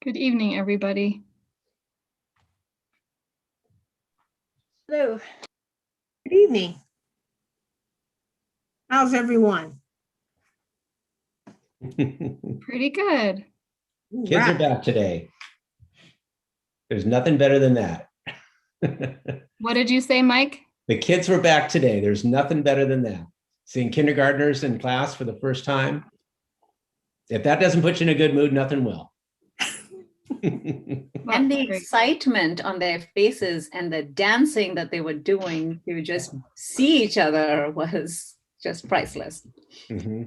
Good evening, everybody. Hello. Good evening. How's everyone? Pretty good. Kids are back today. There's nothing better than that. What did you say, Mike? The kids were back today. There's nothing better than that. Seeing kindergartners in class for the first time. If that doesn't put you in a good mood, nothing will. And the excitement on their faces and the dancing that they were doing to just see each other was just priceless. Mm-hmm.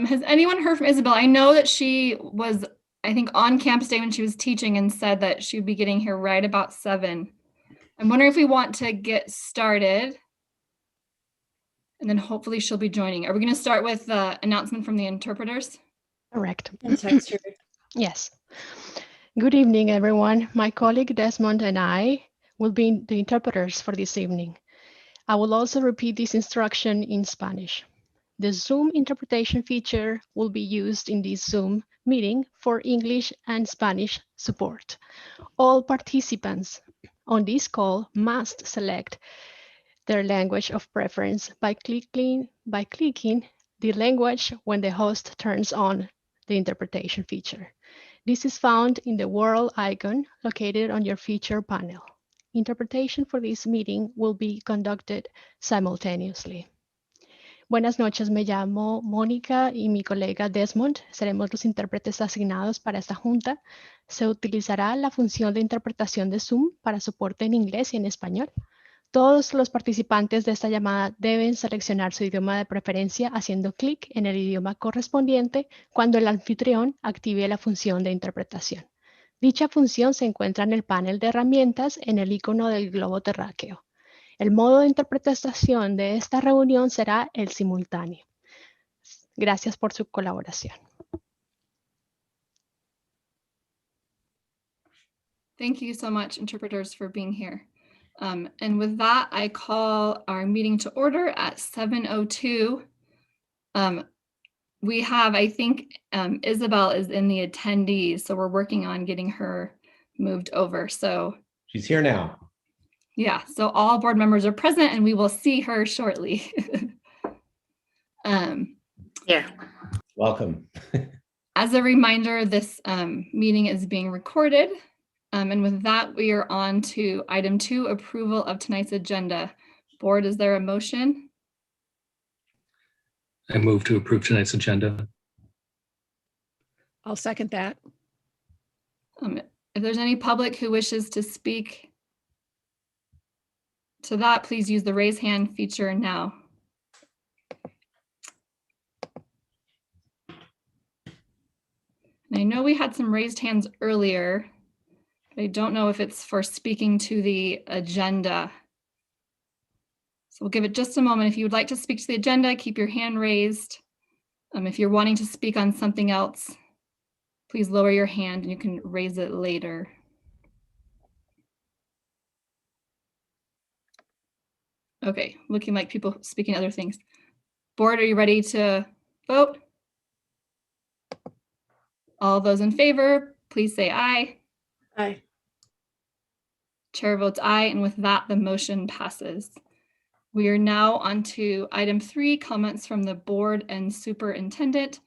Has anyone heard from Isabel? I know that she was, I think, on campus day when she was teaching and said that she would be getting here right about 7. I'm wondering if we want to get started. And then hopefully she'll be joining. Are we going to start with the announcement from the interpreters? Correct. Text her. Yes. Good evening, everyone. My colleague Desmond and I will be the interpreters for this evening. I will also repeat this instruction in Spanish. The Zoom interpretation feature will be used in this Zoom meeting for English and Spanish support. All participants on this call must select their language of preference by clicking the language when the host turns on the interpretation feature. This is found in the world icon located on your feature panel. Interpretation for this meeting will be conducted simultaneously. Buenas noches, me llamo Mónica y mi colega Desmond seremos los intérpretes asignados para esta junta. Se utilizará la función de interpretación de Zoom para soporte en inglés y en español. Todos los participantes de esta llamada deben seleccionar su idioma de preferencia haciendo clic en el idioma correspondiente cuando el anfitrión active la función de interpretación. Dicha función se encuentra en el panel de herramientas en el icono del globo terráqueo. El modo de interpretación de esta reunión será el simultáneo. Gracias por su colaboración. Thank you so much, interpreters, for being here. And with that, I call our meeting to order at 7:02. We have, I think, Isabel is in the attendees, so we're working on getting her moved over. So She's here now. yeah, so all board members are present and we will see her shortly. Yeah. Welcome. As a reminder, this meeting is being recorded. And with that, we are on to item 2, approval of tonight's agenda. Board, is there a motion? I move to approve tonight's agenda. I'll second that. If there's any public who wishes to speak to that, please use the raise hand feature now. And I know we had some raised hands earlier. I don't know if it's for speaking to the agenda. So we'll give it just a moment. If you would like to speak to the agenda, keep your hand raised. If you're wanting to speak on something else, please lower your hand and you can raise it later. Okay, looking like people speaking other things. Board, are you ready to vote? All those in favor, please say aye. Aye. Chair votes aye, and with that, the motion passes. We are now on to item 3, comments from the board and superintendent.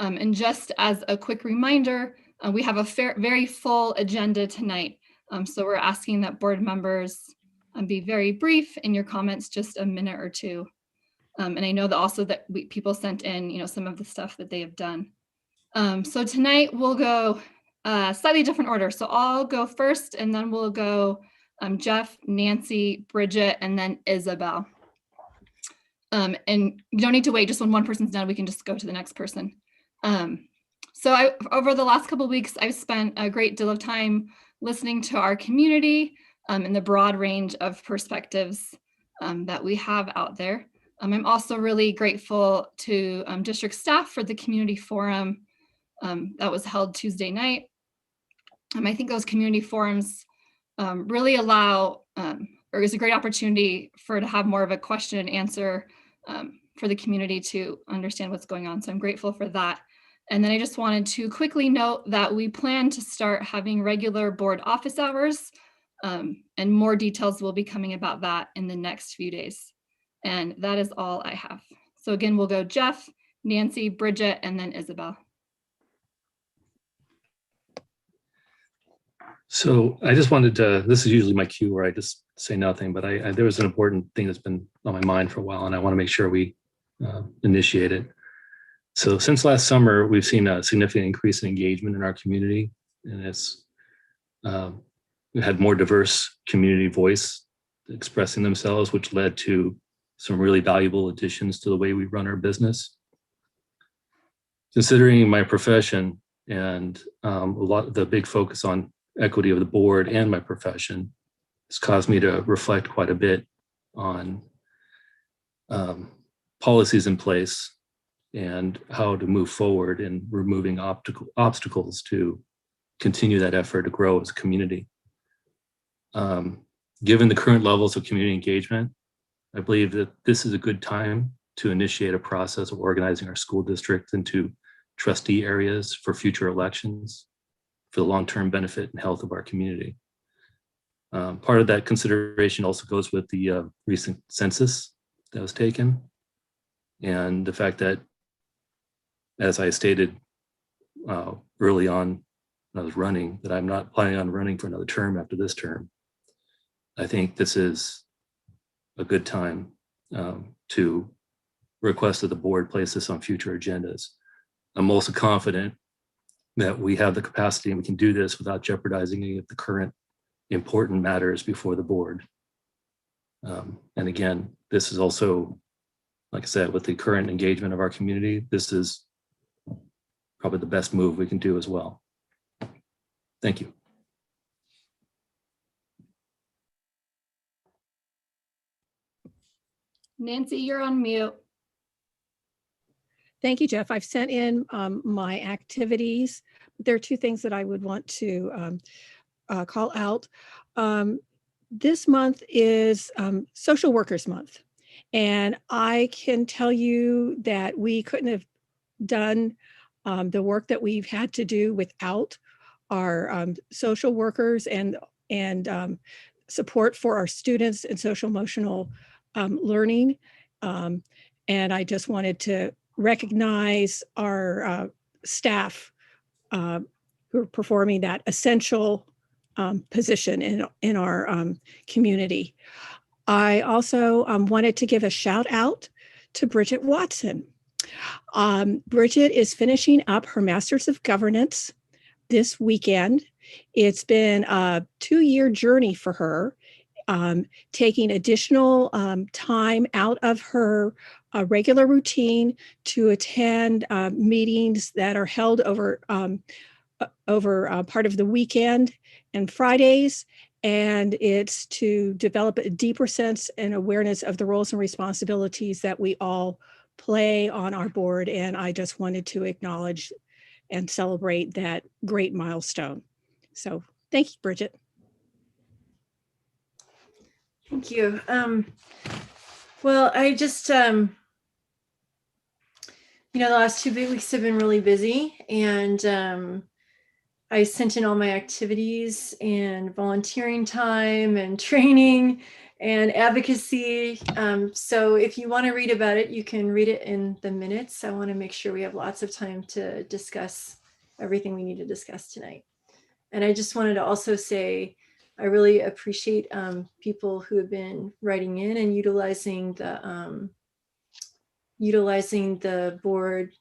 And just as a quick reminder, we have a very full agenda tonight. So we're asking that board members be very brief in your comments, just a minute or two. And I know that also that people sent in, some of the stuff that they have done. So tonight we'll go slightly different order. So I'll go first and then we'll go Jeff, Nancy, Bridget, and then Isabel. And you don't need to wait, just when one person's done, we can just go to the next person. So over the last couple of weeks, I've spent a great deal of time listening to our community and the broad range of perspectives that we have out there. I'm also really grateful to district staff for the community forum that was held Tuesday night. I think those community forums really allow, or is a great opportunity to have more of a question and answer for the community to understand what's going on. So I'm grateful for that. And then I just wanted to quickly note that we plan to start having regular board office hours, and more details will be coming about that in the next few days. And that is all I have. So again, we'll go Jeff, Nancy, Bridget, and then Isabel. So I just wanted to, this is usually my cue where I just say nothing, but there was an important thing that's been on my mind for a while, and I want to make sure we initiate it. So since last summer, we've seen a significant increase in engagement in our community, and it's we had more diverse community voice expressing themselves, which led to some really valuable additions to the way we run our business. Considering my profession and a lot of the big focus on equity of the board and my profession, has caused me to reflect quite a bit on policies in place and how to move forward in removing obstacles to continue that effort to grow as a community. Given the current levels of community engagement, I believe that this is a good time to initiate a process of organizing our school district into trustee areas for future elections for the long-term benefit and health of our community. Part of that consideration also goes with the recent census that was taken, and the fact that, as I stated early on when I was running, that I'm not planning on running for another term after this term. I think this is a good time to request that the board place this on future agendas. I'm also confident that we have the capacity and we can do this without jeopardizing any of the current important matters before the board. And again, this is also, like I said, with the current engagement of our community, this is probably the best move we can do as well. Thank you. Nancy, you're on mute. Thank you, Jeff. I've sent in my activities. There are two things that I would want to call out. This month is Social Workers Month. And I can tell you that we couldn't have done the work that we've had to do without our social workers and support for our students in social emotional learning. And I just wanted to recognize our staff who are performing that essential position in our community. I also wanted to give a shout out to Bridget Watson. Bridget is finishing up her Master's of Governance this weekend. It's been a 2-year journey for her, taking additional time out of her regular routine to attend meetings that are held over part of the weekend and Fridays. And it's to develop a deeper sense and awareness of the roles and responsibilities that we all play on our board. And I just wanted to acknowledge and celebrate that great milestone. So thank you, Bridget. Thank you. Well, I just, the last 2 weeks have been really busy, and I sent in all my activities and volunteering time and training and advocacy. So if you want to read about it, you can read it in the minutes. I want to make sure we have lots of time to discuss everything we need to discuss tonight. And I just wanted to also say, I really appreciate people who have been writing in and utilizing the board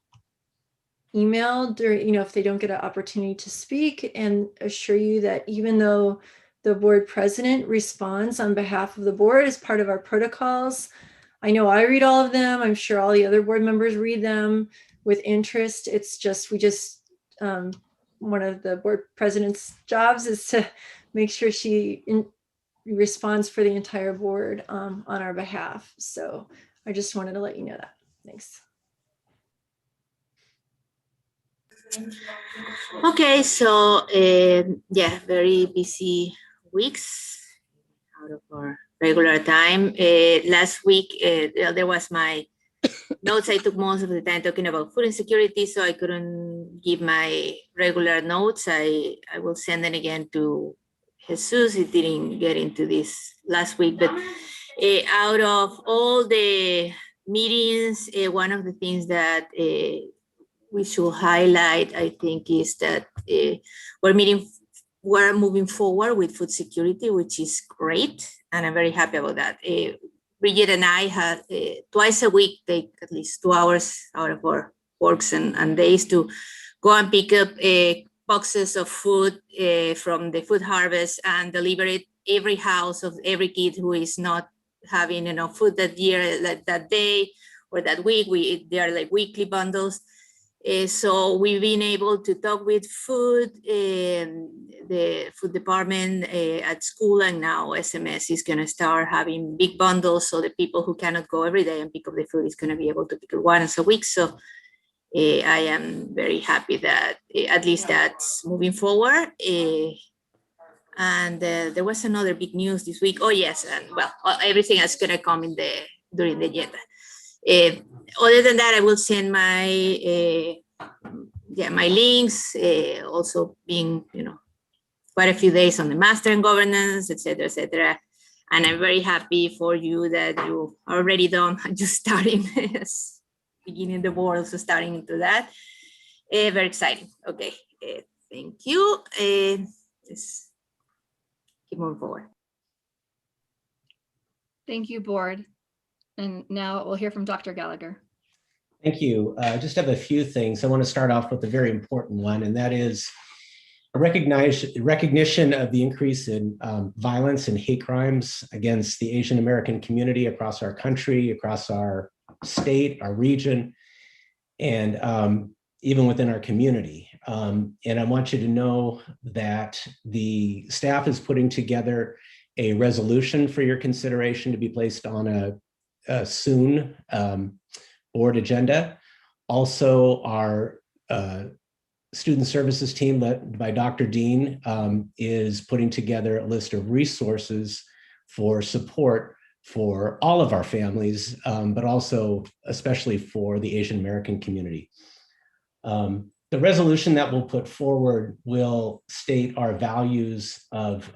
email during, if they don't get an opportunity to speak, and assure you that even though the board president responds on behalf of the board as part of our protocols, I know I read all of them. I'm sure all the other board members read them with interest. It's just, one of the board president's jobs is to make sure she responds for the entire board on our behalf. So I just wanted to let you know that. Thanks. Okay, so very busy weeks out of our regular time. Last week, there was my notes I took most of the time talking about food insecurity, so I couldn't give my regular notes. I will send them again to Jesus. He didn't get into this last week, but out of all the meetings, one of the things that we should highlight, I think, is that we're moving forward with food security, which is great, and I'm very happy about that. Bridget and I had twice a week take at least 2 hours out of our works and days to go and pick up boxes of food from the food harvest and deliver it every house of every kid who is not having enough food that year, that day or that week. They are like weekly bundles. So we've been able to talk with the food department at school, and now SMS is going to start having big bundles, so the people who cannot go every day and pick up the food is going to be able to pick it once a week. So I am very happy that at least that's moving forward. And there was another big news this week. Oh yes, and well, everything is going to come during the agenda. Other than that, I will send my my links. Also, being quite a few days on the master in governance, etc., etc. And I'm very happy for you that you are already done, just starting, beginning the board, also starting into that. Very exciting. Okay, thank you. Let's keep moving forward. Thank you, board. And now we'll hear from Dr. Gallagher. Thank you. I just have a few things. I want to start off with a very important one, and that is a recognition of the increase in violence and hate crimes against the Asian American community across our country, across our state, our region, and even within our community. And I want you to know that the staff is putting together a resolution for your consideration to be placed on a soon board agenda. Also, our student services team led by Dr. Dean is putting together a list of resources for support for all of our families, but also especially for the Asian American community. The resolution that we'll put forward will state our values of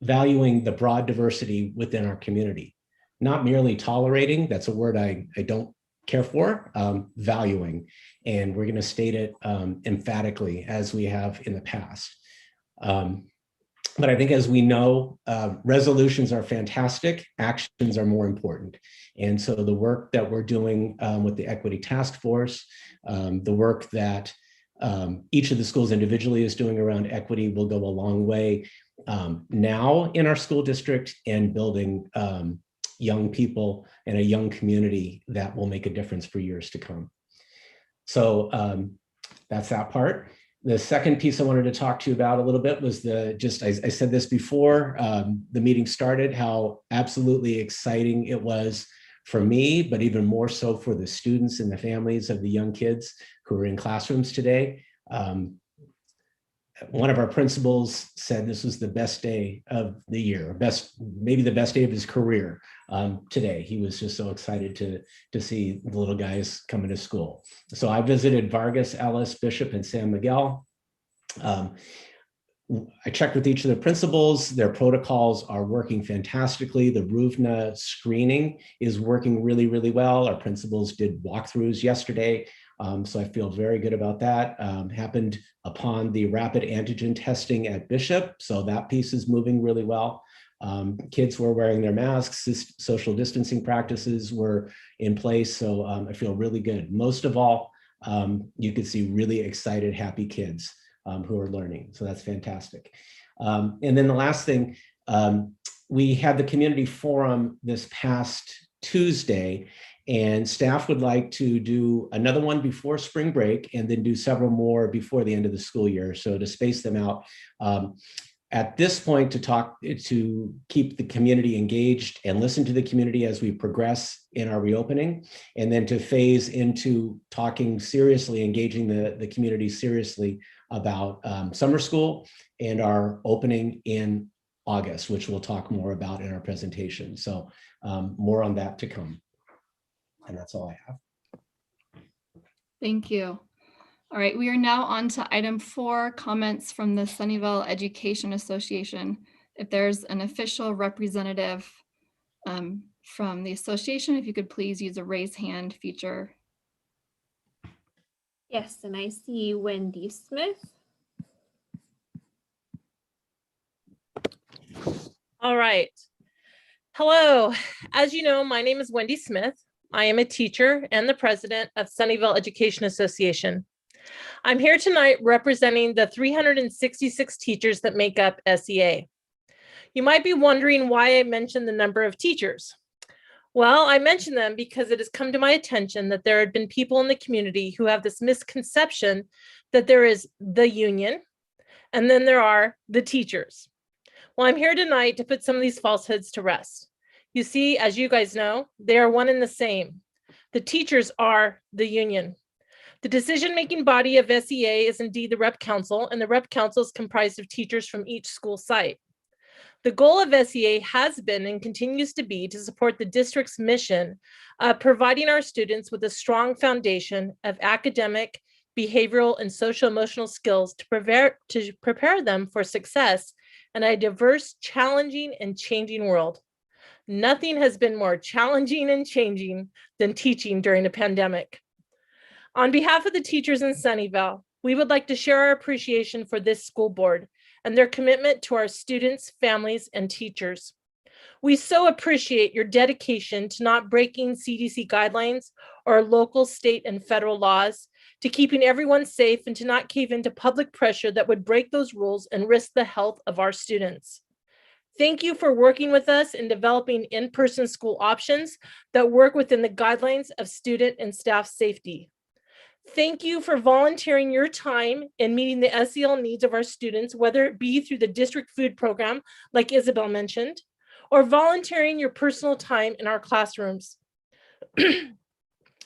valuing the broad diversity within our community. Not merely tolerating, that's a word I don't care for, valuing. And we're gonna state it emphatically as we have in the past. But I think as we know, resolutions are fantastic, actions are more important. And so the work that we're doing with the Equity Task Force, the work that each of the schools individually is doing around equity will go a long way now in our school district and building young people and a young community that will make a difference for years to come. So that's that part. The second piece I wanted to talk to you about a little bit was I said this before the meeting started, how absolutely exciting it was for me, but even more so for the students and the families of the young kids who are in classrooms today. One of our principals said this was the best day of the year, maybe the best day of his career today. He was just so excited to see the little guys coming to school. So I visited Vargas, Ellis, Bishop, and San Miguel. I checked with each of the principals. Their protocols are working fantastically. The RUVNA screening is working really, really well. Our principals did walkthroughs yesterday. So I feel very good about that. Happened upon the rapid antigen testing at Bishop. So that piece is moving really well. Kids were wearing their masks, social distancing practices were in place. So I feel really good. Most of all, you could see really excited, happy kids who are learning. So that's fantastic. And then the last thing, we had the community forum this past Tuesday, and staff would like to do another one before spring break and then do several more before the end of the school year. So to space them out. At this point, to keep the community engaged and listen to the community as we progress in our reopening, and then to phase into talking seriously, engaging the community seriously about summer school and our opening in August, which we'll talk more about in our presentation. So more on that to come. And that's all I have. Thank you. All right, we are now on to item 4, comments from the Sunnyvale Education Association. If there's an official representative from the association, if you could please use a raise hand feature. Yes, and I see Wendy Smith. All right. Hello. As you know, my name is Wendy Smith. I am a teacher and the president of Sunnyvale Education Association. I'm here tonight representing the 366 teachers that make up SEA. You might be wondering why I mentioned the number of teachers. Well, I mention them because it has come to my attention that there had been people in the community who have this misconception that there is the union and then there are the teachers. Well, I'm here tonight to put some of these falsehoods to rest. You see, as you guys know, they are one and the same. The teachers are the union. The decision-making body of SEA is indeed the Rep Council, and the Rep Council is comprised of teachers from each school site. The goal of SEA has been and continues to be to support the district's mission of providing our students with a strong foundation of academic, behavioral, and social-emotional skills to prepare them for success in a diverse, challenging, and changing world. Nothing has been more challenging and changing than teaching during a pandemic. On behalf of the teachers in Sunnyvale, we would like to share our appreciation for this school board and their commitment to our students, families, and teachers. We so appreciate your dedication to not breaking CDC guidelines or local, state, and federal laws, to keeping everyone safe and to not cave into public pressure that would break those rules and risk the health of our students. Thank you for working with us in developing in-person school options that work within the guidelines of student and staff safety. Thank you for volunteering your time in meeting the SEL needs of our students, whether it be through the district food program, like Isabel mentioned, or volunteering your personal time in our classrooms.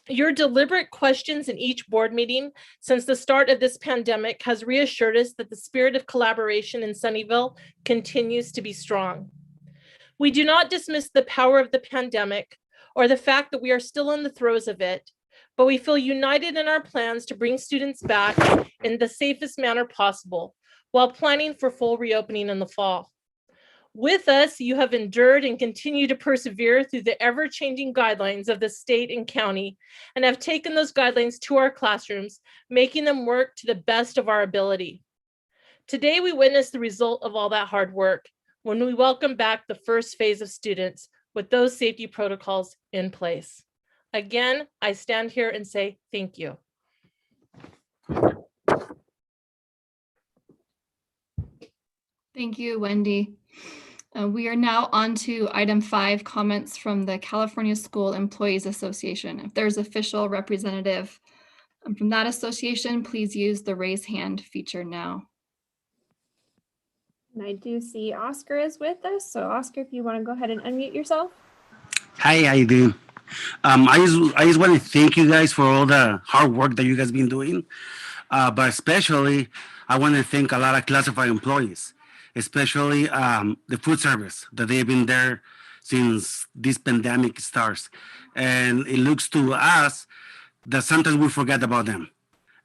Your deliberate questions in each board meeting since the start of this pandemic has reassured us that the spirit of collaboration in Sunnyvale continues to be strong. We do not dismiss the power of the pandemic or the fact that we are still in the throes of it, but we feel united in our plans to bring students back in the safest manner possible while planning for full reopening in the fall. With us, you have endured and continue to persevere through the ever-changing guidelines of the state and county and have taken those guidelines to our classrooms, making them work to the best of our ability. Today, we witness the result of all that hard work when we welcome back the first phase of students with those safety protocols in place. Again, I stand here and say thank you. Thank you, Wendy. We are now on to item 5, comments from the California School Employees Association. If there's official representative from that association, please use the raise hand feature now. And I do see Oscar is with us. So Oscar, if you want to go ahead and unmute yourself. Hi, how you doing? I just want to thank you guys for all the hard work that you guys been doing. But especially, I want to thank a lot of classified employees, especially the food service, that they've been there since this pandemic starts. And it looks to us that sometimes we forget about them.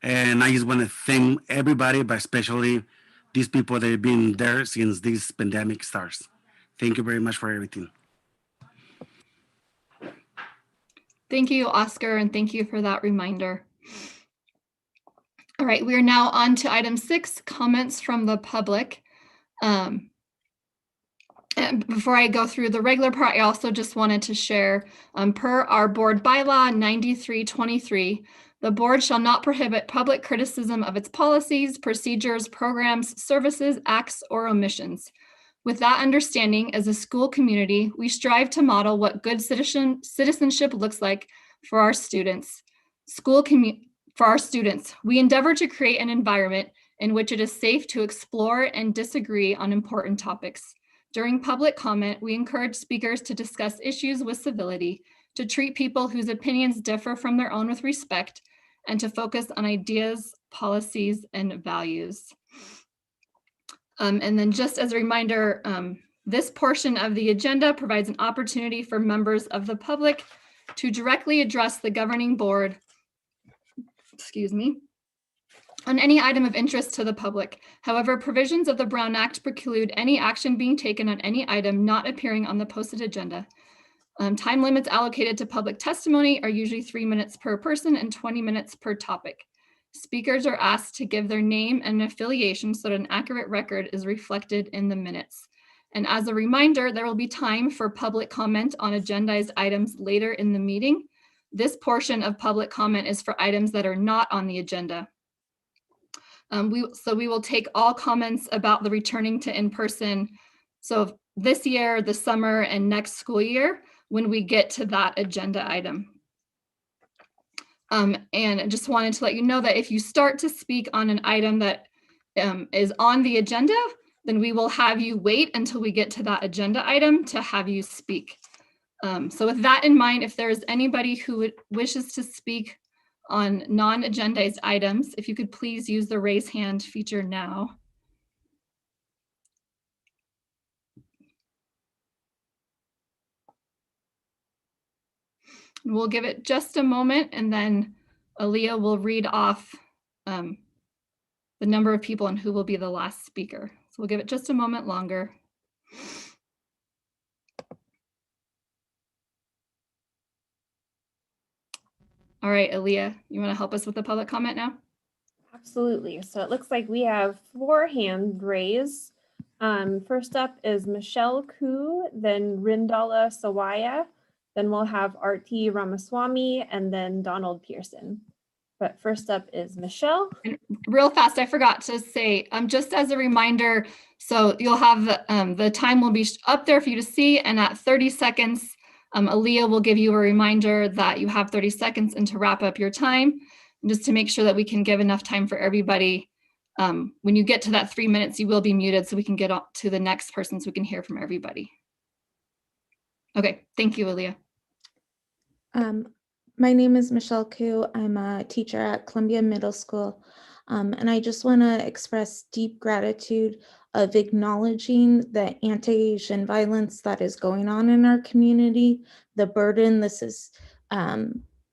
And I just want to thank everybody, but especially these people that have been there since this pandemic starts. Thank you very much for everything. Thank you, Oscar, and thank you for that reminder. All right, we are now on to item 6, comments from the public. And before I go through the regular part, I also just wanted to share, per our board bylaw 9323, the board shall not prohibit public criticism of its policies, procedures, programs, services, acts, or omissions. With that understanding, as a school community, we strive to model what good citizenship looks like for our students. We endeavor to create an environment in which it is safe to explore and disagree on important topics. During public comment, we encourage speakers to discuss issues with civility, to treat people whose opinions differ from their own with respect, and to focus on ideas, policies, and values. And then just as a reminder, this portion of the agenda provides an opportunity for members of the public to directly address the governing board, on any item of interest to the public. However, provisions of the Brown Act preclude any action being taken on any item not appearing on the posted agenda. Time limits allocated to public testimony are usually 3 minutes per person and 20 minutes per topic. Speakers are asked to give their name and affiliation so that an accurate record is reflected in the minutes. And as a reminder, there will be time for public comment on agendized items later in the meeting. This portion of public comment is for items that are not on the agenda. We will take all comments about the returning to in-person. So this year, the summer, and next school year when we get to that agenda item. And I just wanted to let you know that if you start to speak on an item that is on the agenda, then we will have you wait until we get to that agenda item to have you speak. So with that in mind, if there's anybody who wishes to speak on non-agendized items, if you could please use the raise hand feature now. We'll give it just a moment, and then Aaliyah will read off the number of people and who will be the last speaker. So we'll give it just a moment longer. All right, Aaliyah, you want to help us with the public comment now? Absolutely. So it looks like we have 4 hand raised. First up is Michelle Koo, then Rindala Sawaya, then we'll have R.T. Ramaswamy, and then Donald Pearson. But first up is Michelle. And real fast, I forgot to say, just as a reminder, so you'll have the time will be up there for you to see, and at 30 seconds, Aaliyah will give you a reminder that you have 30 seconds and to wrap up your time. And just to make sure that we can give enough time for everybody. When you get to that 3 minutes, you will be muted so we can get on to the next person so we can hear from everybody. Okay, thank you, Aaliyah. My name is Michelle Koo. I'm a teacher at Columbia Middle School. And I just want to express deep gratitude of acknowledging the anti-Asian violence that is going on in our community, the burden this is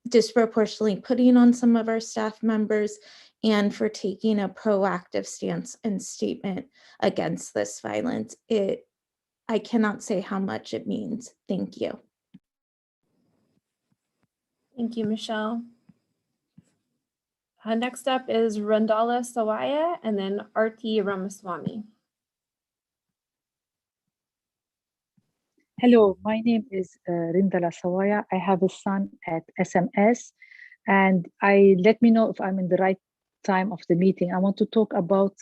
disproportionately putting on some of our staff members, and for taking a proactive stance and statement against this violence. I cannot say how much it means. Thank you. Thank you, Michelle. Next up is Rindala Sawaya, and then R.T. Ramaswamy. Hello, my name is Rindala Sawaya. I have a son at SMS, and let me know if I'm in the right time of the meeting. I want to talk about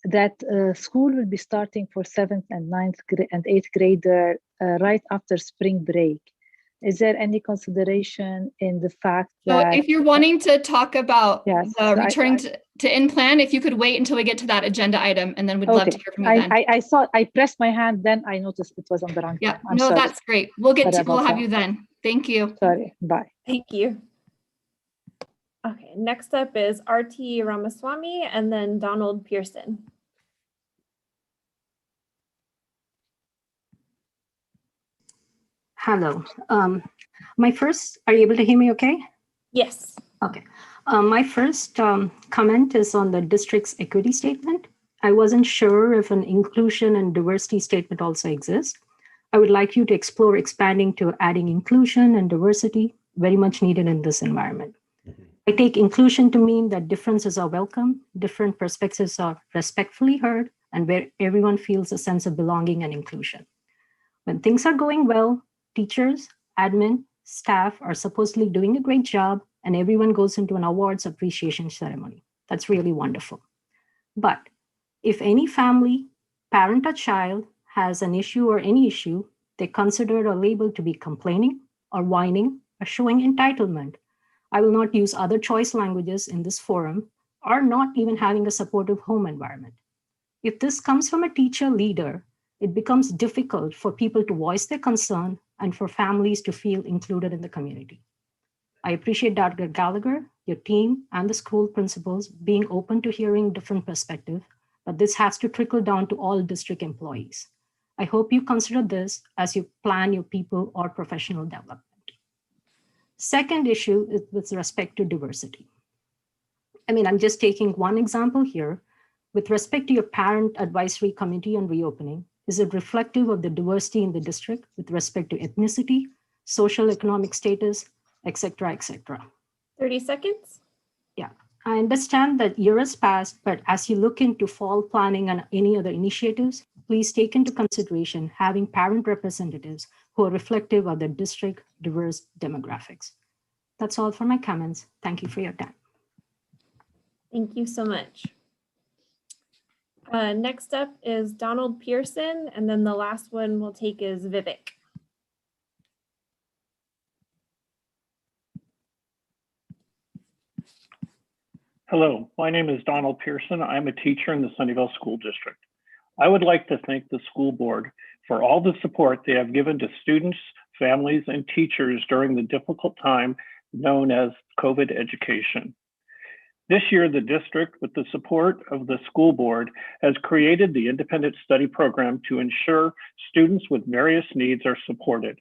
that school will be starting for 7th and 9th and 8th grader right after spring break. Is there any consideration in the fact that— So if you're wanting to talk about yes, returning to in-plan, if you could wait until we get to that agenda item, and then we'd love to hear from you then. I pressed my hand, then I noticed it was on the wrong time. I'm no, sorry. that's great. We'll have you then. Thank you. Sorry, bye. Thank you. Okay, next up is R.T. Ramaswamy, and then Donald Pearson. Hello. Are you able to hear me okay? Yes. Okay. My first comment is on the district's equity statement. I wasn't sure if an inclusion and diversity statement also exists. I would like you to explore expanding to adding inclusion and diversity, very much needed in this environment. I take inclusion to mean that differences are welcome, different perspectives are respectfully heard, and where everyone feels a sense of belonging and inclusion. When things are going well, teachers, admin, staff are supposedly doing a great job, and everyone goes into an awards appreciation ceremony. That's really wonderful. But if any family, parent or child has an issue or any issue, they're considered or labeled to be complaining or whining or showing entitlement. I will not use other choice languages in this forum, or not even having a supportive home environment. If this comes from a teacher leader, it becomes difficult for people to voice their concern and for families to feel included in the community. I appreciate Dr. Gallagher, your team, and the school principals being open to hearing different perspectives, but this has to trickle down to all district employees. I hope you consider this as you plan your people or professional development. Second issue is with respect to diversity. I mean, I'm just taking one example here. With respect to your parent advisory committee on reopening, is it reflective of the diversity in the district with respect to ethnicity, social economic status, et cetera, et cetera? 30 seconds. Yeah, I understand that year has passed, but as you look into fall planning and any other initiatives, please take into consideration having parent representatives who are reflective of the district diverse demographics. That's all for my comments. Thank you for your time. Thank you so much. Next up is Donald Pearson, and then the last one we'll take is Vivek. Hello, my name is Donald Pearson. I'm a teacher in the Sunnyvale School District. I would like to thank the school board for all the support they have given to students, families, and teachers during the difficult time known as COVID education. This year, the district, with the support of the school board, has created the independent study program to ensure students with various needs are supported.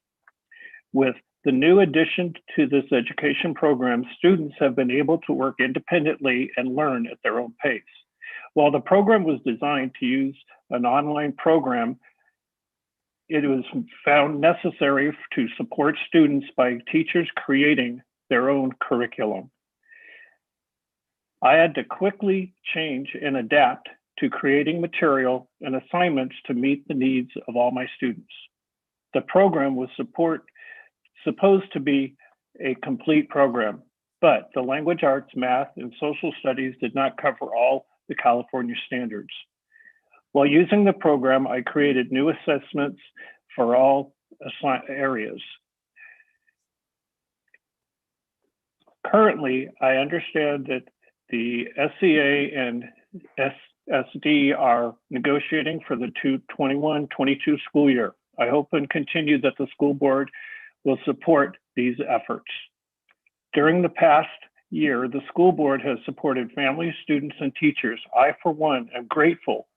With the new addition to this education program, students have been able to work independently and learn at their own pace. While the program was designed to use an online program, it was found necessary to support students by teachers creating their own curriculum. I had to quickly change and adapt to creating material and assignments to meet the needs of all my students. The program was supposed to be a complete program, but the language arts, math, and social studies did not cover all the California standards. While using the program, I created new assessments for all areas. Currently, I understand that the SCA and SSD are negotiating for the 21-22 school year. I hope and continue that the school board will support these efforts. During the past year, the school board has supported families, students, and teachers. I, for one, am grateful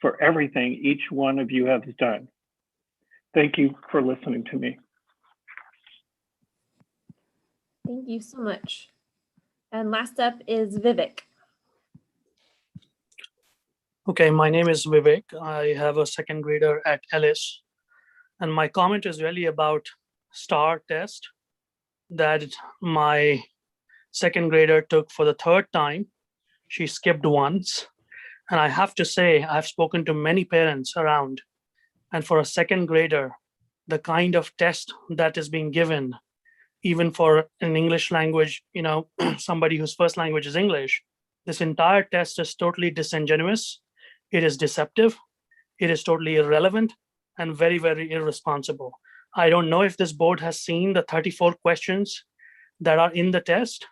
for everything each one of you has done. Thank you for listening to me. Thank you so much. And last up is Vivek. Okay, my name is Vivek. I have a second grader at Ellis. And my comment is really about STAR test that my second grader took for the third time. She skipped once. And I have to say, I've spoken to many parents around. And for a second grader, the kind of test that is being given, even for an English language, somebody whose first language is English, this entire test is totally disingenuous. It is deceptive. It is totally irrelevant and very, very irresponsible. I don't know if this board has seen the 34 questions that are in the test.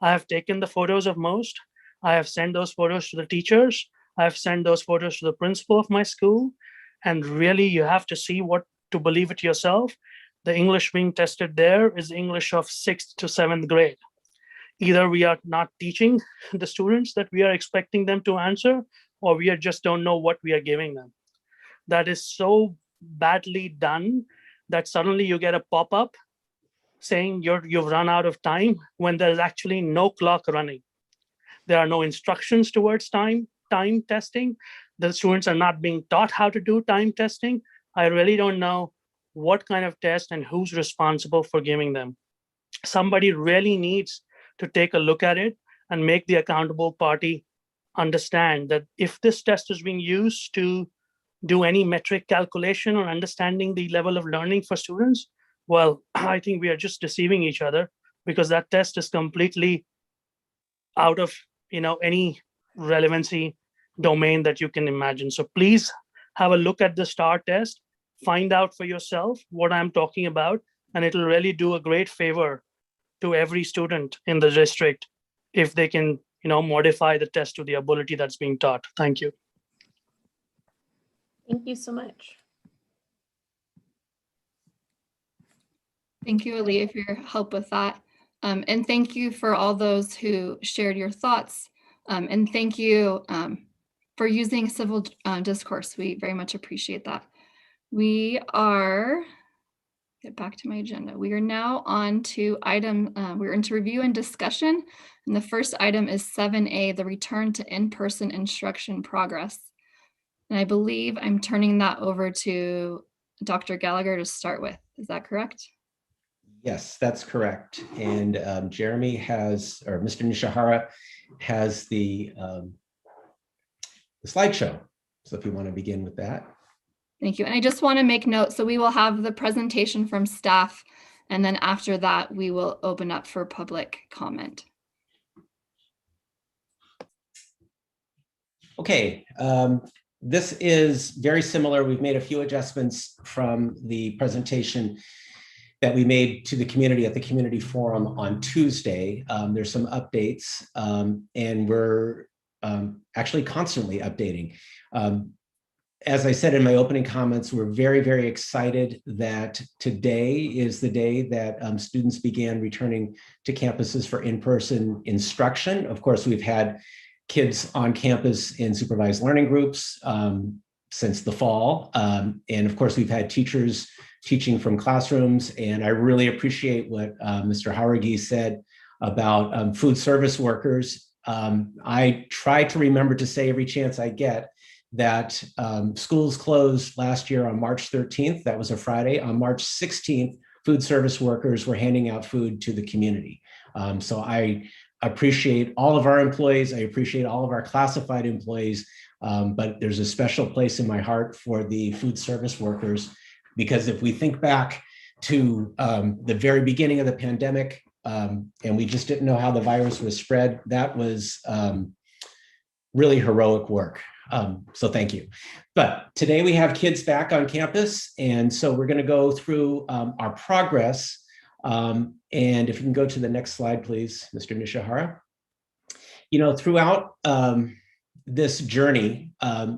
I have taken the photos of most. I have sent those photos to the teachers. I have sent those photos to the principal of my school. And really, you have to see what to believe it yourself. The English being tested there is English of 6th to 7th grade. Either we are not teaching the students that we are expecting them to answer, or we just don't know what we are giving them. That is so badly done that suddenly you get a pop-up saying you've run out of time when there's actually no clock running. There are no instructions towards time testing. The students are not being taught how to do time testing. I really don't know what kind of test and who's responsible for giving them. Somebody really needs to take a look at it and make the accountable party understand that if this test is being used to do any metric calculation or understanding the level of learning for students, well, I think we are just deceiving each other, because that test is completely out of any relevancy domain that you can imagine. So please have a look at the STAR test, find out for yourself what I'm talking about, and it'll really do a great favor to every student in the district if they can modify the test to the ability that's being taught. Thank you. Thank you so much. Thank you, Aaliyah, for your help with that. And thank you for all those who shared your thoughts. And thank you for using civil discourse. We very much appreciate that. We are get back to my agenda. We are now on to we're into review and discussion. And the first item is 7A, the return to in-person instruction progress. And I believe I'm turning that over to Dr. Gallagher to start with. Is that correct? Yes, that's correct. And Jeremy has, or Mr. Nishihara has the slideshow. So if you want to begin with that. Thank you. And I just want to make note, so we will have the presentation from staff, and then after that, we will open up for public comment. Okay, this is very similar. We've made a few adjustments from the presentation that we made to the community at the community forum on Tuesday. There's some updates, and we're actually constantly updating. As I said in my opening comments, we're very, very excited that today is the day that students began returning to campuses for in-person instruction. Of course, we've had kids on campus in supervised learning groups since the fall. And of course, we've had teachers teaching from classrooms. And I really appreciate what Mr. Hauragi said about food service workers. I try to remember to say every chance I get that schools closed last year on March 13th. That was a Friday. On March 16th, food service workers were handing out food to the community. So I appreciate all of our employees. I appreciate all of our classified employees, but there's a special place in my heart for the food service workers, because if we think back to the very beginning of the pandemic, and we just didn't know how the virus was spread, that was really heroic work. So thank you. But today we have kids back on campus. And so we're going to go through our progress. And if you can go to the next slide, please, Mr. Nishihara. You know, throughout this journey,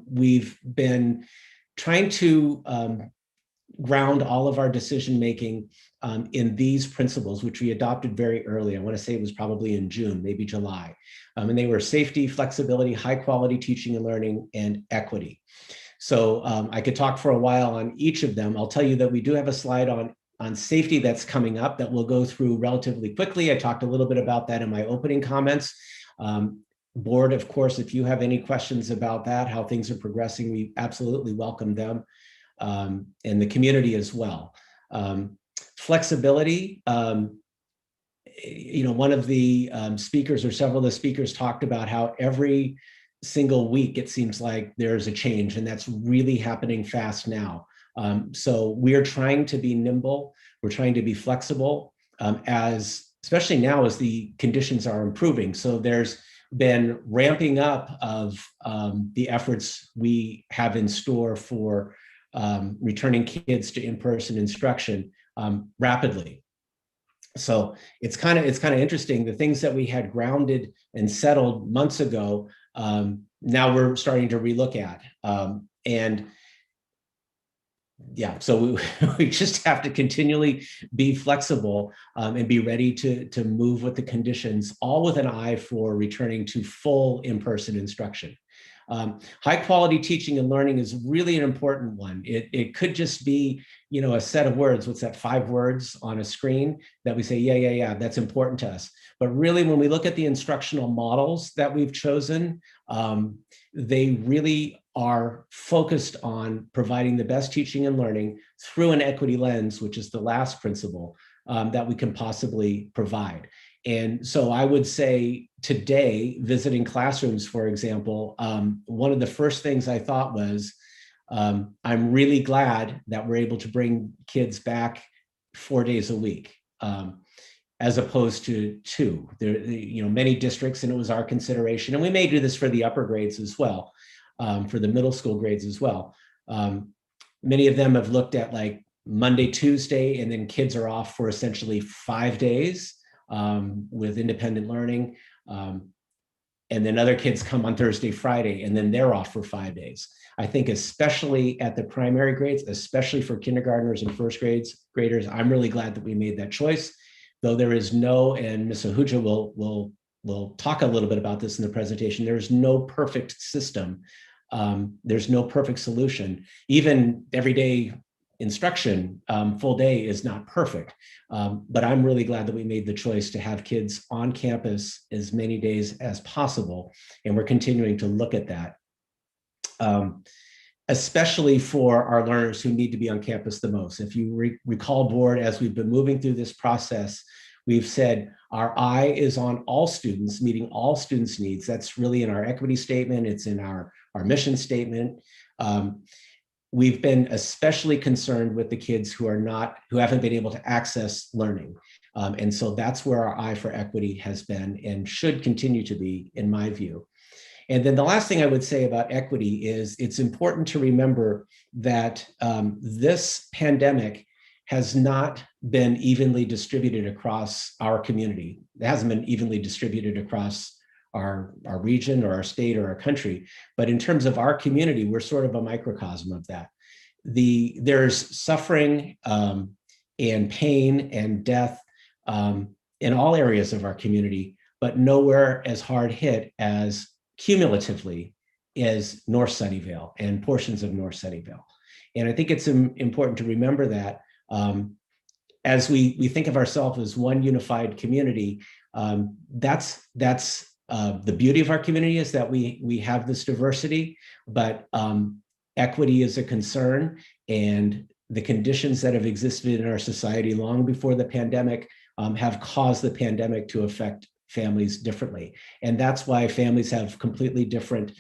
we've been trying to ground all of our decision-making in these principles, which we adopted very early. I want to say it was probably in June, maybe July. And they were safety, flexibility, high quality teaching and learning, and equity. So I could talk for a while on each of them. I'll tell you that we do have a slide on safety that's coming up that we'll go through relatively quickly. I talked a little bit about that in my opening comments. Board, of course, if you have any questions about that, how things are progressing, we absolutely welcome them, and the community as well. Flexibility, you know, one of the speakers or several of the speakers talked about how every single week it seems like there's a change, and that's really happening fast now. So we're trying to be nimble, we're trying to be flexible, especially now as the conditions are improving. So there's been ramping up of the efforts we have in store for returning kids to in-person instruction rapidly. So it's kind of interesting. The things that we had grounded and settled months ago, now we're starting to relook at. And yeah, so we just have to continually be flexible and be ready to move with the conditions, all with an eye for returning to full in-person instruction. High quality teaching and learning is really an important one. It could just be, you know, a set of words. What's that, 5 words on a screen that we say, yeah, that's important to us. But really, when we look at the instructional models that we've chosen, they really are focused on providing the best teaching and learning through an equity lens, which is the last principle that we can possibly provide. And so I would say today, visiting classrooms, for example, one of the first things I thought was, I'm really glad that we're able to bring kids back 4 days a week, as opposed to 2. There, you know, many districts, and it was our consideration, and we may do this for the upper grades as well, for the middle school grades as well. Many of them have looked at like Monday, Tuesday, and then kids are off for essentially 5 days. With independent learning. And then other kids come on Thursday, Friday, and then they're off for 5 days. I think especially at the primary grades, especially for kindergartners and first graders, I'm really glad that we made that choice. Though there is no, and Ms. Ahuja will talk a little bit about this in the presentation, there is no perfect system. There's no perfect solution. Even everyday instruction, full day is not perfect. But I'm really glad that we made the choice to have kids on campus as many days as possible. And we're continuing to look at that, especially for our learners who need to be on campus the most. If you recall, board, as we've been moving through this process, we've said our eye is on all students, meeting all students' needs. That's really in our equity statement. It's in our mission statement. We've been especially concerned with the kids who haven't been able to access learning. And so that's where our eye for equity has been and should continue to be, in my view. And then the last thing I would say about equity is it's important to remember that this pandemic has not been evenly distributed across our community. It hasn't been evenly distributed across our region or our state or our country. But in terms of our community, we're sort of a microcosm of that. There's suffering and pain and death in all areas of our community, but nowhere as hard hit as cumulatively as North Sunnyvale and portions of North Sunnyvale. And I think it's important to remember that as we think of ourselves as one unified community, that's the beauty of our community is that we have this diversity, but equity is a concern, and the conditions that have existed in our society long before the pandemic have caused the pandemic to affect families differently. And that's why families have completely different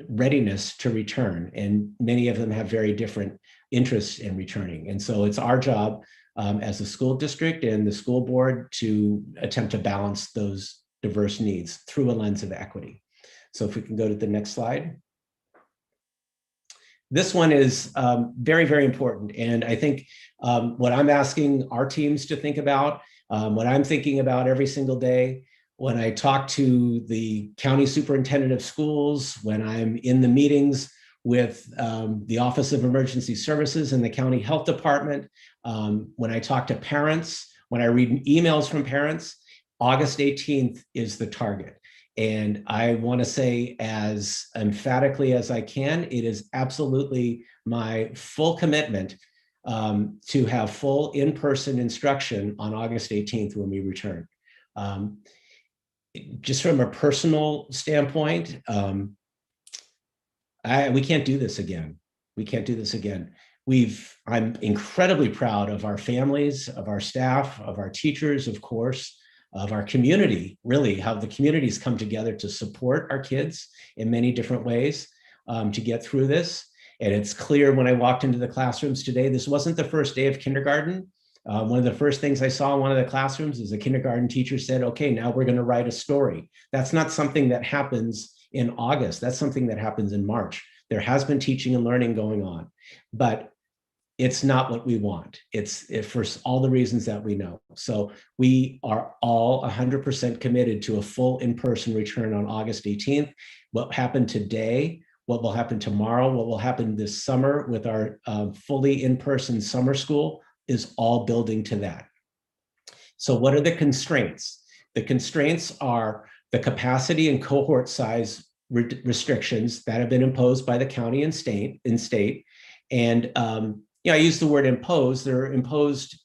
readiness to return, and many of them have very different interests in returning. And so it's our job as a school district and the school board to attempt to balance those diverse needs through a lens of equity. So if we can go to the next slide. This one is very, very important. And I think what I'm asking our teams to think about, what I'm thinking about every single day, when I talk to the county superintendent of schools, when I'm in the meetings with the Office of Emergency Services and the county health department, when I talk to parents, when I read emails from parents, August 18th is the target. And I want to say as emphatically as I can, it is absolutely my full commitment to have full in-person instruction on August 18th when we return. Just from a personal standpoint, we can't do this again. We can't do this again. I'm incredibly proud of our families, of our staff, of our teachers, of course, of our community, really, how the communities come together to support our kids in many different ways to get through this. And it's clear when I walked into the classrooms today, this wasn't the first day of kindergarten. One of the first things I saw in one of the classrooms is a kindergarten teacher said, okay, now we're going to write a story. That's not something that happens in August. That's something that happens in March. There has been teaching and learning going on, but it's not what we want. It's for all the reasons that we know. So we are all 100% committed to a full in-person return on August 18th. What happened today, what will happen tomorrow, what will happen this summer with our fully in-person summer school is all building to that. So what are the constraints? The constraints are the capacity and cohort size restrictions that have been imposed by the county and state. And I use the word impose. They're imposed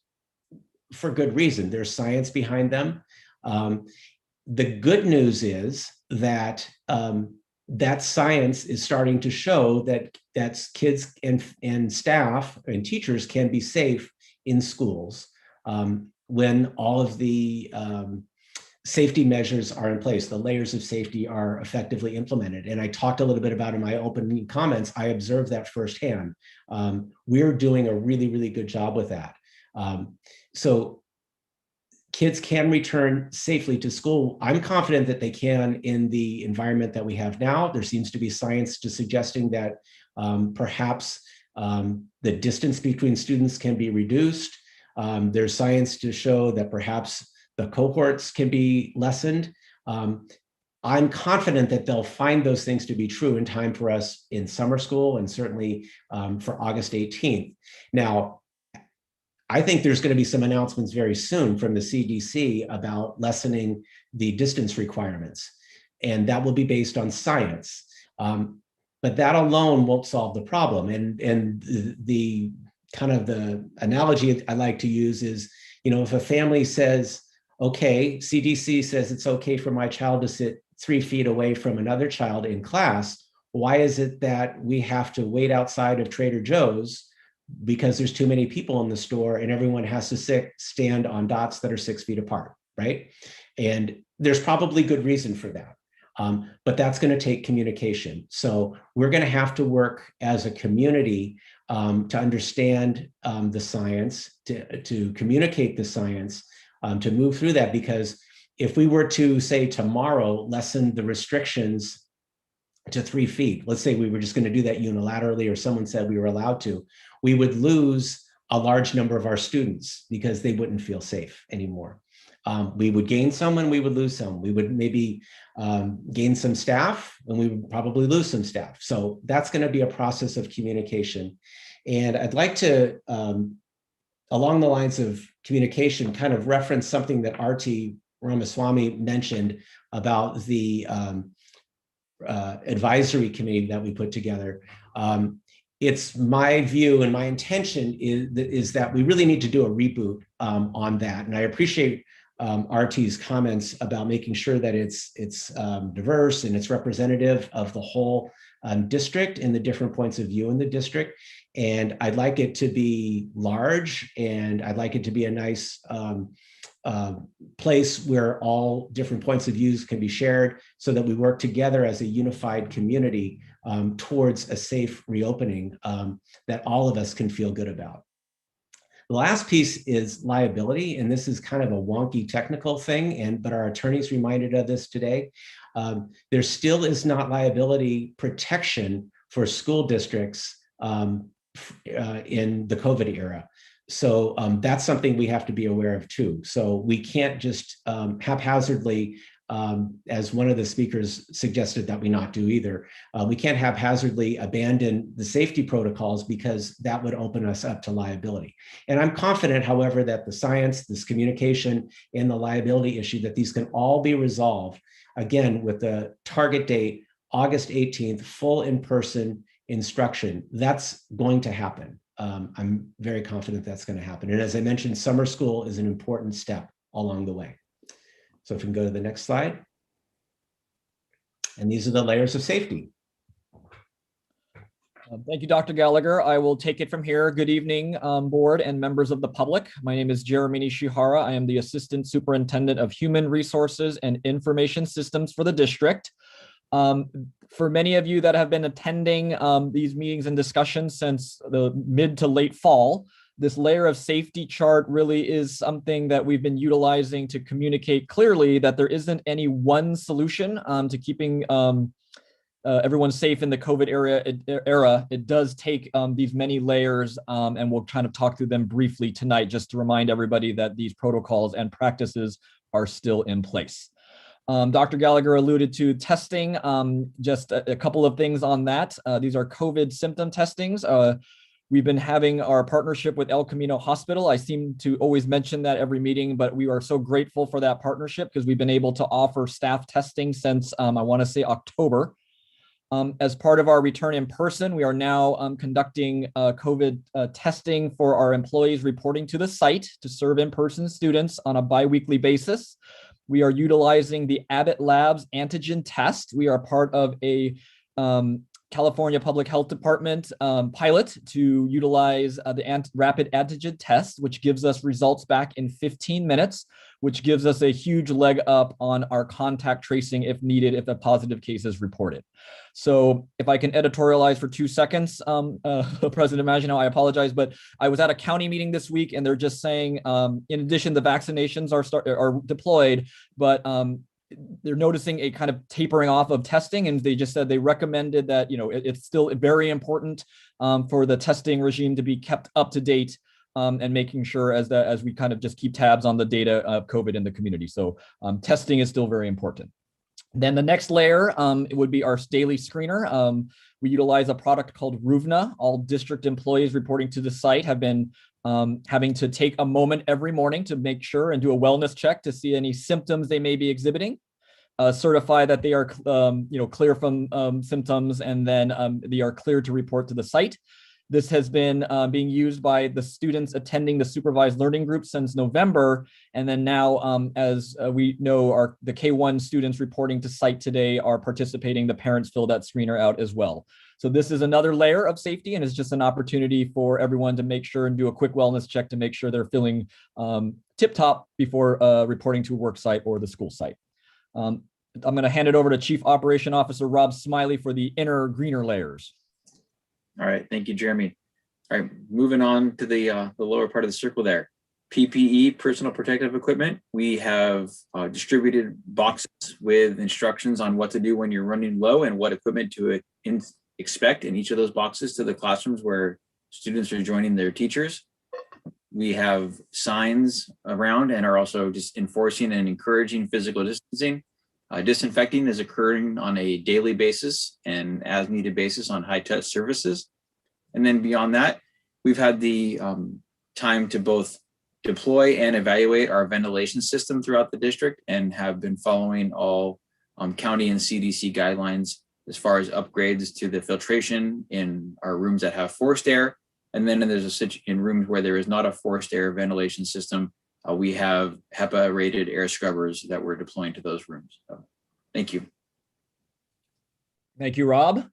for good reason. There's science behind them. The good news is that that science is starting to show that kids and staff and teachers can be safe in schools when all of the safety measures are in place, the layers of safety are effectively implemented. And I talked a little bit about in my opening comments, I observed that firsthand. We're doing a really, really good job with that. So kids can return safely to school. I'm confident that they can in the environment that we have now. There seems to be science to suggesting that perhaps the distance between students can be reduced. There's science to show that perhaps the cohorts can be lessened. I'm confident that they'll find those things to be true in time for us in summer school and certainly for August 18th. Now, I think there's going to be some announcements very soon from the CDC about lessening the distance requirements, and that will be based on science. But that alone won't solve the problem. And the kind of the analogy I like to use is, if a family says, okay, CDC says it's okay for my child to sit 3 feet away from another child in class, why is it that we have to wait outside of Trader Joe's because there's too many people in the store and everyone has to stand on dots that are 6 feet apart, right? And there's probably good reason for that. But that's going to take communication. So we're going to have to work as a community to understand the science, to communicate the science, to move through that. Because if we were to, say, tomorrow, lessen the restrictions to 3 feet, let's say we were just going to do that unilaterally, or someone said we were allowed to, we would lose a large number of our students because they wouldn't feel safe anymore. We would gain some and we would lose some. We would maybe gain some staff and we would probably lose some staff. So that's going to be a process of communication. And I'd like to, along the lines of communication, kind of reference something that R.T. Ramaswamy mentioned about the advisory committee that we put together. It's my view and my intention is that we really need to do a reboot on that. And I appreciate RT's comments about making sure that it's diverse and it's representative of the whole district and the different points of view in the district. And I'd like it to be large, and I'd like it to be a nice place where all different points of views can be shared so that we work together as a unified community towards a safe reopening that all of us can feel good about. The last piece is liability, and this is kind of a wonky technical thing, but our attorneys reminded of this today. There still is not liability protection for school districts in the COVID era. So that's something we have to be aware of too. So we can't just haphazardly, as one of the speakers suggested that we not do either, we can't haphazardly abandon the safety protocols because that would open us up to liability. And I'm confident, however, that the science, this communication, and the liability issue, that these can all be resolved, again, with the target date, August 18th, full in-person instruction. That's going to happen. I'm very confident that's going to happen. And as I mentioned, summer school is an important step along the way. So if we can go to the next slide. And these are the layers of safety. Thank you, Dr. Gallagher. I will take it from here. Good evening, board and members of the public. My name is Jeremy Nishihara. I am the Assistant Superintendent of Human Resources and Information Systems for the district. For many of you that have been attending these meetings and discussions since the mid to late fall, this layer of safety chart really is something that we've been utilizing to communicate clearly that there isn't any one solution to keeping everyone safe in the COVID era. It does take these many layers, and we'll kind of talk through them briefly tonight just to remind everybody that these protocols and practices are still in place. Dr. Gallagher alluded to testing, just a couple of things on that. These are COVID symptom testings. We've been having our partnership with El Camino Hospital. I seem to always mention that every meeting, but we are so grateful for that partnership because we've been able to offer staff testing since I want to say October. As part of our return in person, we are now conducting COVID testing for our employees reporting to the site to serve in-person students on a bi-weekly basis. We are utilizing the Abbott Labs antigen test. We are part of a California Public Health Department pilot to utilize the rapid antigen test, which gives us results back in 15 minutes, which gives us a huge leg up on our contact tracing if needed, if a positive case is reported. So if I can editorialize for 2 seconds, President Maginot, I apologize, but I was at a county meeting this week and they're just saying, in addition, the vaccinations are deployed, but they're noticing a kind of tapering off of testing, and they just said they recommended that it's still very important for the testing regime to be kept up to date and making sure as we kind of just keep tabs on the data of COVID in the community. So testing is still very important. Then the next layer it would be our daily screener. We utilize a product called Ruvna. All district employees reporting to the site have been having to take a moment every morning to make sure and do a wellness check to see any symptoms they may be exhibiting, certify that they are clear from symptoms, and then they are clear to report to the site. This has been being used by the students attending the supervised learning group since November. And then now, as we know, the K-1 students reporting to site today are participating. The parents fill that screener out as well. So this is another layer of safety, and it's just an opportunity for everyone to make sure and do a quick wellness check to make sure they're feeling tip-top before reporting to a work site or the school site. I'm going to hand it over to Chief Operation Officer Rob Smiley for the inner greener layers. All right, thank you, Jeremy. All right, moving on to the lower part of the circle there. PPE, personal protective equipment. We have distributed boxes with instructions on what to do when you're running low and what equipment to expect in each of those boxes to the classrooms where students are joining their teachers. We have signs around and are also just enforcing and encouraging physical distancing. Disinfecting is occurring on a daily basis and as needed basis on high touch surfaces. And then beyond that, we've had the time to both deploy and evaluate our ventilation system throughout the district and have been following all county and CDC guidelines as far as upgrades to the filtration in our rooms that have forced air. And then in rooms where there is not a forced air ventilation system, we have HEPA rated air scrubbers that we're deploying to those rooms. So, thank you. Thank you, Rob.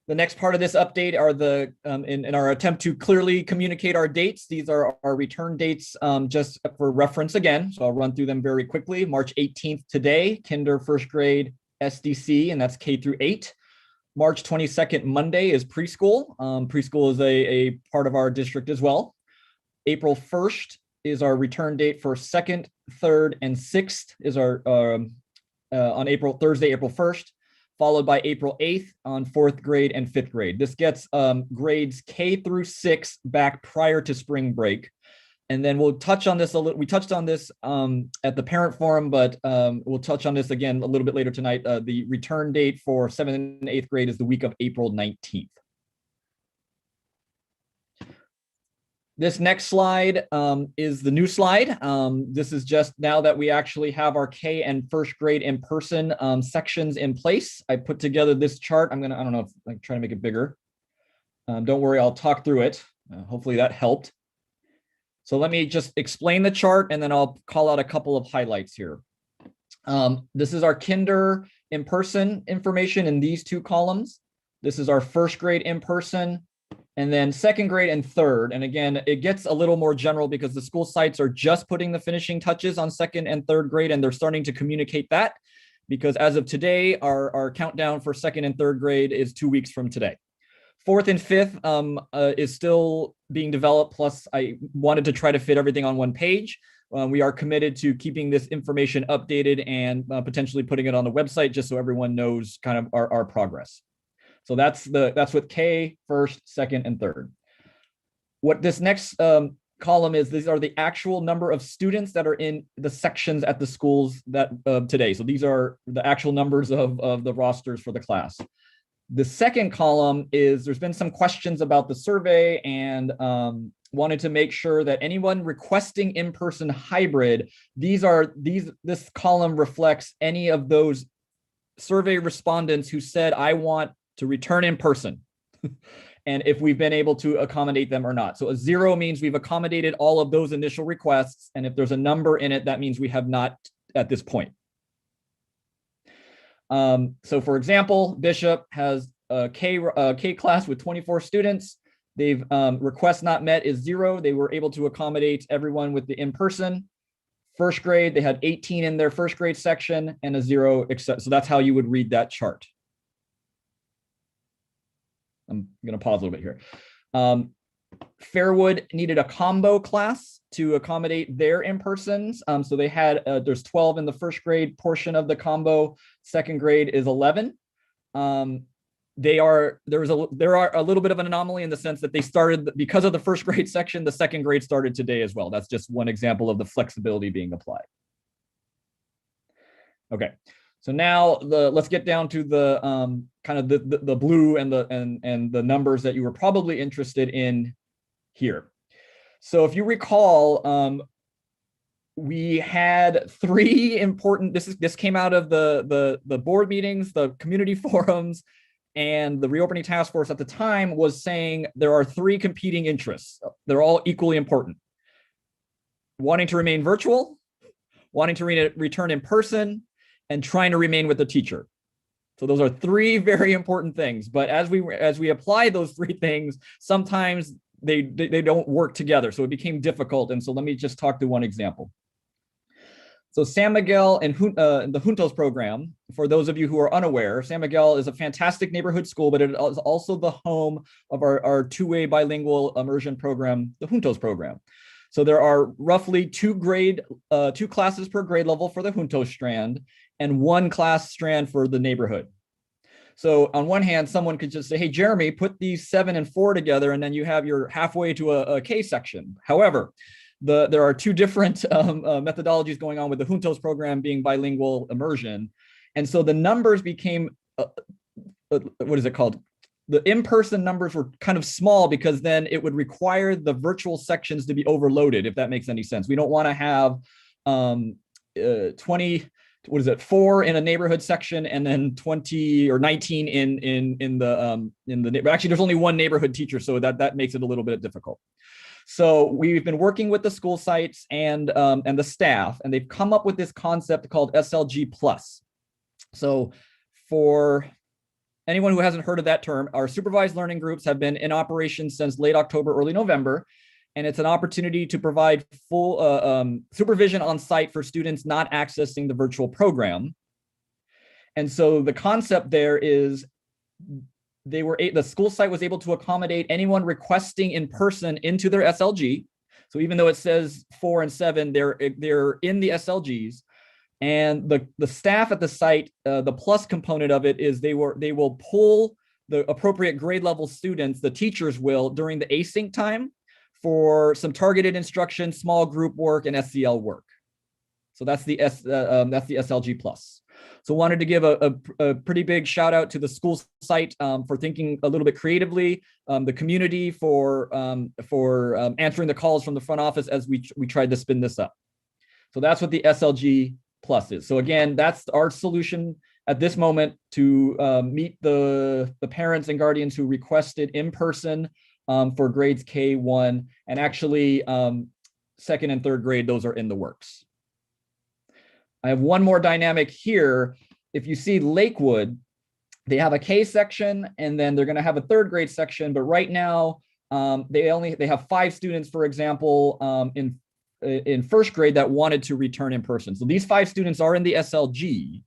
The next part of this update are in our attempt to clearly communicate our dates. These are our return dates just for reference again. So I'll run through them very quickly. March 18th today, kinder, first grade, SDC, and that's K through 8. March 22nd, Monday, is preschool. Preschool is a part of our district as well. April 1st is our return date for 2nd, 3rd, and 6th is our on Thursday, April 1st, followed by April 8th on 4th grade and 5th grade. This gets grades K through 6 back prior to spring break. And then we'll touch on this a little. We touched on this at the parent forum, but we'll touch on this again a little bit later tonight. The return date for 7th and 8th grade is the week of April 19th. This next slide is the new slide. This is just now that we actually have our K and first grade in person sections in place. I put together this chart. I don't know if I can try to make it bigger. Don't worry, I'll talk through it. Hopefully that helped. So let me just explain the chart and then I'll call out a couple of highlights here. This is our kinder in person information in these two columns. This is our first grade in person, and then 2nd grade and 3rd. And again, it gets a little more general because the school sites are just putting the finishing touches on 2nd and 3rd grade, and they're starting to communicate that because as of today, our countdown for 2nd and 3rd grade is 2 weeks from today. 4th and 5th is still being developed. Plus, I wanted to try to fit everything on one page. We are committed to keeping this information updated and potentially putting it on the website just so everyone knows kind of our progress. So that's with K, 1st, 2nd, and 3rd. What this next column is, these are the actual number of students that are in the sections at the schools that today. So these are the actual numbers of the rosters for the class. The second column is there's been some questions about the survey and wanted to make sure that anyone requesting in-person hybrid, this column reflects any of those survey respondents who said, I want to return in person. And if we've been able to accommodate them or not. So a 0 means we've accommodated all of those initial requests. And if there's a number in it, that means we have not at this point. So for example, Bishop has a K class with 24 students. They've request not met is 0. They were able to accommodate everyone with the in-person. First grade, they had 18 in their first grade section and a 0 except. So that's how you would read that chart. I'm going to pause a little bit here. Fairwood needed a combo class to accommodate their in-persons. So they had, there's 12 in the first grade portion of the combo. 2nd grade is 11. There are a little bit of an anomaly in the sense that they started, because of the first grade section, the 2nd grade started today as well. That's just one example of the flexibility being applied. Okay. So now let's get down to the kind of the blue and the numbers that you were probably interested in here. So if you recall, we had 3 important. This came out of the board meetings, the community forums, And the reopening task force at the time was saying there are three competing interests. They're all equally important. Wanting to remain virtual, wanting to return in person, and trying to remain with the teacher. So those are three very important things. But as we apply those three things, sometimes they don't work together. So it became difficult. And so let me just talk through one example. So San Miguel and the Juntos program, for those of you who are unaware, San Miguel is a fantastic neighborhood school, but it is also the home of our two-way bilingual immersion program, the Juntos program. So there are roughly two classes per grade level for the Juntos strand and one class strand for the neighborhood. So on one hand, someone could just say, hey, Jeremy, put these 7 and 4 together, and then you have your halfway to a K section. However, there are two different methodologies going on with the Juntos program being bilingual immersion. And so the numbers became, what is it called? The in-person numbers were kind of small because then it would require the virtual sections to be overloaded, if that makes any sense. We don't want to have 4 in a neighborhood section and then 20 or 19 in the actually there's only one neighborhood teacher, so that makes it a little bit difficult. So we've been working with the school sites and the staff, and they've come up with this concept called SLG Plus. So for anyone who hasn't heard of that term, our supervised learning groups have been in operation since late October, early November, and it's an opportunity to provide full supervision on site for students not accessing the virtual program. And so the concept there is the school site was able to accommodate anyone requesting in person into their SLG. So even though it says 4 and 7, they're in the SLGs. And the staff at the site, the plus component of it is they will pull the appropriate grade level students, the teachers will, during the async time for some targeted instruction, small group work, and SEL work. So that's the SLG Plus. So wanted to give a pretty big shout out to the school site for thinking a little bit creatively, the community for answering the calls from the front office as we tried to spin this up. So that's what the SLG Plus is. So again, that's our solution at this moment to meet the parents and guardians who requested in person for grades K1, and actually second and third grade, those are in the works. I have one more dynamic here. If you see Lakewood, they have a K section, and then they're going to have a third grade section. But right now, they have 5 students, for example, in first grade that wanted to return in person. So these 5 students are in the SLG.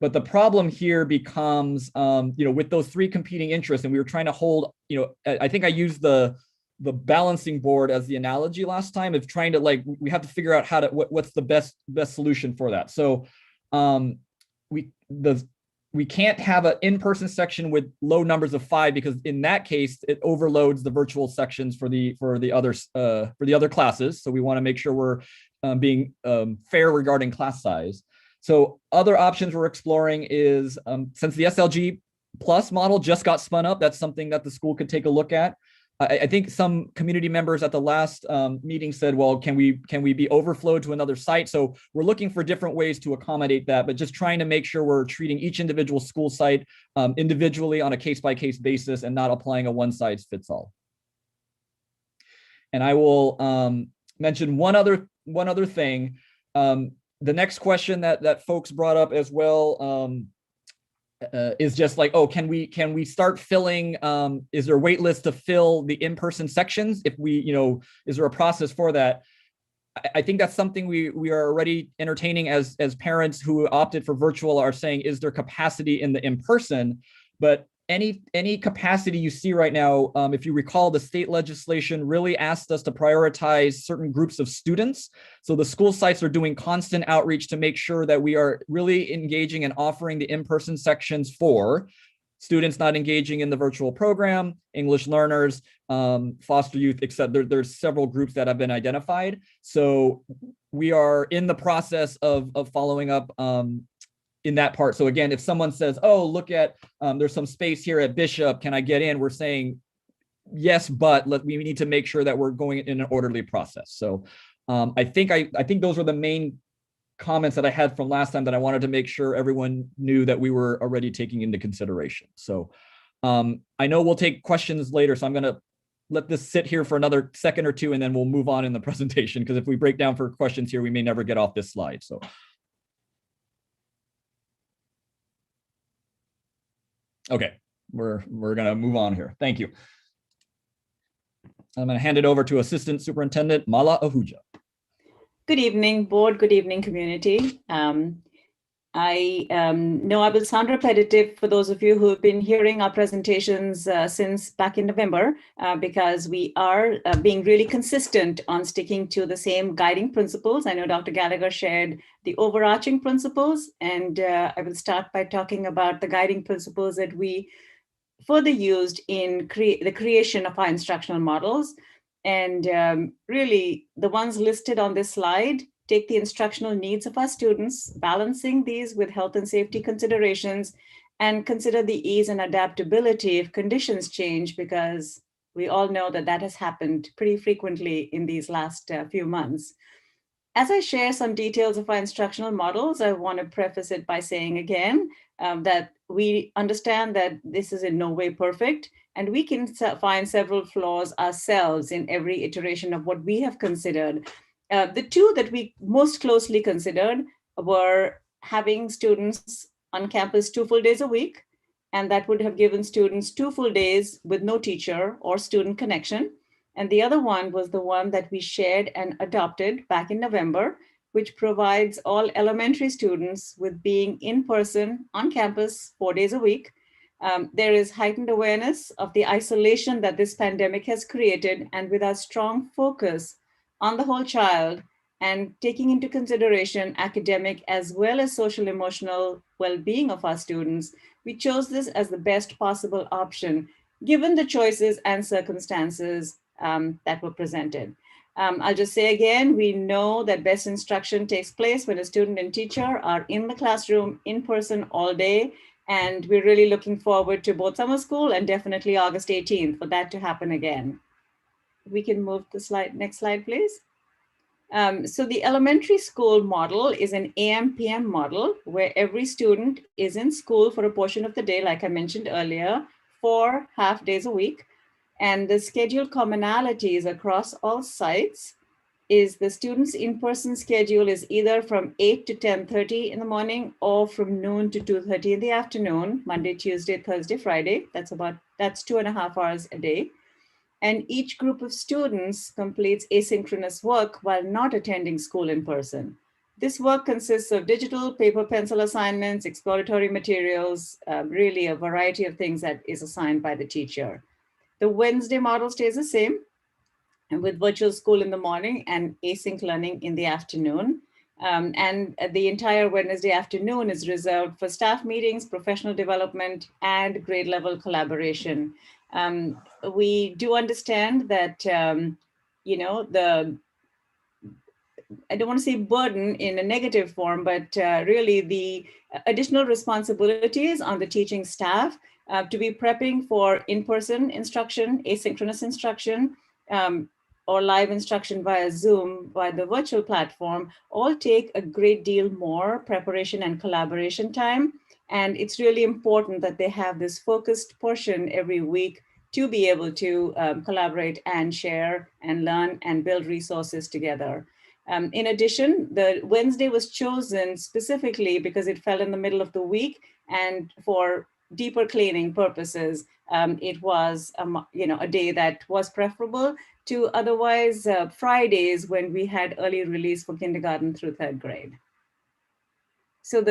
But the problem here becomes, with those 3 competing interests, and we were trying to hold, I think I used the balancing board as the analogy last time of trying to we have to figure out what's the best solution for that. So we can't have an in-person section with low numbers of 5, because in that case it overloads the virtual sections for the other classes. So we want to make sure we're being fair regarding class size. So other options we're exploring is, since the SLG Plus model just got spun up, that's something that the school could take a look at. I think some community members at the last meeting said, well, can we be overflowed to another site? So we're looking for different ways to accommodate that, but just trying to make sure we're treating each individual school site individually on a case-by-case basis and not applying a one-size-fits-all. And I will mention one other thing. The next question that folks brought up as well is just like, oh, can we start filling, is there a wait list to fill the in-person sections? If is there a process for that? I think that's something we are already entertaining as parents who opted for virtual are saying, is there capacity in the in-person? But any capacity you see right now, if you recall, the state legislation really asked us to prioritize certain groups of students. So the school sites are doing constant outreach to make sure that we are really engaging and offering the in-person sections for students not engaging in the virtual program, English learners, foster youth, etc. There's several groups that have been identified. So we are in the process of following up in that part. So again, if someone says, oh, look at, there's some space here at Bishop, can I get in? We're saying, yes, but we need to make sure that we're going in an orderly process. So I think those are the main comments that I had from last time that I wanted to make sure everyone knew that we were already taking into consideration. So I know we'll take questions later, so I'm going to let this sit here for another second or two, and then we'll move on in the presentation, because if we break down for questions here, we may never get off this slide. So. Okay, we're going to move on here. Thank you. I'm going to hand it over to Assistant Superintendent Mala Ahuja. Good evening, board. Good evening, community. I know I will sound repetitive for those of you who have been hearing our presentations since back in November, because we are being really consistent on sticking to the same guiding principles. I know Dr. Gallagher shared the overarching principles, and I will start by talking about the guiding principles that we further used in the creation of our instructional models. And really, the ones listed on this slide take the instructional needs of our students, balancing these with health and safety considerations, and consider the ease and adaptability if conditions change, because we all know that that has happened pretty frequently in these last few months. As I share some details of our instructional models, I want to preface it by saying again that we understand that this is in no way perfect, and we can find several flaws ourselves in every iteration of what we have considered. The two that we most closely considered were having students on campus 2 full days a week, and that would have given students 2 full days with no teacher or student connection. And the other one was the one that we shared and adopted back in November, which provides all elementary students with being in person on campus 4 days a week. There is heightened awareness of the isolation that this pandemic has created, and with our strong focus on the whole child and taking into consideration academic as well as social emotional well-being of our students, we chose this as the best possible option, given the choices and circumstances that were presented. I'll just say again, we know that best instruction takes place when a student and teacher are in the classroom in person all day. And we're really looking forward to both summer school and definitely August 18th for that to happen again. We can move the slide, next slide, please. So the elementary school model is an AM/PM model where every student is in school for a portion of the day, like I mentioned earlier, 4 half days a week. And the schedule commonalities across all sites is the students' in-person schedule is either from 8 to 10:30 in the morning or from noon to 2:30 in the afternoon, Monday, Tuesday, Thursday, Friday. That's 2.5 hours a day. And each group of students completes asynchronous work while not attending school in person. This work consists of digital, paper, pencil assignments, exploratory materials, really a variety of things that is assigned by the teacher. The Wednesday model stays the same, and with virtual school in the morning and async learning in the afternoon. And the entire Wednesday afternoon is reserved for staff meetings, professional development, and grade level collaboration. We do understand that, I don't want to say burden in a negative form, but really the additional responsibilities on the teaching staff to be prepping for in-person instruction, asynchronous instruction, or live instruction via Zoom, via the virtual platform, all take a great deal more preparation and collaboration time. And it's really important that they have this focused portion every week to be able to collaborate and share and learn and build resources together. In addition, the Wednesday was chosen specifically because it fell in the middle of the week, and for deeper cleaning purposes, it was a day that was preferable to otherwise Fridays when we had early release for kindergarten through 3rd grade. So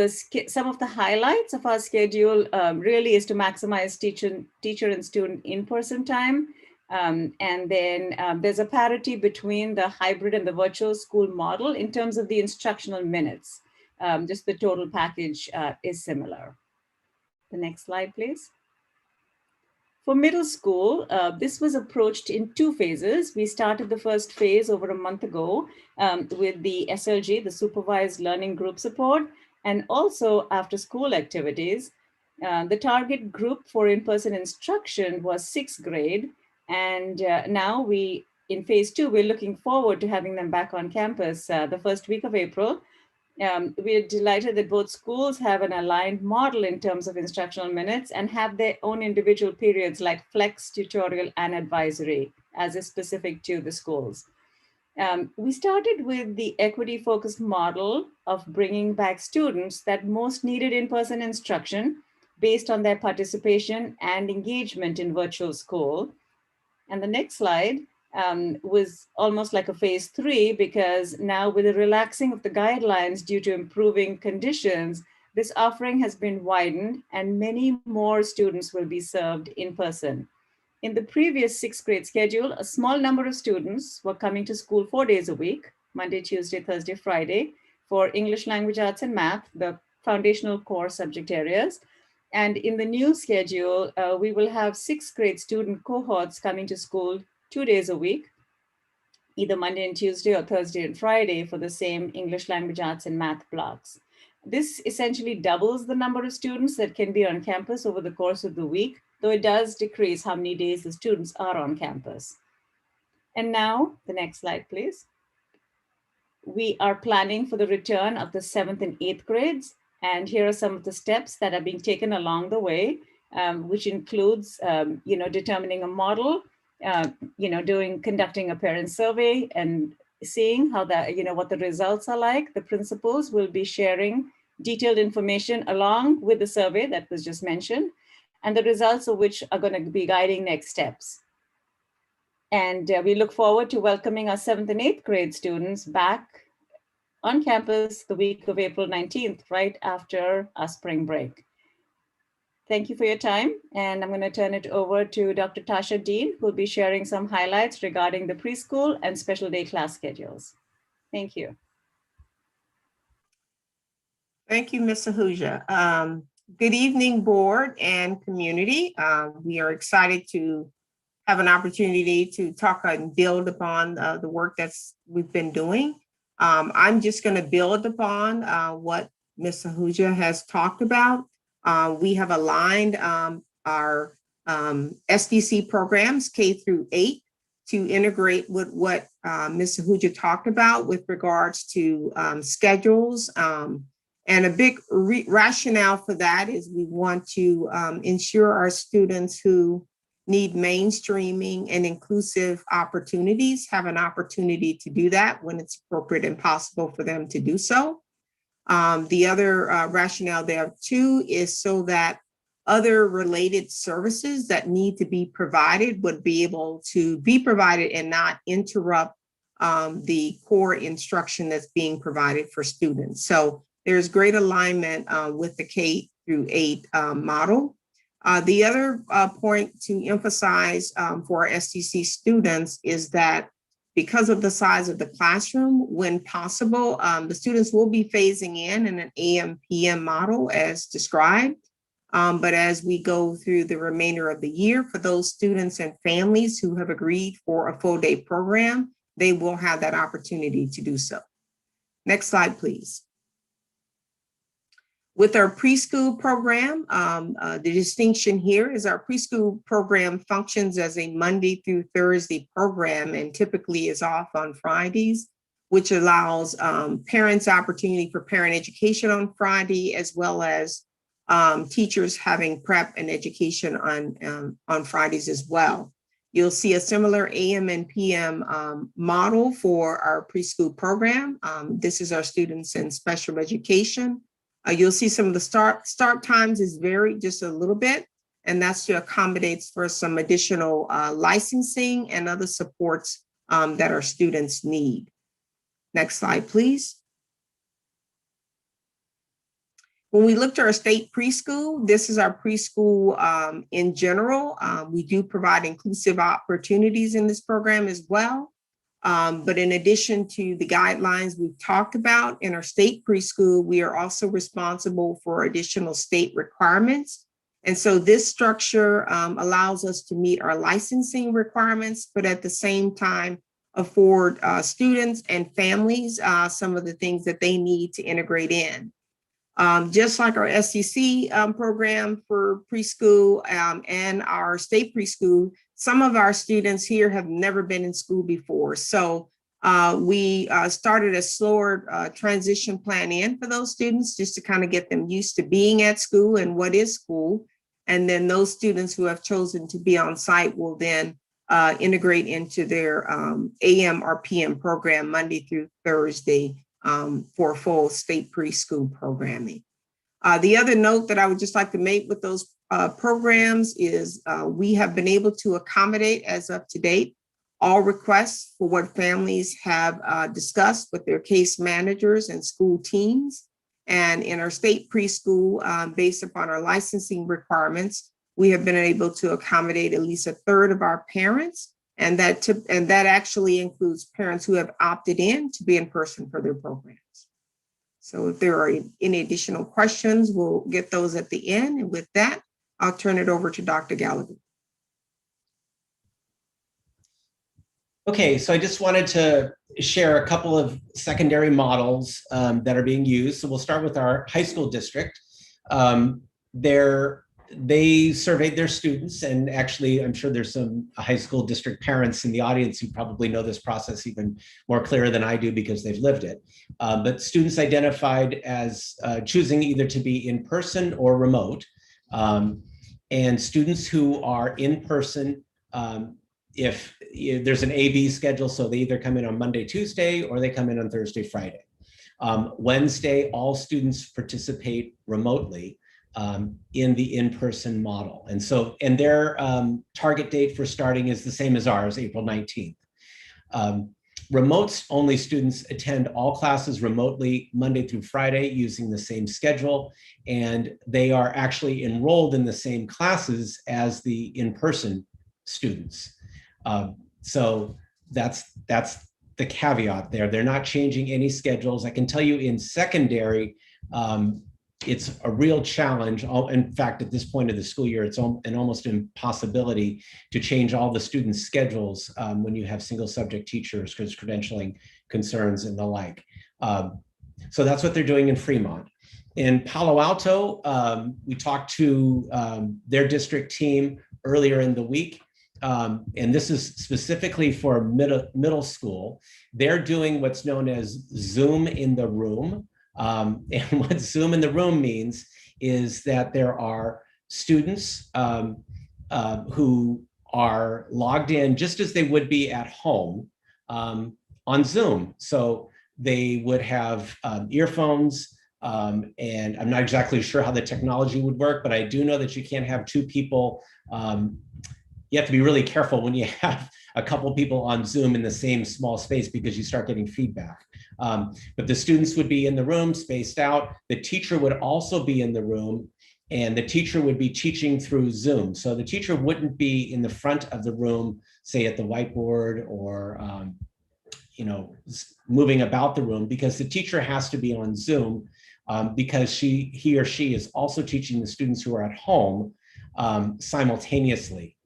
some of the highlights of our schedule really is to maximize teacher and student in-person time. And then there's a parity between the hybrid and the virtual school model in terms of the instructional minutes. Just the total package is similar. The next slide, please. For middle school, this was approached in 2 phases. We started the first phase over a month ago with the SLG, the Supervised Learning Group Support, and also after school activities. The target group for in-person instruction was 6th grade. And now in phase 2, we're looking forward to having them back on campus the first week of April. We are delighted that both schools have an aligned model in terms of instructional minutes and have their own individual periods like flex, tutorial, and advisory as is specific to the schools. We started with the equity-focused model of bringing back students that most needed in-person instruction based on their participation and engagement in virtual school. And the next slide was almost like a phase 3, because now with the relaxing of the guidelines due to improving conditions, this offering has been widened and many more students will be served in person. In the previous 6th grade schedule, a small number of students were coming to school 4 days a week, Monday, Tuesday, Thursday, Friday, for English, language arts, and math, the foundational core subject areas. And in the new schedule, we will have 6th grade student cohorts coming to school 2 days a week, either Monday and Tuesday or Thursday and Friday for the same English, language arts, and math blocks. This essentially doubles the number of students that can be on campus over the course of the week, though it does decrease how many days the students are on campus. And now, the next slide, please. We are planning for the return of the 7th and 8th grades, and here are some of the steps that are being taken along the way, which includes, determining a model, conducting a parent survey and seeing how that, what the results are like. The principals will be sharing detailed information along with the survey that was just mentioned, and the results of which are going to be guiding next steps. And we look forward to welcoming our 7th and 8th grade students back on campus the week of April 19th, right after our spring break. Thank you for your time. And I'm going to turn it over to Dr. Tasha Dean, who will be sharing some highlights regarding the preschool and special day class schedules. Thank you. Thank you, Ms. Ahuja. Good evening, board and community. We are excited to have an opportunity to talk and build upon the work we've been doing. I'm just going to build upon what Ms. Ahuja has talked about. We have aligned our SDC programs K through 8 to integrate with what Ms. Ahuja talked about with regards to schedules. And a big rationale for that is we want to ensure our students who need mainstreaming and inclusive opportunities have an opportunity to do that when it's appropriate and possible for them to do so. The other rationale there too is so that other related services that need to be provided would be able to be provided and not interrupt the core instruction that's being provided for students. So there's great alignment with the K through 8 model. The other point to emphasize for our SDC students is that because of the size of the classroom, when possible, the students will be phasing in an AM/PM model as described. But as we go through the remainder of the year, for those students and families who have agreed for a full day program, they will have that opportunity to do so. Next slide, please. With our preschool program, the distinction here is our preschool program functions as a Monday through Thursday program and typically is off on Fridays, which allows parents opportunity for parent education on Friday, as well as teachers having prep and education on Fridays as well. You'll see a similar AM and PM model for our preschool program. This is our students in special education. You'll see some of the start times is varied just a little bit, and that's to accommodate for some additional licensing and other supports that our students need. Next slide, please. When we looked at our state preschool, this is our preschool in general. We do provide inclusive opportunities in this program as well. But in addition to the guidelines we've talked about in our state preschool, we are also responsible for additional state requirements. And so this structure allows us to meet our licensing requirements, but at the same time, afford students and families some of the things that they need to integrate in. Just like our SCC program for preschool and our state preschool, some of our students here have never been in school before. So We started a slower transition plan in for those students just to kind of get them used to being at school and what is school. And then those students who have chosen to be on site will then integrate into their AM or PM program Monday through Thursday for full state preschool programming. The other note that I would just like to make with those programs is we have been able to accommodate as of to date all requests for what families have discussed with their case managers and school teams. And in our state preschool, based upon our licensing requirements, we have been able to accommodate at least a third of our parents. And that actually includes parents who have opted in to be in person for their programs. So if there are any additional questions, we'll get those at the end. And with that, I'll turn it over to Dr. Gallagher. Okay, so I just wanted to share a couple of secondary models that are being used. So we'll start with our high school district. They surveyed their students, and actually, I'm sure there's some high school district parents in the audience who probably know this process even more clear than I do because they've lived it. But students identified as choosing either to be in person or remote. And students who are in person, if there's an A-B schedule, so they either come in on Monday, Tuesday, or they come in on Thursday, Friday. Wednesday, all students participate remotely in the in-person model. And their target date for starting is the same as ours, April 19th. Remote only students attend all classes remotely Monday through Friday using the same schedule, and they are actually enrolled in the same classes as the in-person students. So that's the caveat there. They're not changing any schedules. I can tell you in secondary, it's a real challenge. In fact, at this point of the school year, it's an almost impossibility to change all the students' schedules when you have single subject teachers because credentialing concerns and the like. So that's what they're doing in Fremont. In Palo Alto, we talked to their district team earlier in the week. And this is specifically for middle school. They're doing what's known as Zoom in the room. And what Zoom in the room means is that there are students who are logged in just as they would be at home on Zoom. So they would have earphones, and I'm not exactly sure how the technology would work, but I do know that you can't have two people. You have to be really careful when you have a couple people on Zoom in the same small space because you start getting feedback. But the students would be in the room spaced out. The teacher would also be in the room, and the teacher would be teaching through Zoom. So the teacher wouldn't be in the front of the room, say at the whiteboard or moving about the room, because the teacher has to be on Zoom because he or she is also teaching the students who are at home simultaneously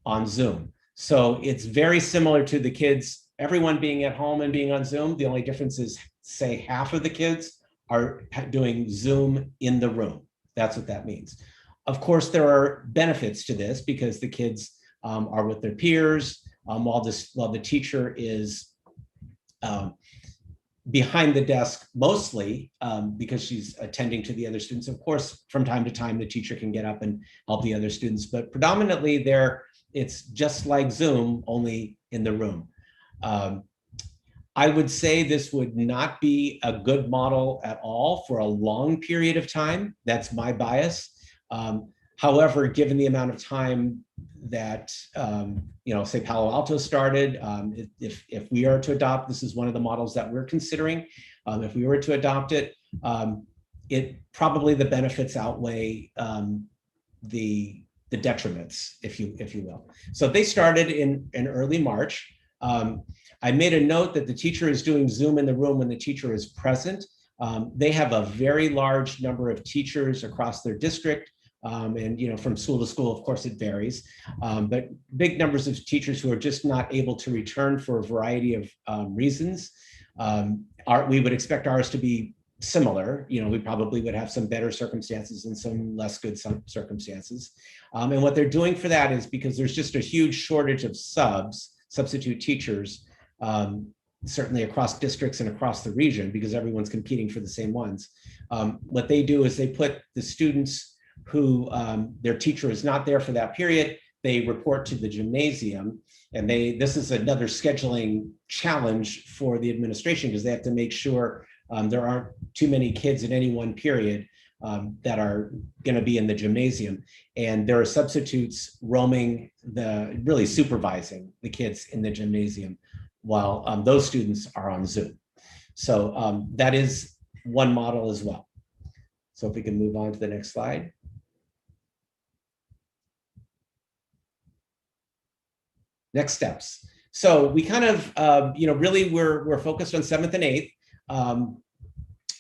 on Zoom. So it's very similar to the kids, everyone being at home and being on Zoom. The only difference is, say, half of the kids are doing Zoom in the room. That's what that means. Of course, there are benefits to this because the kids are with their peers while the teacher is behind the desk mostly because she's attending to the other students. Of course, from time to time, the teacher can get up and help the other students, but predominantly it's just like Zoom, only in the room. I would say this would not be a good model at all for a long period of time. That's my bias. However, given the amount of time that, say Palo Alto started, if we are to adopt, this is one of the models that we're considering. If we were to adopt it, probably the benefits outweigh the detriments, if you will. So they started in early March. I made a note that the teacher is doing Zoom in the room when the teacher is present. They have a very large number of teachers across their district. And from school to school, of course, it varies. But big numbers of teachers who are just not able to return for a variety of reasons. We would expect ours to be similar. We probably would have some better circumstances and some less good circumstances. And what they're doing for that is because there's just a huge shortage of substitute teachers certainly across districts and across the region, because everyone's competing for the same ones. What they do is they put the students who their teacher is not there for that period, they report to the gymnasium, and this is another scheduling challenge for the administration, because they have to make sure there aren't too many kids in any one period that are going to be in the gymnasium. And there are substitutes roaming really supervising the kids in the gymnasium while those students are on Zoom. So that is one model as well. So if we can move on to the next slide. Next steps. So we kind of, really we're focused on 7th and 8th.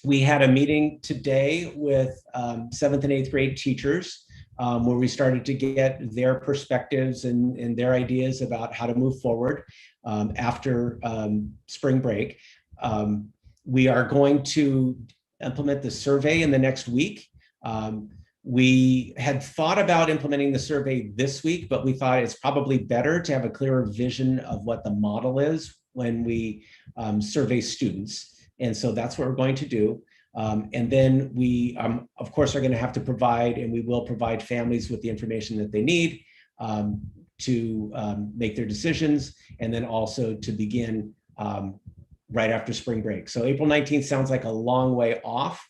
We had a meeting today with 7th and 8th grade teachers where we started to get their perspectives and their ideas about how to move forward after spring break. We are going to implement the survey in the next week. We had thought about implementing the survey this week, but we thought it's probably better to have a clearer vision of what the model is when we survey students. And so that's what we're going to do. And then we, of course, are going to have to provide, and we will provide families with the information that they need to make their decisions, and then also to begin right after spring break. So April 19th sounds like a long way off.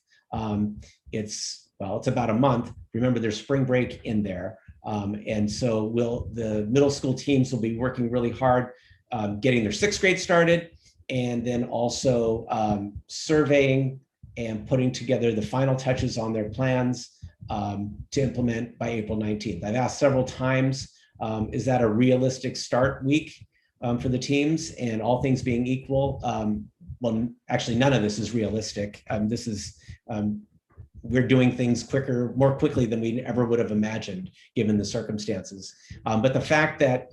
It's about a month. Remember, there's spring break in there. And so the middle school teams will be working really hard getting their 6th grade started, and then also surveying and putting together the final touches on their plans to implement by April 19th. I've asked several times, is that a realistic start week for the teams? And all things being equal, well, actually none of this is realistic. We're doing things more quickly than we ever would have imagined given the circumstances. But the fact that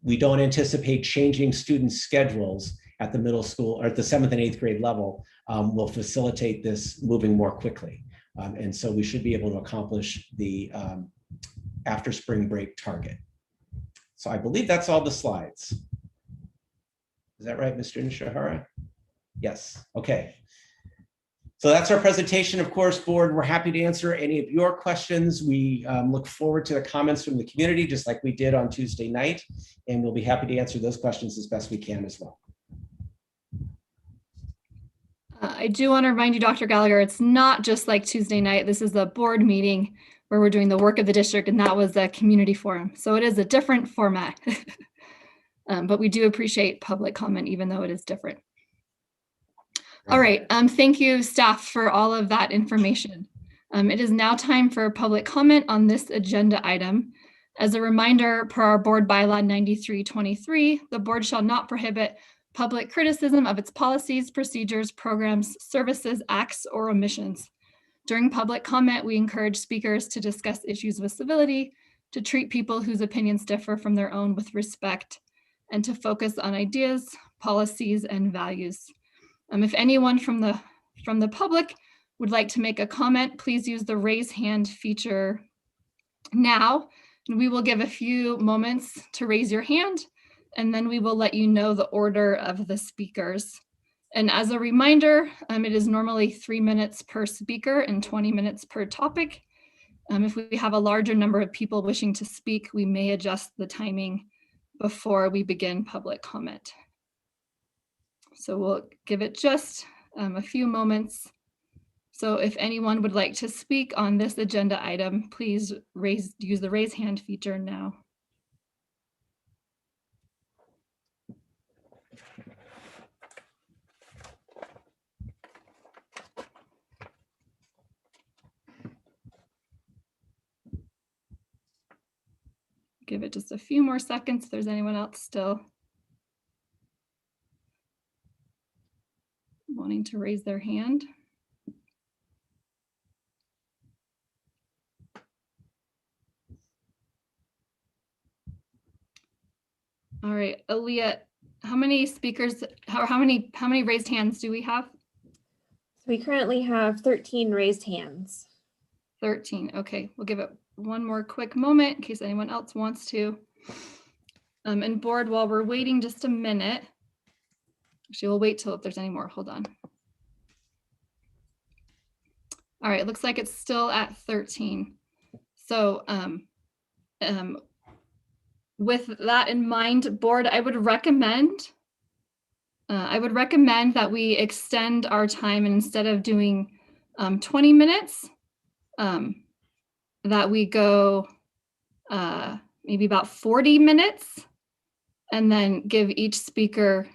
we don't anticipate changing student schedules at the middle school or at the 7th and 8th grade level will facilitate this moving more quickly. And so we should be able to accomplish the after spring break target. So I believe that's all the slides. Is that right, Mr. Nishihara? Yes, okay. So that's our presentation. Of course, board, we're happy to answer any of your questions. We look forward to the comments from the community, just like we did on Tuesday night, and we'll be happy to answer those questions as best we can as well. I do want to remind you, Dr. Gallagher, it's not just like Tuesday night. This is a board meeting where we're doing the work of the district, and that was a community forum. So it is a different format, but we do appreciate public comment, even though it is different. All right, thank you, staff, for all of that information. It is now time for public comment on this agenda item. As a reminder, per our board bylaw 9323, the board shall not prohibit public criticism of its policies, procedures, programs, services, acts, or omissions. During public comment, we encourage speakers to discuss issues with civility, to treat people whose opinions differ from their own with respect, and to focus on ideas, policies, and values. If anyone from the public would like to make a comment, please use the raise hand feature now, and we will give a few moments to raise your hand, and then we will let you know the order of the speakers. And as a reminder, it is normally 3 minutes per speaker and 20 minutes per topic. If we have a larger number of people wishing to speak, we may adjust the timing before we begin public comment. So we'll give it just a few moments. So if anyone would like to speak on this agenda item, please use the raise hand feature now. Give it just a few more seconds if there's anyone else still wanting to raise their hand. All right, Aaliyah, how many speakers, how many raised hands do we have? So we currently have 13 raised hands. 13, okay, we'll give it one more quick moment in case anyone else wants to. And board, while we're waiting just a minute, Actually, we'll wait till if there's any more. Hold on. All right, it looks like it's still at 13. So with that in mind, board, I would recommend that we extend our time, and instead of doing 20 minutes, that we go maybe about 40 minutes, and then give each speaker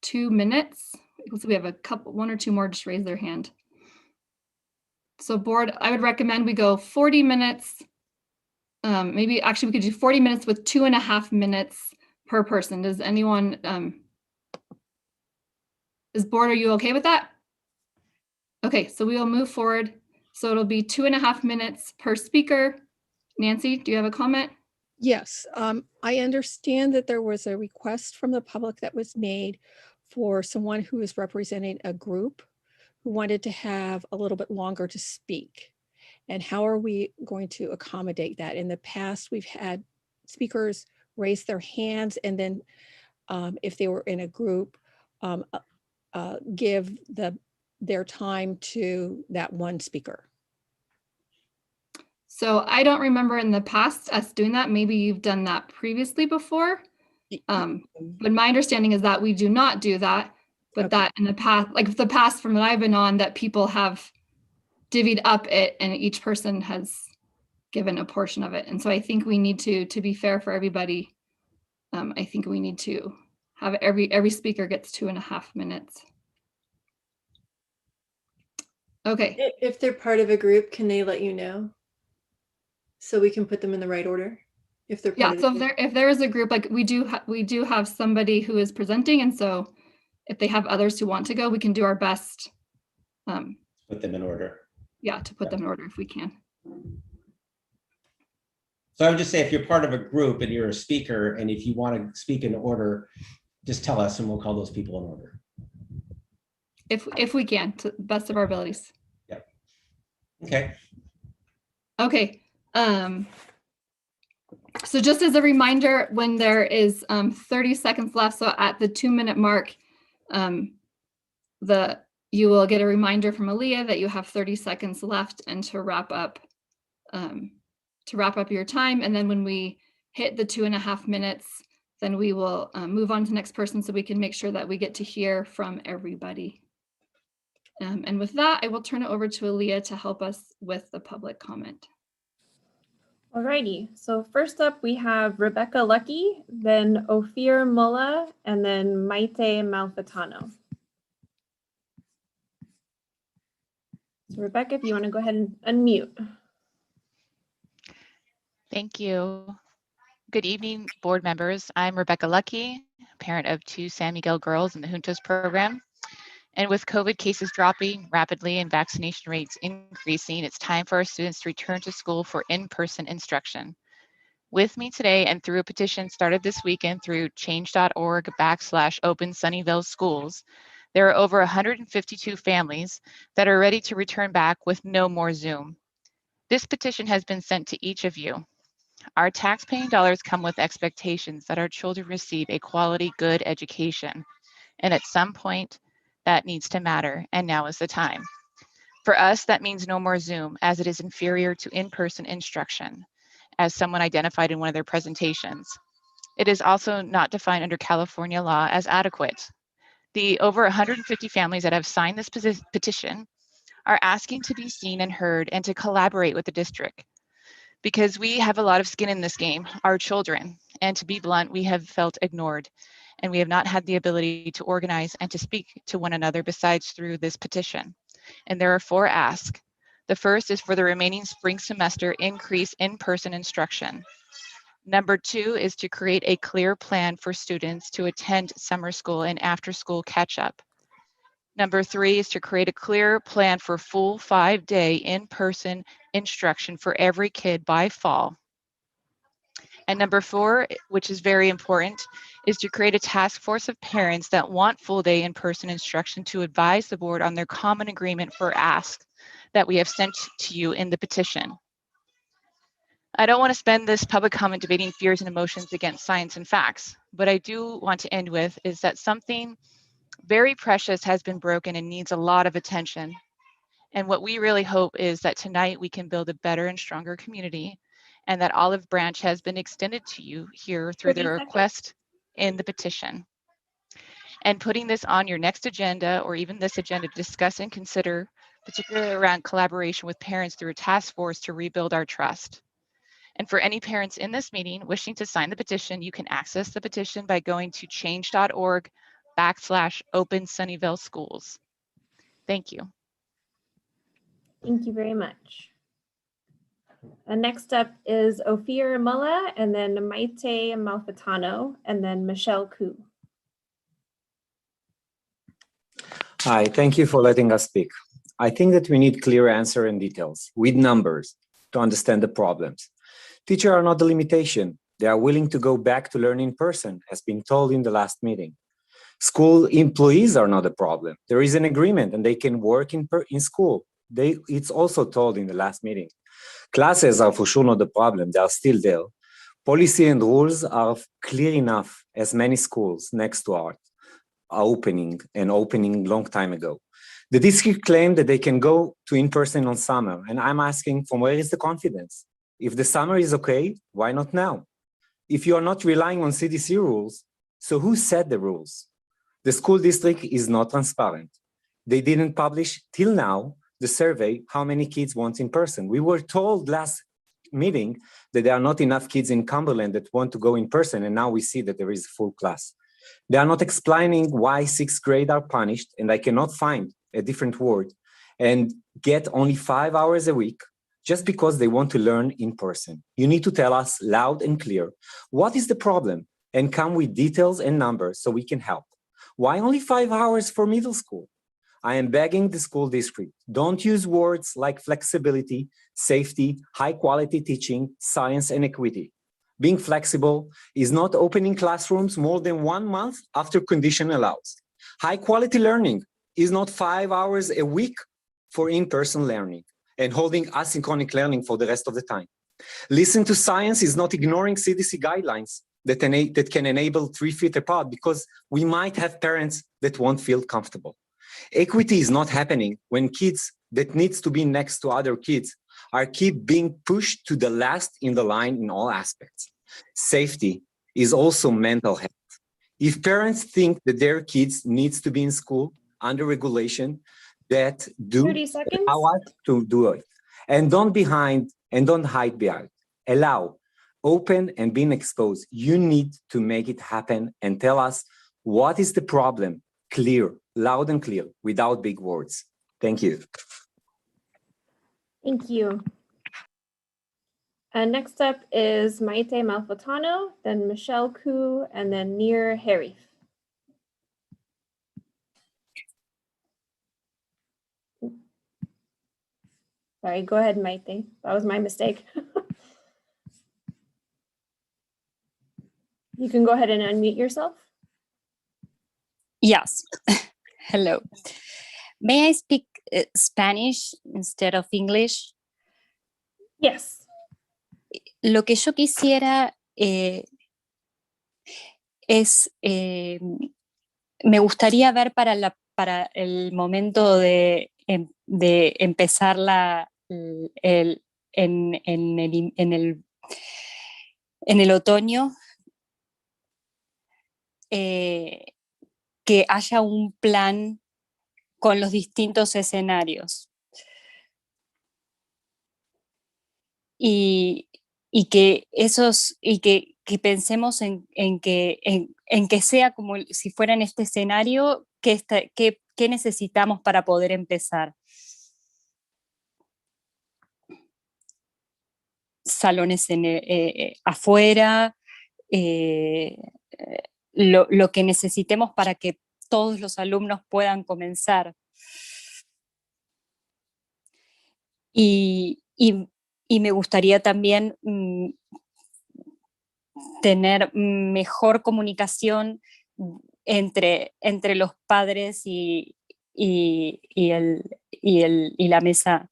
2 minutes. So we have one or two more just raise their hand. So board, I would recommend we go 40 minutes. Maybe actually we could do 40 minutes with 2.5 minutes per person. Does anyone, board, are you okay with that? Okay, so we will move forward. So it'll be 2.5 minutes per speaker. Nancy, do you have a comment? Yes, I understand that there was a request from the public that was made for someone who is representing a group who wanted to have a little bit longer to speak. And how are we going to accommodate that? In the past, we've had speakers raise their hands, and then if they were in a group, give their time to that one speaker. So I don't remember in the past us doing that. Maybe you've done that previously before. But my understanding is that we do not do that, but that in the past, like the past from that I've been on, that people have divvied up it and each person has given a portion of it. And so I think we need to be fair for everybody, I think we need to have every speaker gets 2.5 minutes. Okay. If they're part of a group, can they let you know? So we can put them in the right order if they're part of So if there is a group, like we do have somebody who is presenting, and so if they have others who want to go, we can do our best. Put them in order. Yeah, to put them in order if we can. So I would just say if you're part of a group and you're a speaker, and if you want to speak in order, just tell us and we'll call those people in order. If we can, to the best of our abilities. Yep. Okay. Okay. So just as a reminder, when there is 30 seconds left, so at the 2-minute mark, you will get a reminder from Aaliyah that you have 30 seconds left and to wrap up your time. And then when we hit the 2.5 minutes, then we will move on to the next person so we can make sure that we get to hear from everybody. And with that, I will turn it over to Aaliyah to help us with the public comment. Alrighty, so first up we have Rebecca Lucky, then Ophir Mullah, and then Maite Malfitano. So Rebecca, if you want to go ahead and unmute. Thank you. Good evening, board members. I'm Rebecca Lucky, parent of 2 San Miguel girls in the Juntos program. And with COVID cases dropping rapidly and vaccination rates increasing, it's time for our students to return to school for in-person instruction. With me today and through a petition started this weekend through change.org/Open Sunnyvale Schools, there are over 152 families that are ready to return back with no more Zoom. This petition has been sent to each of you. Our tax-paying dollars come with expectations that our children receive a quality, good education. And at some point, that needs to matter, and now is the time. For us, that means no more Zoom, as it is inferior to in-person instruction, as someone identified in one of their presentations. It is also not defined under California law as adequate. The over 150 families that have signed this petition are asking to be seen and heard and to collaborate with the district, because we have a lot of skin in this game, our children, and to be blunt, we have felt ignored. And we have not had the ability to organize and to speak to one another besides through this petition. And there are 4 asks. The first is for the remaining spring semester increase in-person instruction. Number 2 is to create a clear plan for students to attend summer school and after-school catch-up. Number 3 is to create a clear plan for full 5-day in-person instruction for every kid by fall. And number 4, which is very important, is to create a task force of parents that want full day in-person instruction to advise the board on their common agreement for asks that we have sent to you in the petition. I don't want to spend this public comment debating fears and emotions against science and facts. What I do want to end with is that something very precious has been broken and needs a lot of attention. And what we really hope is that tonight we can build a better and stronger community, and that olive branch has been extended to you here through the request in the petition. And putting this on your next agenda, or even this agenda, to discuss and consider, particularly around collaboration with parents through a task force to rebuild our trust. And for any parents in this meeting wishing to sign the petition, you can access the petition by going to change.org/Open Sunnyvale Schools. Thank you. Thank you very much. Next up is Ophir Mulla, and then Maite Malfitano, and then Michelle Koo. Hi, thank you for letting us speak. I think that we need clear answer and details with numbers to understand the problems. Teachers are not the limitation. They are willing to go back to learn in person, as been told in the last meeting. School employees are not the problem. There is an agreement and they can work in school. It's also told in the last meeting. Classes are for sure not the problem. They are still there. Policy and rules are clear enough, as many schools next to ours are opening long time ago. The district claimed that they can go to in-person on summer, and I'm asking, from where is the confidence? If the summer is okay, why not now? If you are not relying on CDC rules, so who set the rules? The school district is not transparent. They didn't publish till now the survey how many kids want in person. We were told last meeting that there are not enough kids in Cumberland that want to go in person, and now we see that there is a full class. They are not explaining why sixth grade are punished, and I cannot find a different word, and get only 5 hours a week just because they want to learn in person. You need to tell us loud and clear what is the problem and come with details and numbers so we can help. Why only 5 hours for middle school? I am begging the school district, don't use words like flexibility, safety, high quality teaching, science, and equity. Being flexible is not opening classrooms more than 1 month after condition allows. High quality learning is not 5 hours a week for in-person learning and holding asynchronic learning for the rest of the time. Listen to science is not ignoring CDC guidelines that can enable 3 feet apart, because we might have parents that won't feel comfortable. Equity is not happening when kids that needs to be next to other kids are keep being pushed to the last in the line in all aspects. Safety is also mental health. If parents think that their kids needs to be in school under regulation, that do allow us to do it. And don't hide behind. Allow, open and being exposed. You need to make it happen and tell us what is the problem, clear, loud and clear, without big words. Thank you. Thank you. Next up is Maite Malfitano, then Michelle Koo, and then Nir Harif. Sorry, go ahead, Maite. That was my mistake. You can go ahead and unmute yourself. Yes. Hello. May I speak Spanish instead of English? Yes. Lo que yo quisiera es, me gustaría ver para el momento de empezar en el otoño, que haya un plan con los distintos escenarios. Y que pensemos en que sea como si fuera en este escenario, ¿qué necesitamos para poder empezar? Salones afuera, lo que necesitemos para que todos los alumnos puedan comenzar. Y me gustaría también tener mejor comunicación entre los padres y la mesa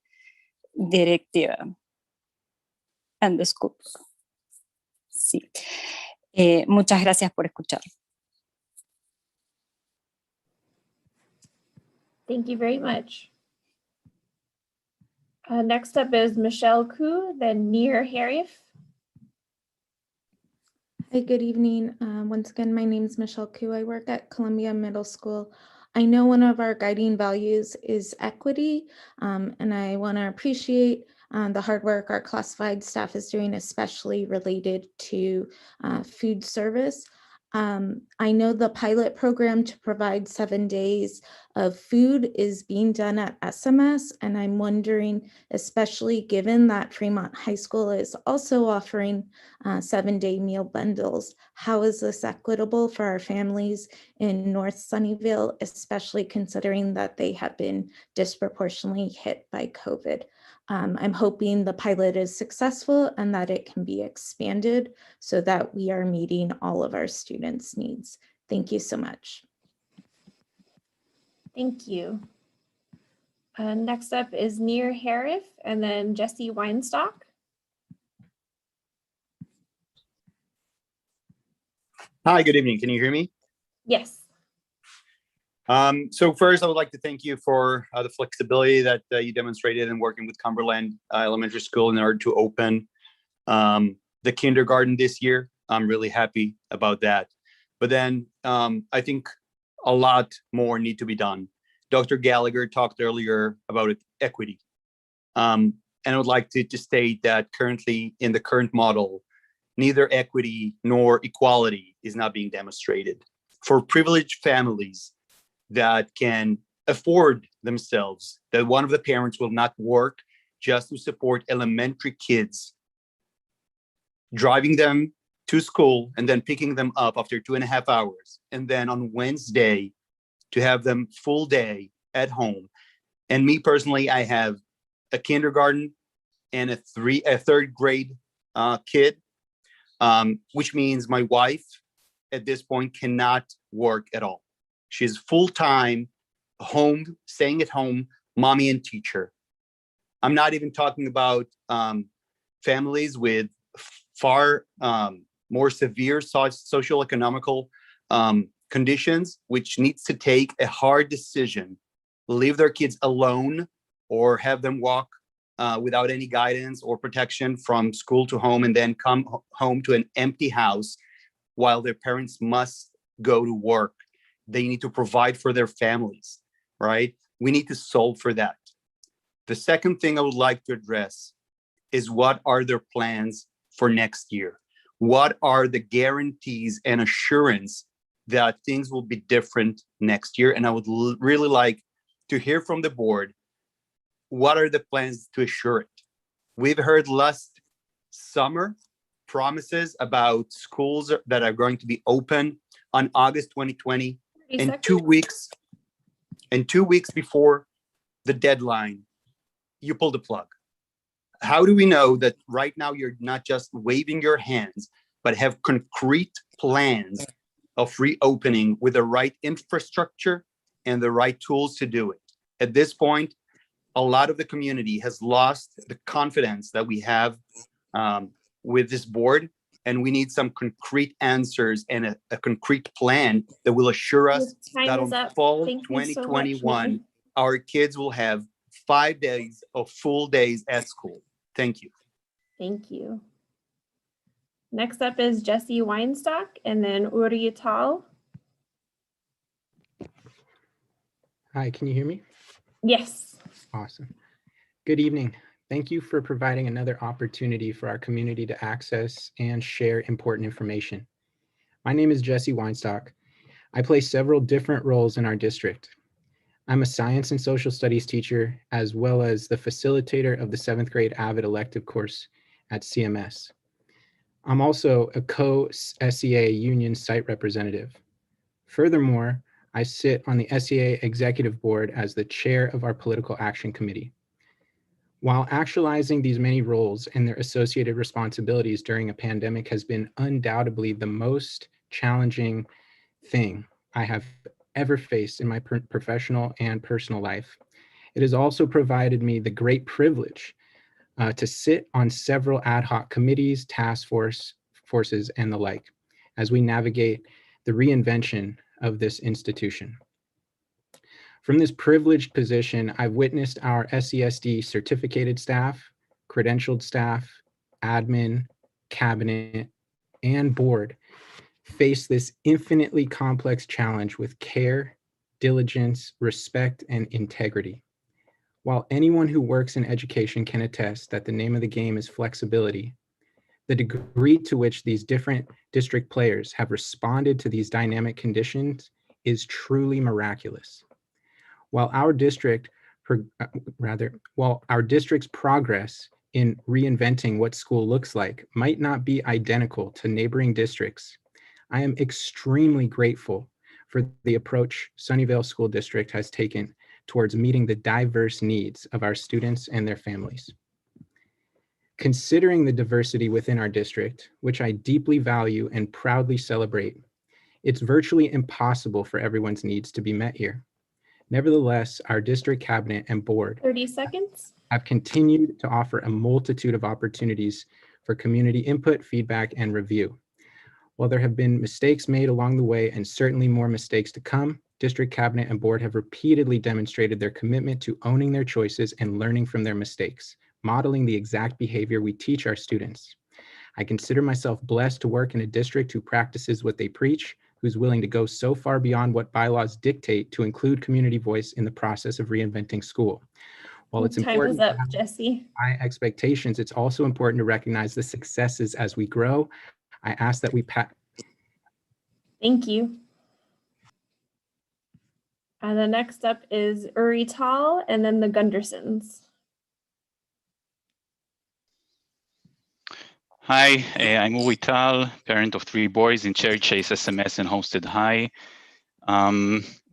directiva. and the school. Sí. Muchas gracias por escuchar. Thank you very much. Next up is Michelle Koo, then Nir Harif. Hi, good evening. Once again, my name is Michelle Koo. I work at Columbia Middle School. I know one of our guiding values is equity, and I want to appreciate the hard work our classified staff is doing, especially related to food service. I know the pilot program to provide 7 days of food is being done at SMS, and I'm wondering, especially given that Fremont High School is also offering 7-day meal bundles, how is this equitable for our families in North Sunnyvale, especially considering that they have been disproportionately hit by COVID? I'm hoping the pilot is successful and that it can be expanded so that we are meeting all of our students' needs. Thank you so much. Thank you. Next up is Nir Harif and then Jesse Weinstock. Hi, good evening. Can you hear me? Yes. So first, I would like to thank you for the flexibility that you demonstrated in working with Cumberland Elementary School in order to open the kindergarten this year. I'm really happy about that. But then I think a lot more need to be done. Dr. Gallagher talked earlier about equity. And I would like to state that currently in the current model, neither equity nor equality is not being demonstrated. For privileged families that can afford themselves, that one of the parents will not work just to support elementary kids, driving them to school and then picking them up after 2.5 hours. And then on Wednesday to have them full day at home. And me personally, I have a kindergarten and a third grade kid, which means my wife at this point cannot work at all. She's full-time, home, staying at home, mommy and teacher. I'm not even talking about families with far more severe socioeconomical conditions, which needs to take a hard decision, leave their kids alone or have them walk without any guidance or protection from school to home and then come home to an empty house while their parents must go to work. They need to provide for their families, right? We need to solve for that. The second thing I would like to address is what are their plans for next year? What are the guarantees and assurance that things will be different next year? And I would really like to hear from the board, what are the plans to assure it? We've heard last summer promises about schools that are going to be open on August 2020. And 2 weeks before the deadline, you pull the plug. How do we know that right now you're not just waving your hands, but have concrete plans of reopening with the right infrastructure and the right tools to do it? At this point, a lot of the community has lost the confidence that we have with this board. And we need some concrete answers and a concrete plan that will assure us that on fall 2021, our kids will have 5 days of full days at school. Thank you. Thank you. Next up is Jesse Weinstock and then Uri Tal. Hi, can you hear me? Yes. Awesome. Good evening. Thank you for providing another opportunity for our community to access and share important information. My name is Jesse Weinstock. I play several different roles in our district. I'm a science and social studies teacher, as well as the facilitator of the 7th grade AVID elective course at CMS. I'm also a co-SEA union site representative. Furthermore, I sit on the SEA executive board as the chair of our political action committee. While actualizing these many roles and their associated responsibilities during a pandemic has been undoubtedly the most challenging thing I have ever faced in my professional and personal life, it has also provided me the great privilege to sit on several ad hoc committees, task forces, and the like, as we navigate the reinvention of this institution. From this privileged position, I've witnessed our SESD certificated staff, credentialed staff, admin, cabinet, and board face this infinitely complex challenge with care, diligence, respect, and integrity. While anyone who works in education can attest that the name of the game is flexibility, the degree to which these different district players have responded to these dynamic conditions is truly miraculous. While our district's progress in reinventing what school looks like might not be identical to neighboring districts, I am extremely grateful for the approach Sunnyvale School District has taken towards meeting the diverse needs of our students and their families. Considering the diversity within our district, which I deeply value and proudly celebrate, it's virtually impossible for everyone's needs to be met here. Nevertheless, our district cabinet and board 30 seconds. have continued to offer a multitude of opportunities for community input, feedback, and review. While there have been mistakes made along the way and certainly more mistakes to come, district cabinet and board have repeatedly demonstrated their commitment to owning their choices and learning from their mistakes, modeling the exact behavior we teach our students. I consider myself blessed to work in a district who practices what they preach, who's willing to go so far beyond what bylaws dictate to include community voice in the process of reinventing school. While it's important Time is up, Jesse. high expectations, it's also important to recognize the successes as we grow. I ask that we Thank you. And the next up is Uri Tal and then the Gundersons. Hi, I'm Uri Tal, parent of 3 boys in Cherry Chase, SMS, and Homestead High.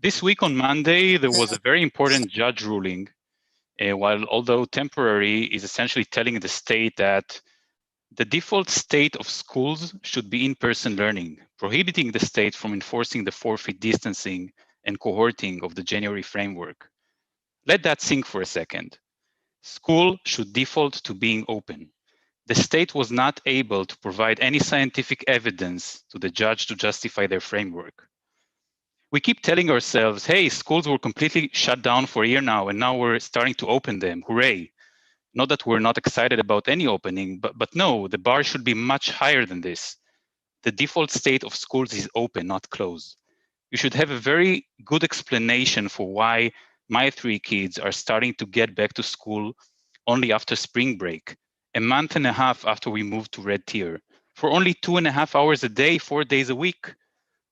This week on Monday, there was a very important judge ruling, while although temporary, is essentially telling the state that the default state of schools should be in-person learning, prohibiting the state from enforcing the 4-feet distancing and cohorting of the January framework. Let that sink for a second. School should default to being open. The state was not able to provide any scientific evidence to the judge to justify their framework. We keep telling ourselves, hey, schools were completely shut down for a year now, and now we're starting to open them, hooray. Not that we're not excited about any opening, but no, the bar should be much higher than this. The default state of schools is open, not closed. You should have a very good explanation for why my 3 kids are starting to get back to school only after spring break, a month and a half after we moved to red tier, for only 2.5 hours a day, 4 days a week.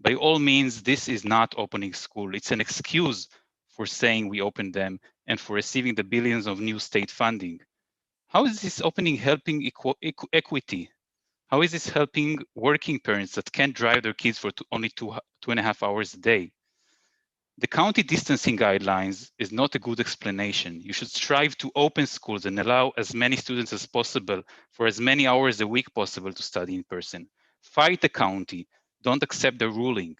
By all means, this is not opening school. It's an excuse for saying we opened them and for receiving the billions of new state funding. How is this opening helping equity? How is this helping working parents that can't drive their kids for only 2.5 hours a day? The county distancing guidelines is not a good explanation. You should strive to open schools and allow as many students as possible for as many hours a week possible to study in person. Fight the county, don't accept the ruling.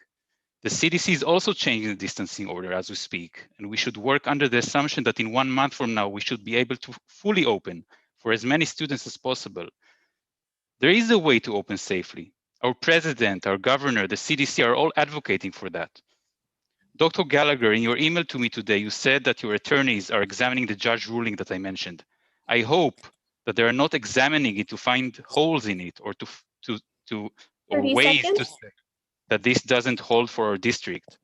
The CDC is also changing the distancing order as we speak, and we should work under the assumption that in 1 month from now, we should be able to fully open for as many students as possible. There is a way to open safely. Our president, our governor, the CDC are all advocating for that. Dr. Gallagher, in your email to me today, you said that your attorneys are examining the judge ruling that I mentioned. I hope that they are not examining it to find holes in it or or ways to say that this doesn't hold for our district.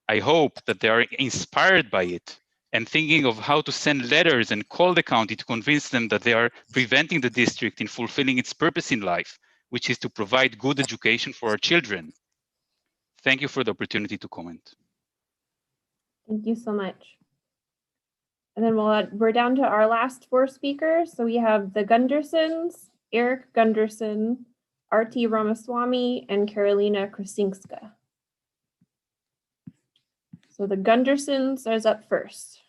I hope that they are inspired by it and thinking of how to send letters and call the county to convince them that they are preventing the district in fulfilling its purpose in life, which is to provide good education for our children. Thank you for the opportunity to comment. Thank you so much. And then we're down to our last 4 speakers. So we have the Gundersons, Eric Gunderson, R.T. Ramaswamy, and Carolina Krasinska. So the Gundersons is up first.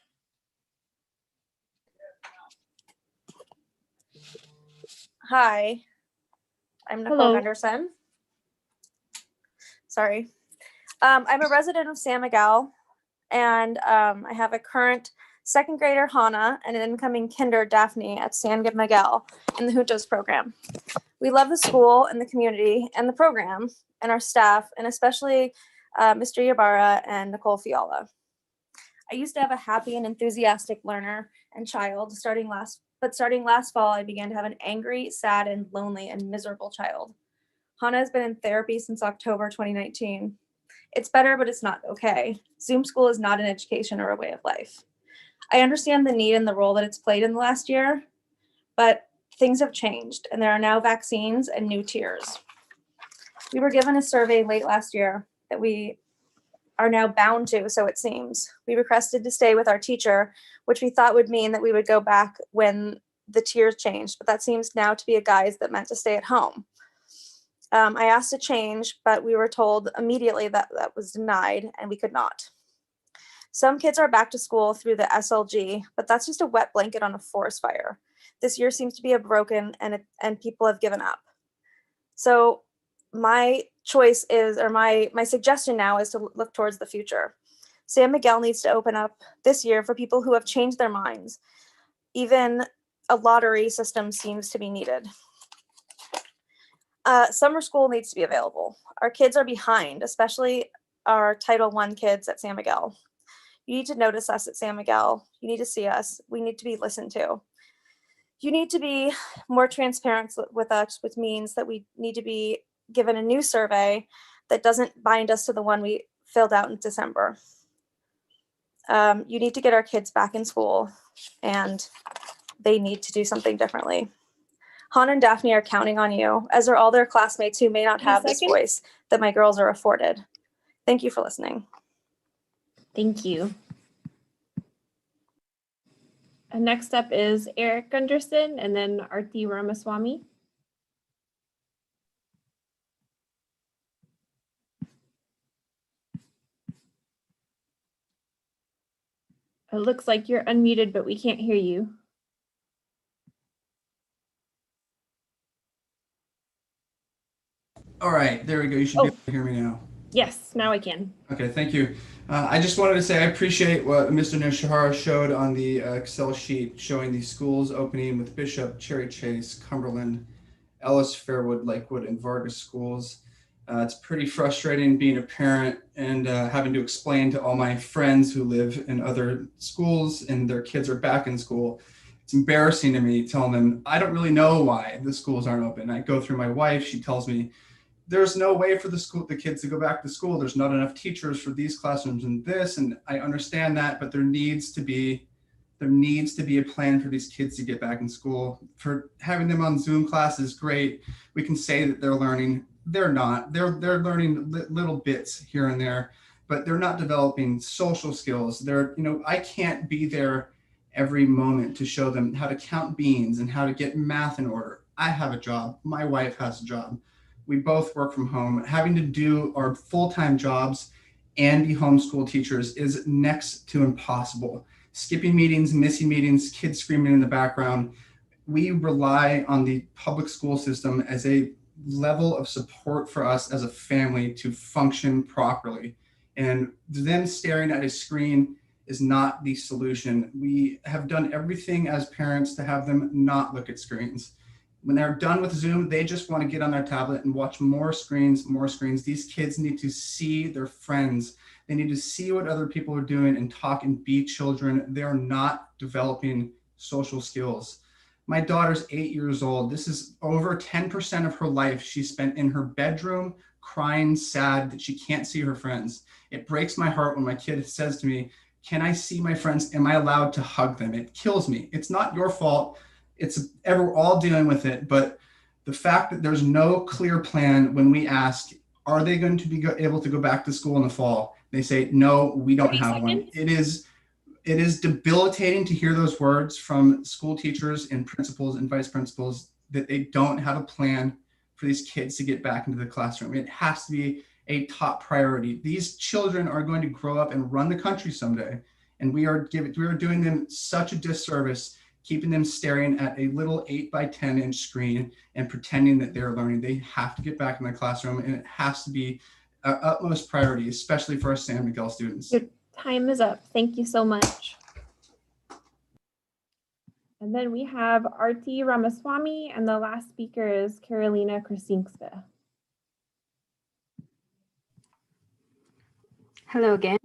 Hi, I'm Nicole Hello. Gunderson. Sorry. I'm a resident of San Miguel, and I have a current second grader Hannah, and incoming kinder Daphne at San Miguel in the Juntos program. We love the school and the community and the program and our staff, and especially Mr. Ybarra and Nicole Fiala. I used to have a happy and enthusiastic learner and child starting last fall, I began to have an angry, sad, and lonely and miserable child. Hannah has been in therapy since October 2019. It's better, but it's not okay. Zoom school is not an education or a way of life. I understand the need and the role that it's played in the last year, but things have changed and there are now vaccines and new tiers. We were given a survey late last year that we are now bound to, so it seems. We requested to stay with our teacher, which we thought would mean that we would go back when the tiers changed, but that seems now to be a guise that meant to stay at home. I asked to change, but we were told immediately that that was denied and we could not. Some kids are back to school through the SLG, but that's just a wet blanket on a forest fire. This year seems to be broken and people have given up. So my choice is, or my suggestion now is to look towards the future. San Miguel needs to open up this year for people who have changed their minds. Even a lottery system seems to be needed. Summer school needs to be available. Our kids are behind, especially our Title I kids at San Miguel. You need to notice us at San Miguel. You need to see us. We need to be listened to. You need to be more transparent with us, which means that we need to be given a new survey that doesn't bind us to the one we filled out in December. You need to get our kids back in school and they need to do something differently. Han and Daphne are counting on you, as are all their classmates who may not have this voice that my girls are afforded. Thank you for listening. Thank you. And next up is Eric Gunderson and then Arti Ramaswamy. It looks like you're unmuted, but we can't hear you. All right, there we go. You should be able to hear me now. Yes, now I can. Okay, thank you. I just wanted to say I appreciate what Mr. Nishihara showed on the Excel sheet showing the schools opening with Bishop, Cherry Chase, Cumberland, Ellis, Fairwood, Lakewood, and Vargas schools. It's pretty frustrating being a parent and having to explain to all my friends who live in other schools and their kids are back in school. It's embarrassing to me telling them, I don't really know why the schools aren't open. I go through my wife, she tells me, there's no way for the kids to go back to school. There's not enough teachers for these classrooms and this, and I understand that, but there needs to be a plan for these kids to get back in school. For having them on Zoom class is great. We can say that they're learning. They're not. They're learning little bits here and there, but they're not developing social skills. I can't be there every moment to show them how to count beans and how to get math in order. I have a job. My wife has a job. We both work from home. Having to do our full-time jobs and be homeschool teachers is next to impossible. Skipping meetings, missing meetings, kids screaming in the background. We rely on the public school system as a level of support for us as a family to function properly. And them staring at a screen is not the solution. We have done everything as parents to have them not look at screens. When they're done with Zoom, they just want to get on their tablet and watch more screens. These kids need to see their friends. They need to see what other people are doing and talk and be children. They're not developing social skills. My daughter's 8 years old. This is over 10% of her life she spent in her bedroom crying sad that she can't see her friends. It breaks my heart when my kid says to me, can I see my friends? Am I allowed to hug them? It kills me. It's not your fault. We're all dealing with it, but the fact that there's no clear plan when we ask, are they going to be able to go back to school in the fall? They say, no, we don't have one. It is debilitating to hear those words from school teachers and principals and vice principals that they don't have a plan for these kids to get back into the classroom. It has to be a top priority. These children are going to grow up and run the country someday, and we are doing them such a disservice keeping them staring at a little 8x10 screen and pretending that they're learning. They have to get back in the classroom, and it has to be our utmost priority, especially for our San Miguel students. Your time is up. Thank you so much. And then we have Arti Ramaswamy, and the last speaker is Karolina Krasinska. Hello again.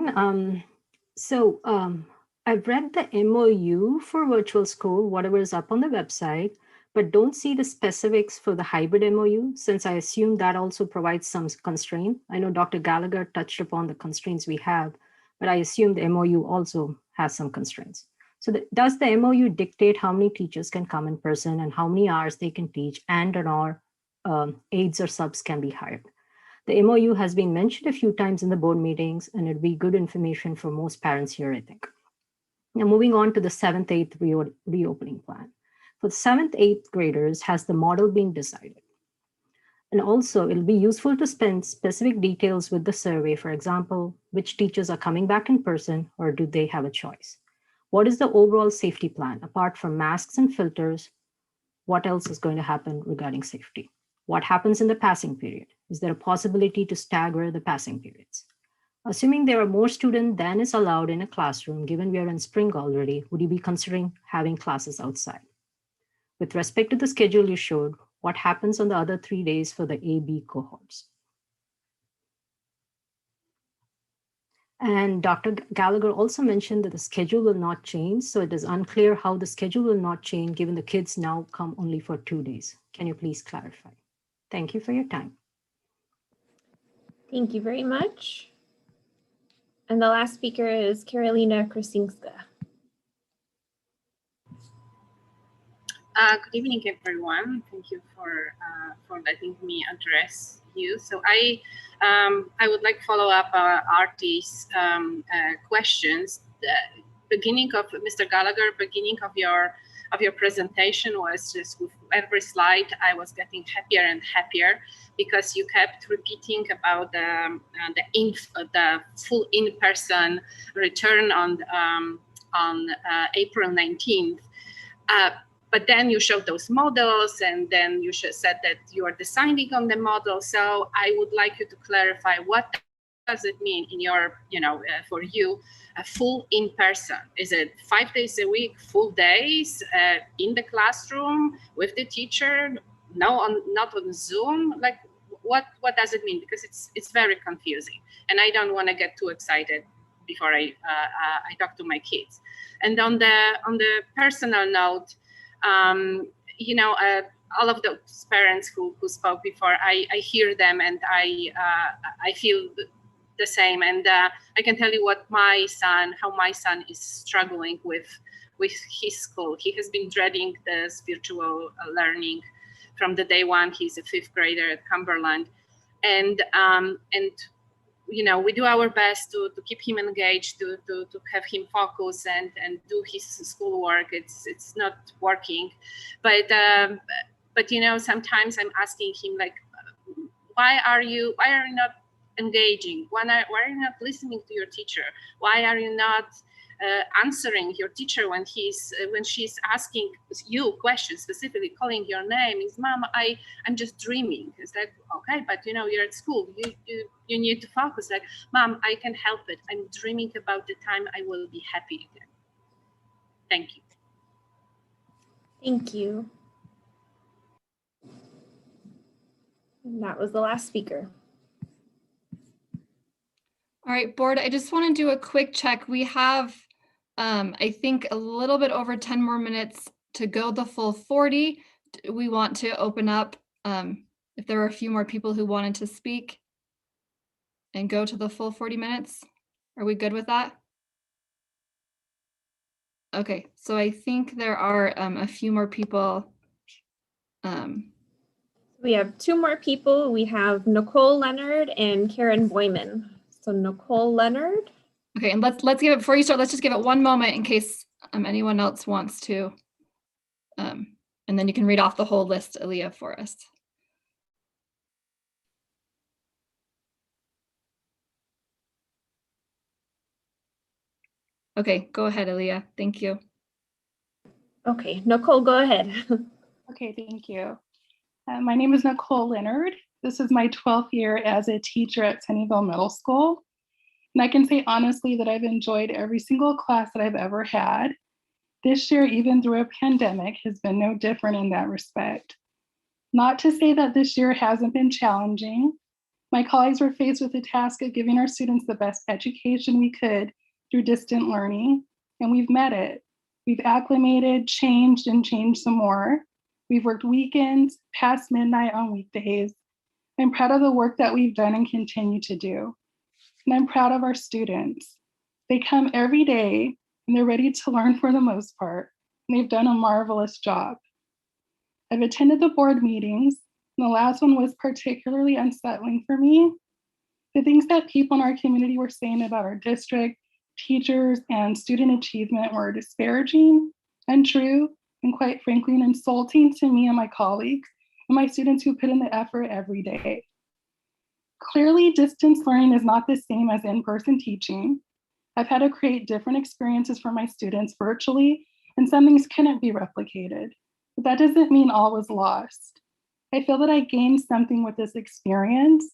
I've read the MOU for virtual school, whatever is up on the website, but don't see the specifics for the hybrid MOU, since I assume that also provides some constraint. I know Dr. Gallagher touched upon the constraints we have, but I assume the MOU also has some constraints. So does the MOU dictate how many teachers can come in person and how many hours they can teach, and/or aides or subs can be hired? The MOU has been mentioned a few times in the board meetings, and it'd be good information for most parents here, I think. Now, moving on to the 7th, 8th reopening plan. For the 7th, 8th graders, has the model been decided? And also, it'll be useful to spend specific details with the survey. For example, which teachers are coming back in person, or do they have a choice? What is the overall safety plan? Apart from masks and filters, what else is going to happen regarding safety? What happens in the passing period? Is there a possibility to stagger the passing periods? Assuming there are more students than is allowed in a classroom, given we are in spring already, would you be considering having classes outside? With respect to the schedule you showed, what happens on the other 3 days for the A-B cohorts? And Dr. Gallagher also mentioned that the schedule will not change, so it is unclear how the schedule will not change given the kids now come only for 2 days. Can you please clarify? Thank you for your time. Thank you very much. And the last speaker is Karolina Krasinska. Good evening, everyone. Thank you for letting me address you. So I would like to follow up Artie's questions. The beginning of Mr. Gallagher, beginning of your presentation was just with every slide I was getting happier and happier because you kept repeating about the full in-person return on April 19th. But then you showed those models, and then you said that you are deciding on the model. So I would like you to clarify, what does it mean in your, for you, a full in-person? Is it 5 days a week, full days in the classroom with the teacher? No, not on Zoom. Like, what does it mean? Because it's very confusing, and I don't want to get too excited before I talk to my kids. And on the personal note, all of those parents who spoke before, I hear them, and I feel the same. And I can tell you how my son is struggling with his school. He has been dreading this virtual learning from the day one. He's a 5th grader at Cumberland, and we do our best to keep him engaged, to have him focus and do his schoolwork. It's not working, but sometimes I'm asking him, like, why are you not engaging? Why are you not listening to your teacher? Why are you not answering your teacher when she's asking you questions, specifically calling your name? Is Mom, I'm just dreaming. It's like, okay, but you're at school. You need to focus. Like, Mom, I can help it. I'm dreaming about the time I will be happy again. Thank you. Thank you. And that was the last speaker. All right, board, I just want to do a quick check. We have, I think, a little bit over 10 more minutes to go the full 40. We want to open up if there are a few more people who wanted to speak and go to the full 40 minutes. Are we good with that? Okay, so I think there are a few more people. We have 2 more people. We have Nicole Leonard and Karen Boyman. So Nicole Leonard. Okay, and let's give it, before you start, let's just give it one moment in case anyone else wants to. And then you can read off the whole list, Aaliyah, for us. Okay, go ahead, Aaliyah. Thank you. Okay, Nicole, go ahead. Okay, thank you. My name is Nicole Leonard. This is my 12th year as a teacher at Sunnyvale Middle School. And I can say honestly that I've enjoyed every single class that I've ever had. This year, even through a pandemic, has been no different in that respect. Not to say that this year hasn't been challenging. My colleagues were faced with the task of giving our students the best education we could through distant learning, and we've met it. We've acclimated, changed, and changed some more. We've worked weekends, past midnight on weekdays. I'm proud of the work that we've done and continue to do. And I'm proud of our students. They come every day and they're ready to learn for the most part, and they've done a marvelous job. I've attended the board meetings, and the last one was particularly unsettling for me. The things that people in our community were saying about our district, teachers, and student achievement were disparaging, untrue, and quite frankly, insulting to me and my colleagues and my students who put in the effort every day. Clearly, distance learning is not the same as in-person teaching. I've had to create different experiences for my students virtually, and some things couldn't be replicated. But that doesn't mean all was lost. I feel that I gained something with this experience.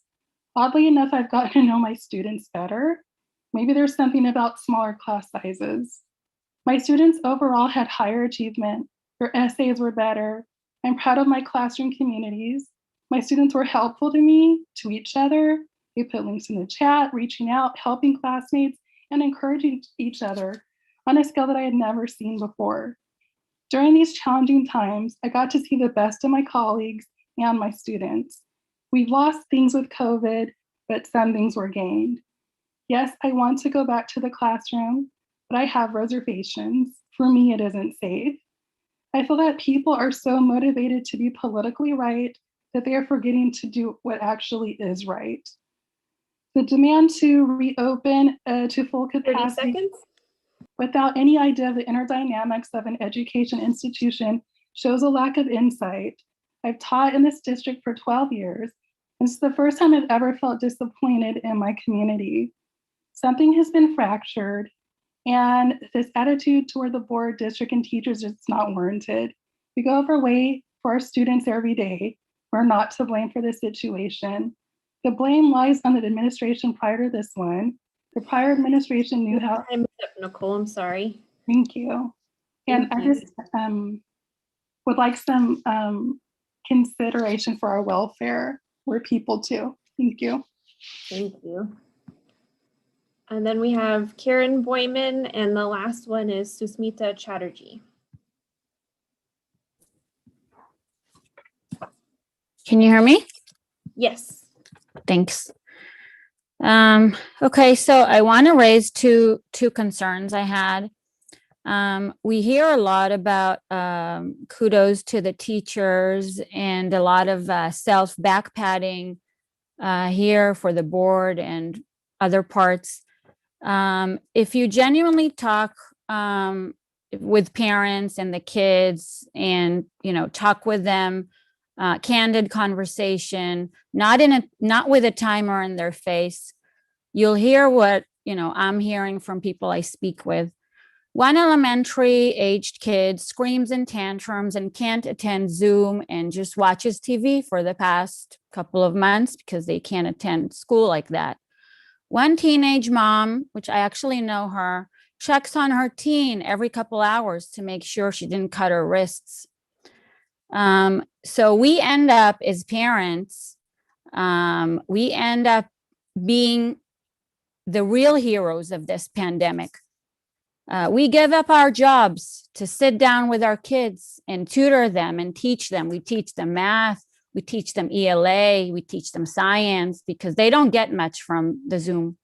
Oddly enough, I've gotten to know my students better. Maybe there's something about smaller class sizes. My students overall had higher achievement. Their essays were better. I'm proud of my classroom communities. My students were helpful to me, to each other. They put links in the chat, reaching out, helping classmates, and encouraging each other on a scale that I had never seen before. During these challenging times, I got to see the best of my colleagues and my students. We've lost things with COVID, but some things were gained. Yes, I want to go back to the classroom, but I have reservations. For me, it isn't safe. I feel that people are so motivated to be politically right that they are forgetting to do what actually is right. The demand to reopen to full capacity 30 seconds. without any idea of the inner dynamics of an education institution shows a lack of insight. I've taught in this district for 12 years, and it's the first time I've ever felt disappointed in my community. Something has been fractured, and this attitude toward the board, district, and teachers is not warranted. We go over way for our students every day. We're not to blame for this situation. The blame lies on the administration prior to this one. The prior administration knew how. Time is up, Nicole, I'm sorry. Thank you. And I just would like some consideration for our welfare. We're people too. Thank you. Thank you. And then we have Karen Boyman, and the last one is Susmita Chatterjee. Can you hear me? Yes. Thanks. Okay, so I want to raise two concerns I had. We hear a lot about kudos to the teachers and a lot of self backpatting here for the board and other parts. If you genuinely talk with parents and the kids and, talk with them, candid conversation, not with a timer in their face, you'll hear what, I'm hearing from people I speak with. One elementary aged kid screams in tantrums and can't attend Zoom and just watches TV for the past couple of months because they can't attend school like that. One teenage mom, which I actually know her, checks on her teen every couple hours to make sure she didn't cut her wrists. So we end up as parents, we end up being the real heroes of this pandemic. We give up our jobs to sit down with our kids and tutor them and teach them. We teach them math, we teach them ELA, we teach them science because they don't get much from the Zoom.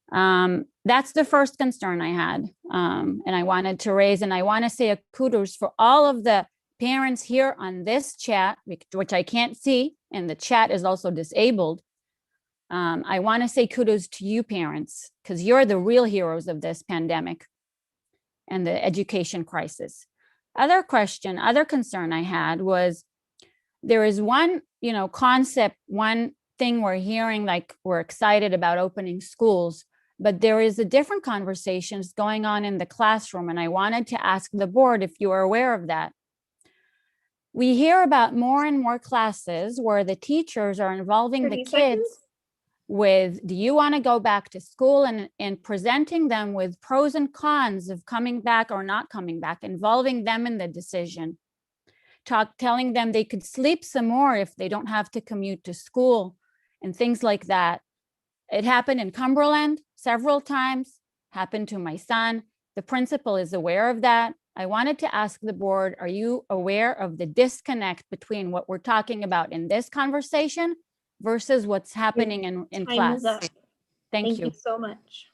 That's the first concern I had, and I wanted to raise, and I want to say a kudos for all of the parents here on this chat, which I can't see, and the chat is also disabled. I want to say kudos to you parents, because you're the real heroes of this pandemic and the education crisis. Other concern I had was there is one, concept, one thing we're hearing, like we're excited about opening schools, but there is a different conversations going on in the classroom. And I wanted to ask the board if you are aware of that. We hear about more and more classes where the teachers are involving the kids. with, do you want to go back to school, and presenting them with pros and cons of coming back or not coming back, involving them in the decision, telling them they could sleep some more if they don't have to commute to school and things like that. It happened in Cumberland several times, happened to my son. The principal is aware of that. I wanted to ask the board, are you aware of the disconnect between what we're talking about in this conversation versus what's happening in class? Thank you so much.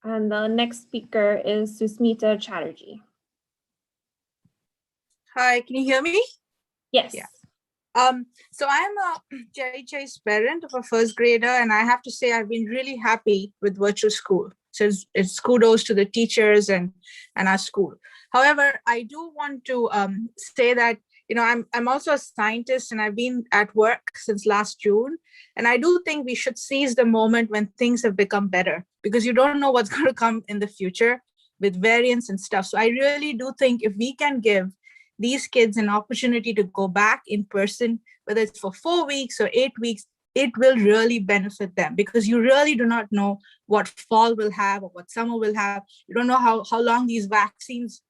And the next speaker is Susmita Chatterjee. Hi, can you hear me? Yes. Yeah. So I'm a Jerry Chase parent of a first grader, and I have to say I've been really happy with virtual school. So it's kudos to the teachers and our school. However, I do want to say that, you know, I'm also a scientist, and I've been at work since last June. And I do think we should seize the moment when things have become better, because you don't know what's going to come in the future with variants and stuff. So I really do think if we can give these kids an opportunity to go back in person, whether it's for 4 weeks or 8 weeks, it will really benefit them, because you really do not know what fall will have or what summer will have. You don't know how long these vaccines,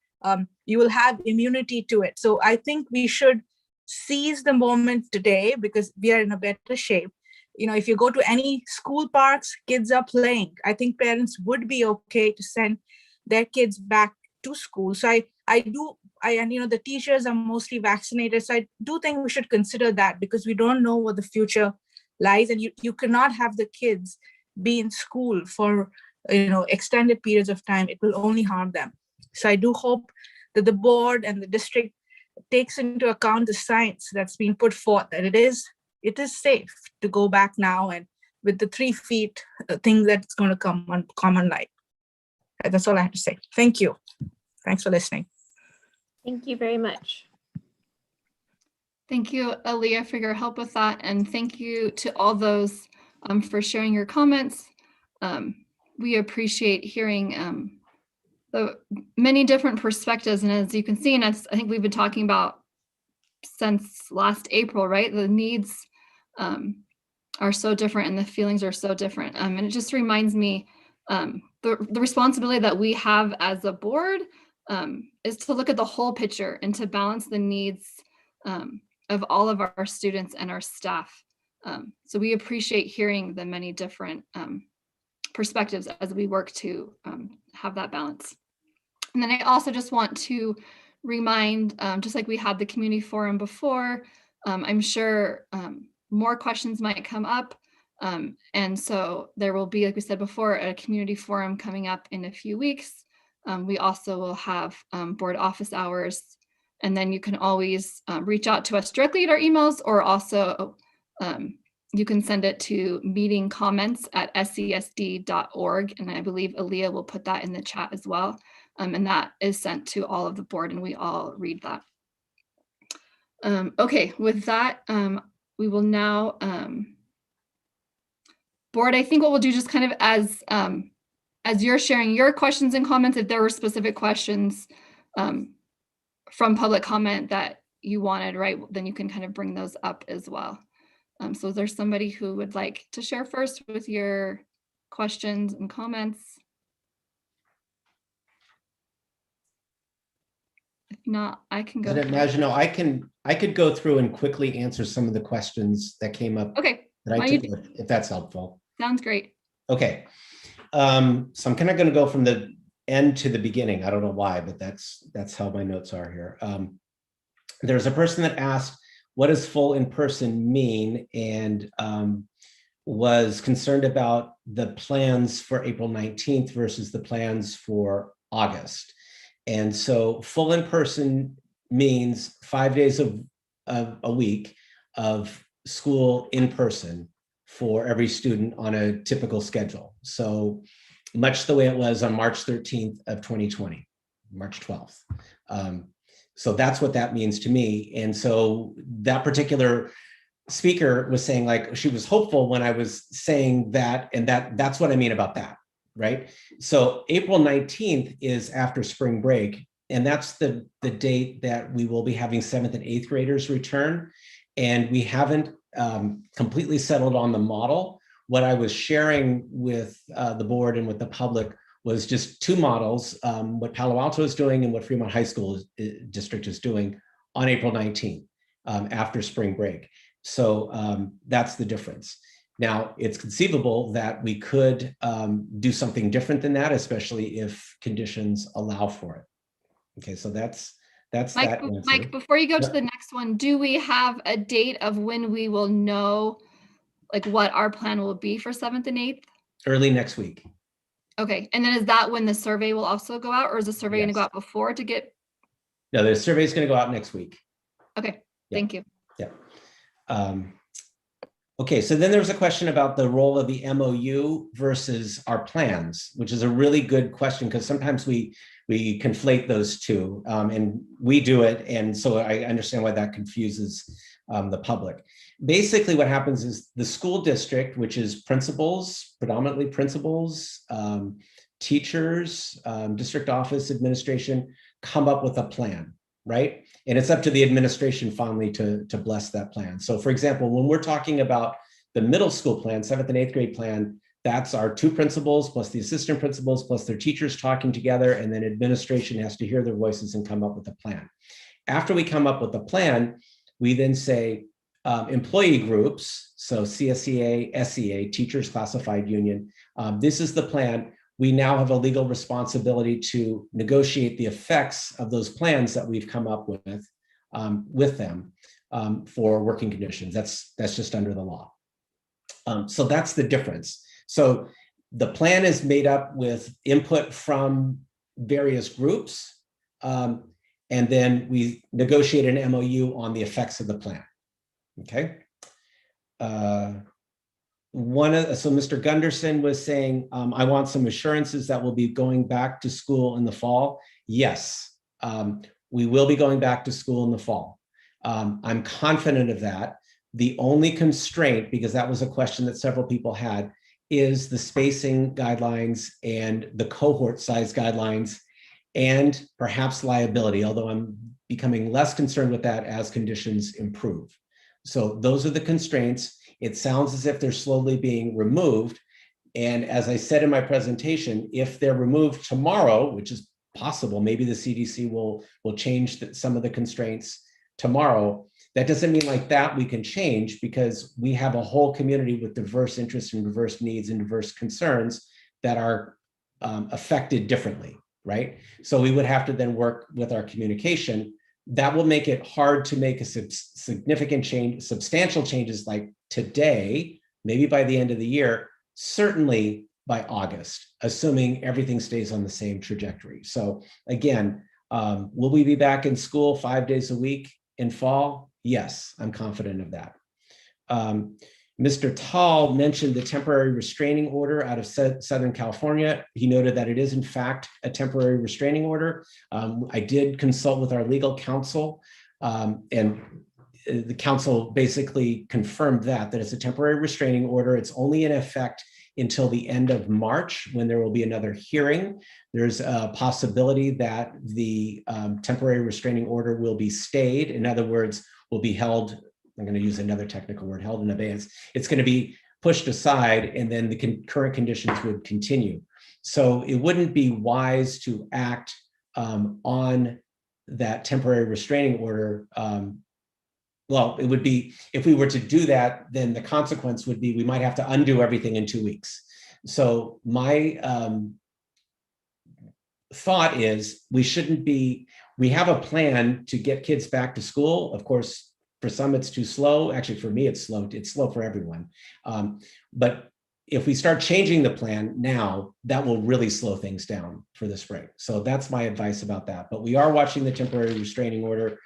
you will have immunity to it. So I think we should seize the moment today, because we are in a better shape. You know, if you go to any school parks, kids are playing. I think parents would be okay to send their kids back to school. So and you know, the teachers are mostly vaccinated. So I do think we should consider that, because we don't know what the future lies, and you cannot have the kids be in school for, you know, extended periods of time. It will only harm them. So I do hope that the board and the district takes into account the science that's been put forth, that it is safe to go back now, and with the 3 feet thing that's going to come on common light. That's all I have to say. Thank you. Thanks for listening. Thank you very much. Thank you, Aaliyah, for your help with that. And thank you to all those for sharing your comments. We appreciate hearing the many different perspectives. And as you can see, and as I think we've been talking about since last April, right? The needs are so different and the feelings are so different. And it just reminds me the responsibility that we have as a board is to look at the whole picture and to balance the needs of all of our students and our staff. So we appreciate hearing the many different perspectives as we work to have that balance. And then I also just want to remind, just like we had the community forum before, I'm sure more questions might come up. And so there will be, like we said before, a community forum coming up in a few weeks. We also will have board office hours, and then you can always reach out to us directly at our emails, or also you can send it to meetingcomments@scSD.org. And I believe Aaliyah will put that in the chat as well. And that is sent to all of the board, and we all read that. Okay, with that, we will now, board, I think what we'll do, just kind of as you're sharing your questions and comments, if there were specific questions from public comment that you wanted, right, then you can kind of bring those up as well. So is there somebody who would like to share first with your questions and comments? If not, I can go. I could go through and quickly answer some of the questions that came up. Okay. That I took, if that's helpful. Sounds great. Okay. So I'm kind of going to go from the end to the beginning. I don't know why, but that's how my notes are here. There's a person that asked, what does full in-person mean? And was concerned about the plans for April 19th versus the plans for August. And so full in-person means 5 days of a week of school in person for every student on a typical schedule. So much the way it was on March 13th of 2020, March 12th. So that's what that means to me. And so that particular speaker was saying, like, she was hopeful when I was saying that, and that's what I mean about that, right? So April 19th is after spring break, and that's the date that we will be having 7th and 8th graders return. And we haven't completely settled on the model. What I was sharing with the board and with the public was just two models, what Palo Alto is doing and what Fremont High School District is doing on April 19th, after spring break. So that's the difference. Now, it's conceivable that we could do something different than that, especially if conditions allow for it. Okay, so that's Mike, that answer. Mike, before you go to the next one, do we have a date of when we will know like what our plan will be for 7th and 8th? Early next week. Okay, and then is that when the survey will also go out, or is the survey going to go Yes. out before to get? No, the survey is going to go out next week. Okay, Yeah. thank you. Yeah. Okay, so then there was a question about the role of the MOU versus our plans, which is a really good question because sometimes we conflate those two, and we do it, and so I understand why that confuses the public. Basically, what happens is the school district, which is principals, predominantly principals, teachers, district office administration, come up with a plan, right? And it's up to the administration finally to bless that plan. So for example, when we're talking about the middle school plan, 7th and 8th grade plan, that's our two principals plus the assistant principals plus their teachers talking together, and then administration has to hear their voices and come up with a plan. After we come up with a plan, we then say employee groups, so CSEA, SEA, Teachers Classified Union, this is the plan. We now have a legal responsibility to negotiate the effects of those plans that we've come up with them for working conditions. That's just under the law. So that's the difference. So the plan is made up with input from various groups, and then we negotiate an MOU on the effects of the plan. Okay. So Mr. Gunderson was saying, I want some assurances that we'll be going back to school in the fall. Yes, we will be going back to school in the fall. I'm confident of that. The only constraint, because that was a question that several people had, is the spacing guidelines and the cohort size guidelines and perhaps liability, although I'm becoming less concerned with that as conditions improve. So those are the constraints. It sounds as if they're slowly being removed. And as I said in my presentation, if they're removed tomorrow, which is possible, maybe the CDC will change some of the constraints tomorrow. That doesn't mean like that we can change, because we have a whole community with diverse interests and diverse needs and diverse concerns that are affected differently, right? So we would have to then work with our communication. That will make it hard to make a significant change, substantial changes like today, maybe by the end of the year, certainly by August, assuming everything stays on the same trajectory. So again, will we be back in school 5 days a week in fall? Yes, I'm confident of that. Mr. Tall mentioned the temporary restraining order out of Southern California. He noted that it is in fact a temporary restraining order. I did consult with our legal counsel, and the counsel basically confirmed that it's a temporary restraining order. It's only in effect until the end of March, when there will be another hearing. There's a possibility that the temporary restraining order will be stayed. In other words, will be held, I'm going to use another technical word, held in abeyance. It's going to be pushed aside, and then the current conditions would continue. So it wouldn't be wise to act on that temporary restraining order. Well, it would be, if we were to do that, then the consequence would be we might have to undo everything in 2 weeks. So my thought is we have a plan to get kids back to school. Of course, for some it's too slow. Actually, for me, it's slow for everyone. But if we start changing the plan now, that will really slow things down for the spring. So that's my advice about that. But we are watching the temporary restraining order.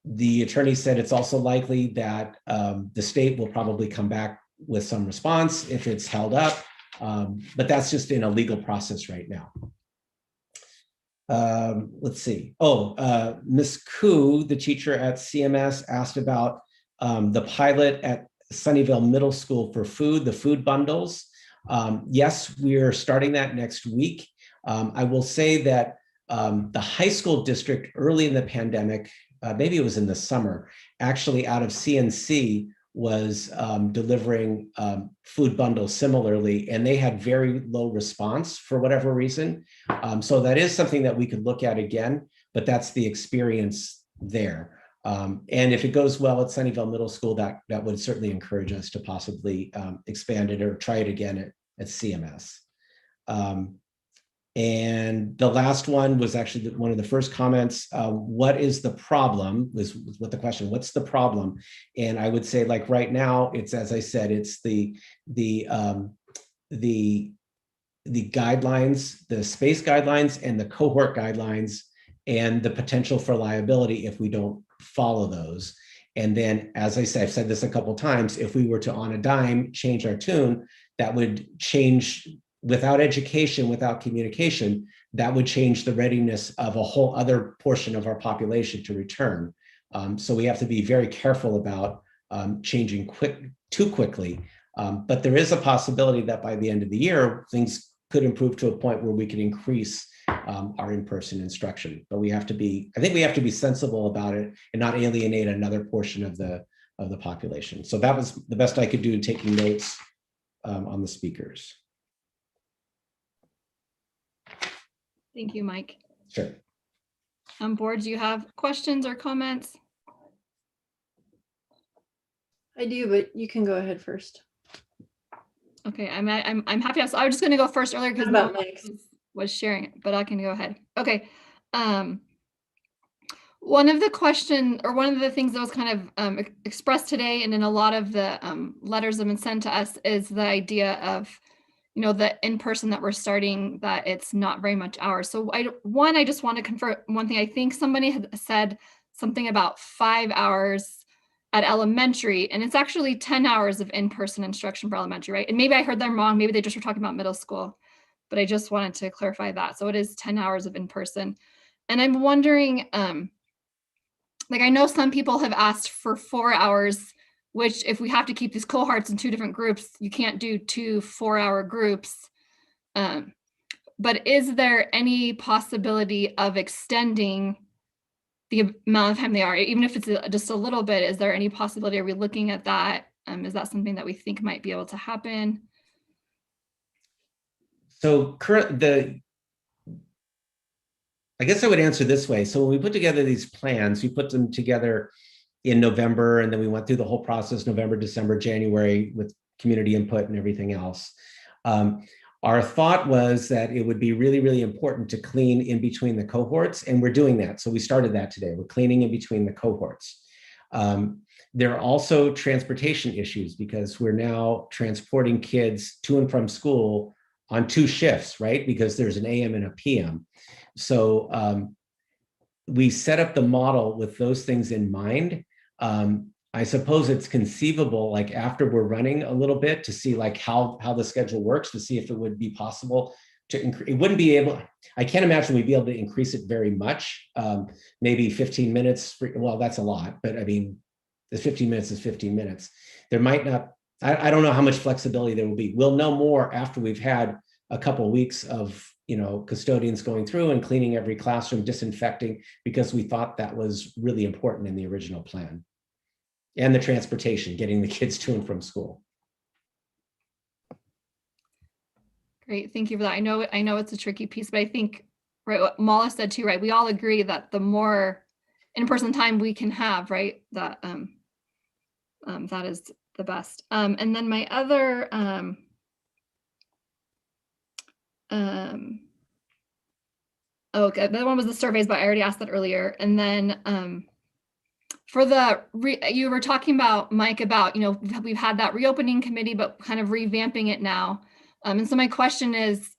The attorney said it's also likely that the state will probably come back with some response if it's held up, but that's just in a legal process right now. Let's see. Ms. Koo, the teacher at CMS, asked about the pilot at Sunnyvale Middle School for food, the food bundles. Yes, we're starting that next week. I will say that the high school district early in the pandemic maybe it was in the summer, actually out of CNC was delivering food bundles similarly, and they had very low response for whatever reason. So that is something that we could look at again, but that's the experience there. And if it goes well at Sunnyvale Middle School, that would certainly encourage us to possibly expand it or try it again at CMS. And the last one was actually one of the first comments. What is the problem? Was what the question. What's the problem? And I would say, like right now, it's, as I said, it's the guidelines, the space guidelines, and the cohort guidelines, and the potential for liability if we don't follow those. And then, as I said, I've said this a couple of times, if we were to on a dime change our tune, that would change. Without education, without communication, that would change the readiness of a whole other portion of our population to return. So we have to be very careful about changing too quickly. But there is a possibility that by the end of the year, things could improve to a point where we can increase our in-person instruction. But we have to be, I think we have to be sensible about it and not alienate another portion of the population. So that was the best I could do, taking notes on the speakers. Thank you, Mike. Sure. Board, do you have questions or comments? I do, but you can go ahead first. Okay, I'm happy. I was just going to go first earlier because about Mike was sharing it, but I can go ahead. Okay. One of the things that was kind of expressed today and in a lot of the letters that have been sent to us is the idea of, you know, the in-person that we're starting, that it's not very much hours. So I just want to confirm one thing. I think somebody had said something about 5 hours at elementary, and it's actually 10 hours of in-person instruction for elementary, right? And maybe I heard them wrong. Maybe they just were talking about middle school, but I just wanted to clarify that. So it is 10 hours of in-person. And I'm wondering, like I know some people have asked for 4 hours, which if we have to keep these cohorts in 2 different groups, you can't do 2 4-hour groups. But is there any possibility of extending the amount of time they are, even if it's just a little bit? Is there any possibility? Are we looking at that? Is that something that we think might be able to happen? So I guess I would answer this way. So when we put together these plans, we put them together in November, and then we went through the whole process, November, December, January, with community input and everything else. Our thought was that it would be really, really important to clean in between the cohorts, and we're doing that. So we started that today. We're cleaning in between the cohorts. There are also transportation issues because we're now transporting kids to and from school on 2 shifts, right? Because there's an AM and a PM. So we set up the model with those things in mind. I suppose it's conceivable, like after we're running a little bit, to see like how the schedule works, to see if it would be possible to increase. It wouldn't be able, I can't imagine we'd be able to increase it very much. Maybe 15 minutes, well, that's a lot, but I mean, the 15 minutes is 15 minutes. There might not, I don't know how much flexibility there will be. We'll know more after we've had a couple of weeks of, you know, custodians going through and cleaning every classroom, disinfecting, because we thought that was really important in the original plan. And the transportation, getting the kids to and from school. Great, thank you for that. I know it's a tricky piece, but I think, right, what Mala said too, right? We all agree that the more in-person time we can have, right, that that is the best. And then my other okay, the other one was the surveys, but I already asked that earlier. And then for the, you were talking about, Mike, about, you know, we've had that reopening committee, but kind of revamping it now. And so my question is,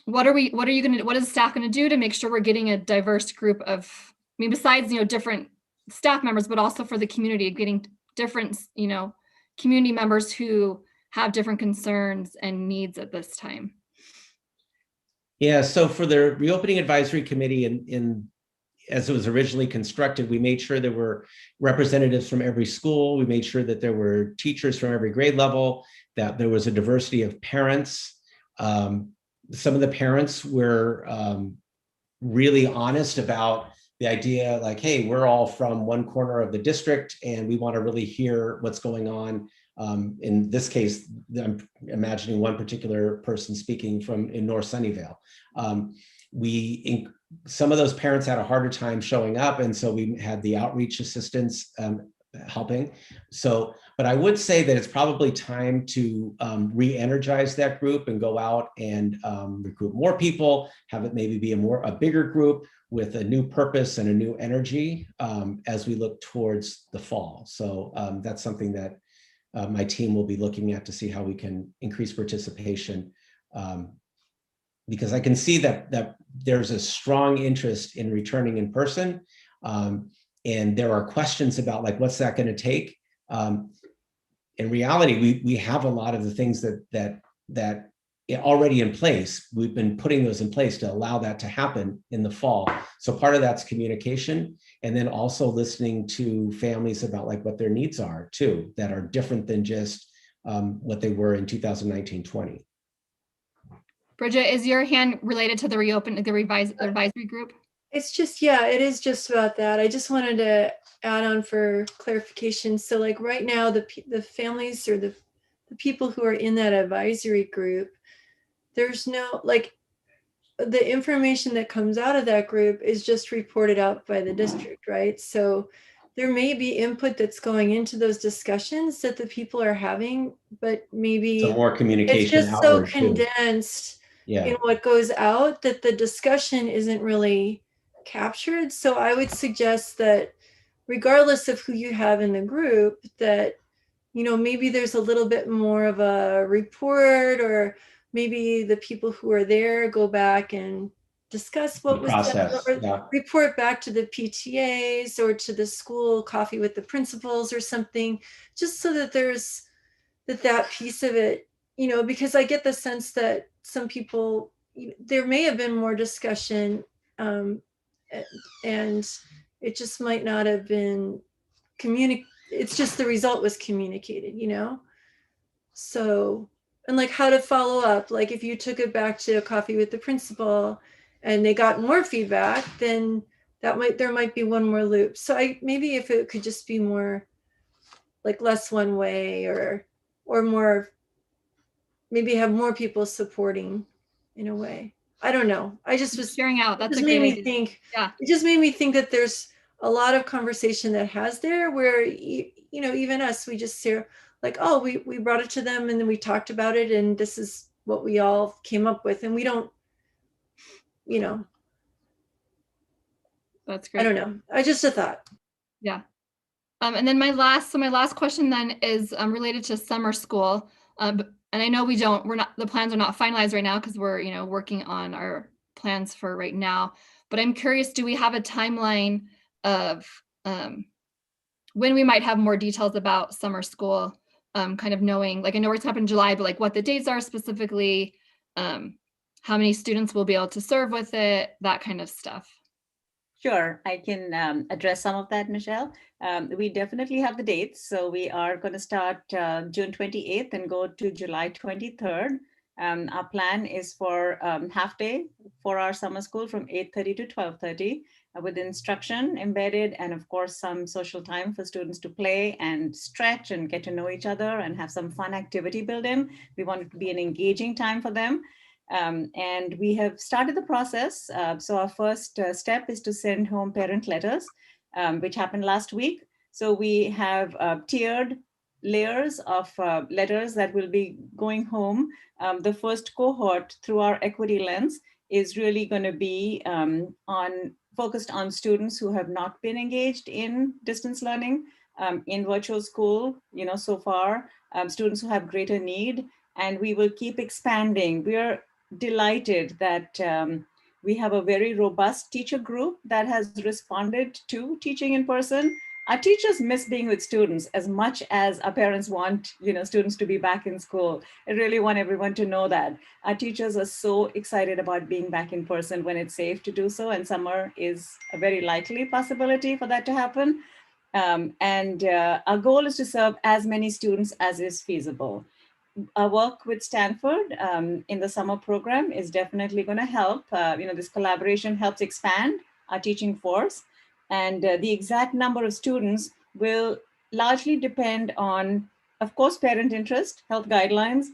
what is staff going to do to make sure we're getting a diverse group of, I mean, besides, you know, different staff members, but also for the community, getting different, you know, community members who have different concerns and needs at this time? Yeah, so for the reopening advisory committee, as it was originally constructed, we made sure there were representatives from every school. We made sure that there were teachers from every grade level, that there was a diversity of parents. Some of the parents were really honest about the idea like, hey, we're all from one corner of the district and we want to really hear what's going on. In this case, I'm imagining one particular person speaking from in North Sunnyvale. Some of those parents had a harder time showing up, and so we had the outreach assistants helping. So, but I would say that it's probably time to re-energize that group and go out and recruit more people, have it maybe be a bigger group with a new purpose and a new energy as we look towards the fall. So that's something that my team will be looking at to see how we can increase participation. Because I can see that there's a strong interest in returning in person. And there are questions about like, what's that going to take? In reality, we have a lot of the things that already in place. We've been putting those in place to allow that to happen in the fall. So part of that's communication, and then also listening to families about like what their needs are too, that are different than just what they were in 2019-20. Bridget, is your hand related to the advisory group? It's just, yeah, it is just about that. I just wanted to add on for clarification. So like right now, the families or the people who are in that advisory group, there's no, like, the information that comes out of that group is just reported out by the district, right? So there may be input that's going into those discussions that the people are having, but maybe some more communication it's just so outward condensed yeah. in what goes out that the discussion isn't really captured. So I would suggest that regardless of who you have in the group, that, you know, maybe there's a little bit more of a report, or maybe the people who are there go back and discuss what was done, or report back to the PTAs or to the school coffee with the principals or something, just so that there's that piece of it, you know, because I get the sense that some people, there may have been more discussion and it just might not have been communicated. It's just the result was communicated, you know? So, and like how to follow up, like if you took it back to a coffee with the principal and they got more feedback, then there might be one more loop. So maybe if it could just be more like less one way, or more, maybe have more people supporting in a way. I don't know. I just was sharing out. That's a great idea. Yeah. It just made me think that there's a lot of conversation that has there where, you know, even us, we just say like, oh, we brought it to them and then we talked about it and this is what we all came up with. And we don't, you know. That's great. I don't know. I just a thought. Yeah. And then my last question then is related to summer school. And I know the plans are not finalized right now because we're, you know, working on our plans for right now, but I'm curious, do we have a timeline of when we might have more details about summer school, kind of knowing, like I know it's happening in July, but like what the dates are specifically, how many students will be able to serve with it, that kind of stuff. Sure, I can address some of that, Michelle. We definitely have the dates. So we are going to start June 28th and go to July 23rd. Our plan is for half day for our summer school from 8:30 to 12:30 with instruction embedded, and of course some social time for students to play and stretch and get to know each other and have some fun activity built in. We want it to be an engaging time for them. And we have started the process. So our first step is to send home parent letters, which happened last week. So we have tiered layers of letters that will be going home. The first cohort through our equity lens is really going to be focused on students who have not been engaged in distance learning in virtual school, you know, so far, students who have greater need, and we will keep expanding. We are delighted that we have a very robust teacher group that has responded to teaching in person. Our teachers miss being with students as much as our parents want, you know, students to be back in school. I really want everyone to know that. Our teachers are so excited about being back in person when it's safe to do so, and summer is a very likely possibility for that to happen. Our goal is to serve as many students as is feasible. Our work with Stanford in the summer program is definitely going to help. You know, this collaboration helps expand our teaching force. And the exact number of students will largely depend on, of course, parent interest, health guidelines.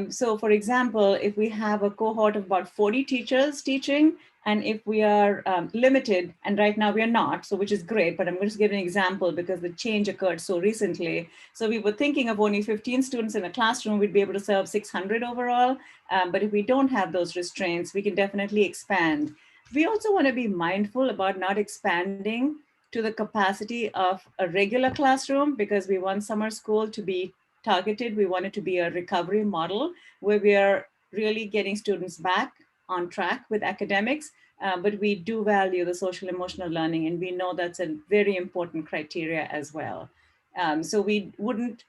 So for example, if we have a cohort of about 40 teachers teaching, and if we are limited, and right now we are not, so which is great, but I'm going to give an example because the change occurred so recently. So we were thinking of only 15 students in a classroom, we'd be able to serve 600 overall. But if we don't have those restraints, we can definitely expand. We also want to be mindful about not expanding to the capacity of a regular classroom because we want summer school to be targeted. We want it to be a recovery model where we are really getting students back on track with academics, but we do value the social emotional learning, and we know that's a very important criteria as well. So we wouldn't,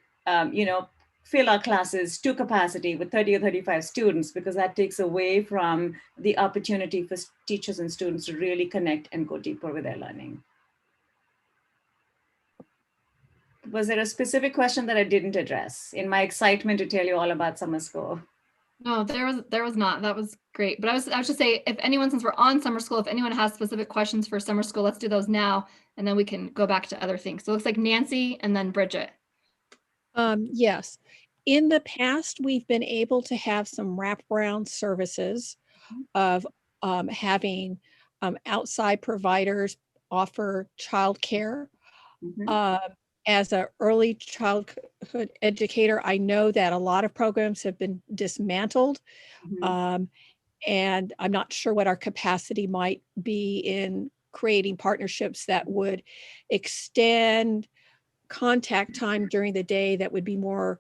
fill our classes to capacity with 30 or 35 students because that takes away from the opportunity for teachers and students to really connect and go deeper with their learning. Was there a specific question that I didn't address in my excitement to tell you all about summer school? No, there was not. That was great. But I was just say, if anyone, since we're on summer school, if anyone has specific questions for summer school, let's do those now, and then we can go back to other things. So it looks like Nancy and then Bridget. Yes. In the past, we've been able to have some wraparound services of having outside providers offer childcare. As an early childhood educator, I know that a lot of programs have been dismantled. And I'm not sure what our capacity might be in creating partnerships that would extend contact time during the day that would be more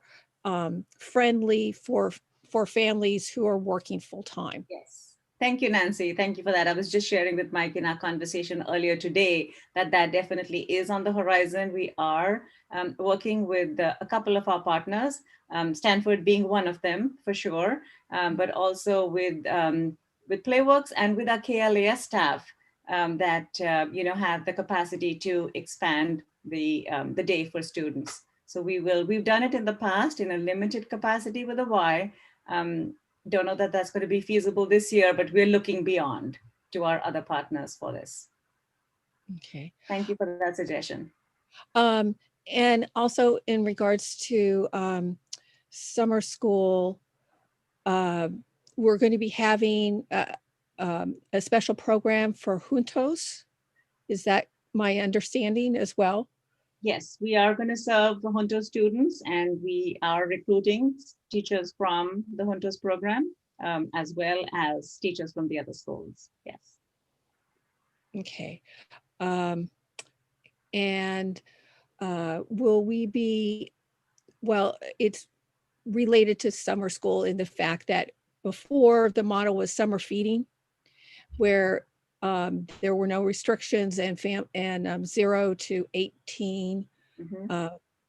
friendly for families who are working full time. Yes. Thank you, Nancy. Thank you for that. I was just sharing with Mike in our conversation earlier today that definitely is on the horizon. We are working with a couple of our partners, Stanford being one of them for sure, but also with Playworks and with our KLAS staff that have the capacity to expand the day for students. So we've done it in the past in a limited capacity with a Y. Don't know that that's going to be feasible this year, but we're looking beyond to our other partners for this. Okay. Thank you for that suggestion. And also in regards to summer school, we're going to be having a special program for Juntos. Is that my understanding as well? Yes, we are going to serve the Juntos students, and we are recruiting teachers from the Juntos program, as well as teachers from the other schools. Yes. Okay. And will we be, well, it's related to summer school in the fact that before the model was summer feeding, where there were no restrictions and 0 to 18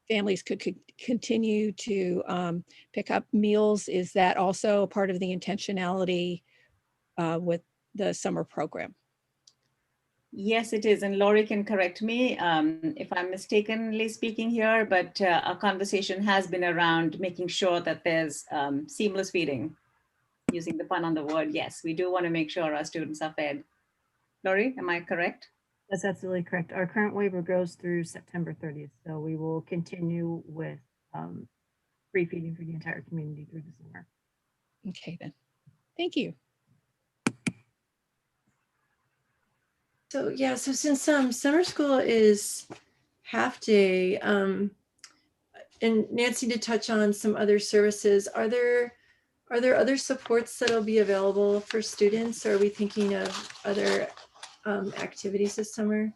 families could continue to pick up meals. Is that also part of the intentionality with the summer program? Yes, it is. And Laurie can correct me if I'm mistakenly speaking here, but our conversation has been around making sure that there's seamless feeding, using the pun on the word. Yes, we do want to make sure our students are fed. Laurie, am I correct? That's absolutely correct. Our current waiver goes through September 30th. So we will continue with free feeding for the entire community through the summer. Okay, then. Thank you. So yeah, so since summer school is half day, and Nancy did touch on some other services, are there other supports that'll be available for students? Or are we thinking of other activities this summer?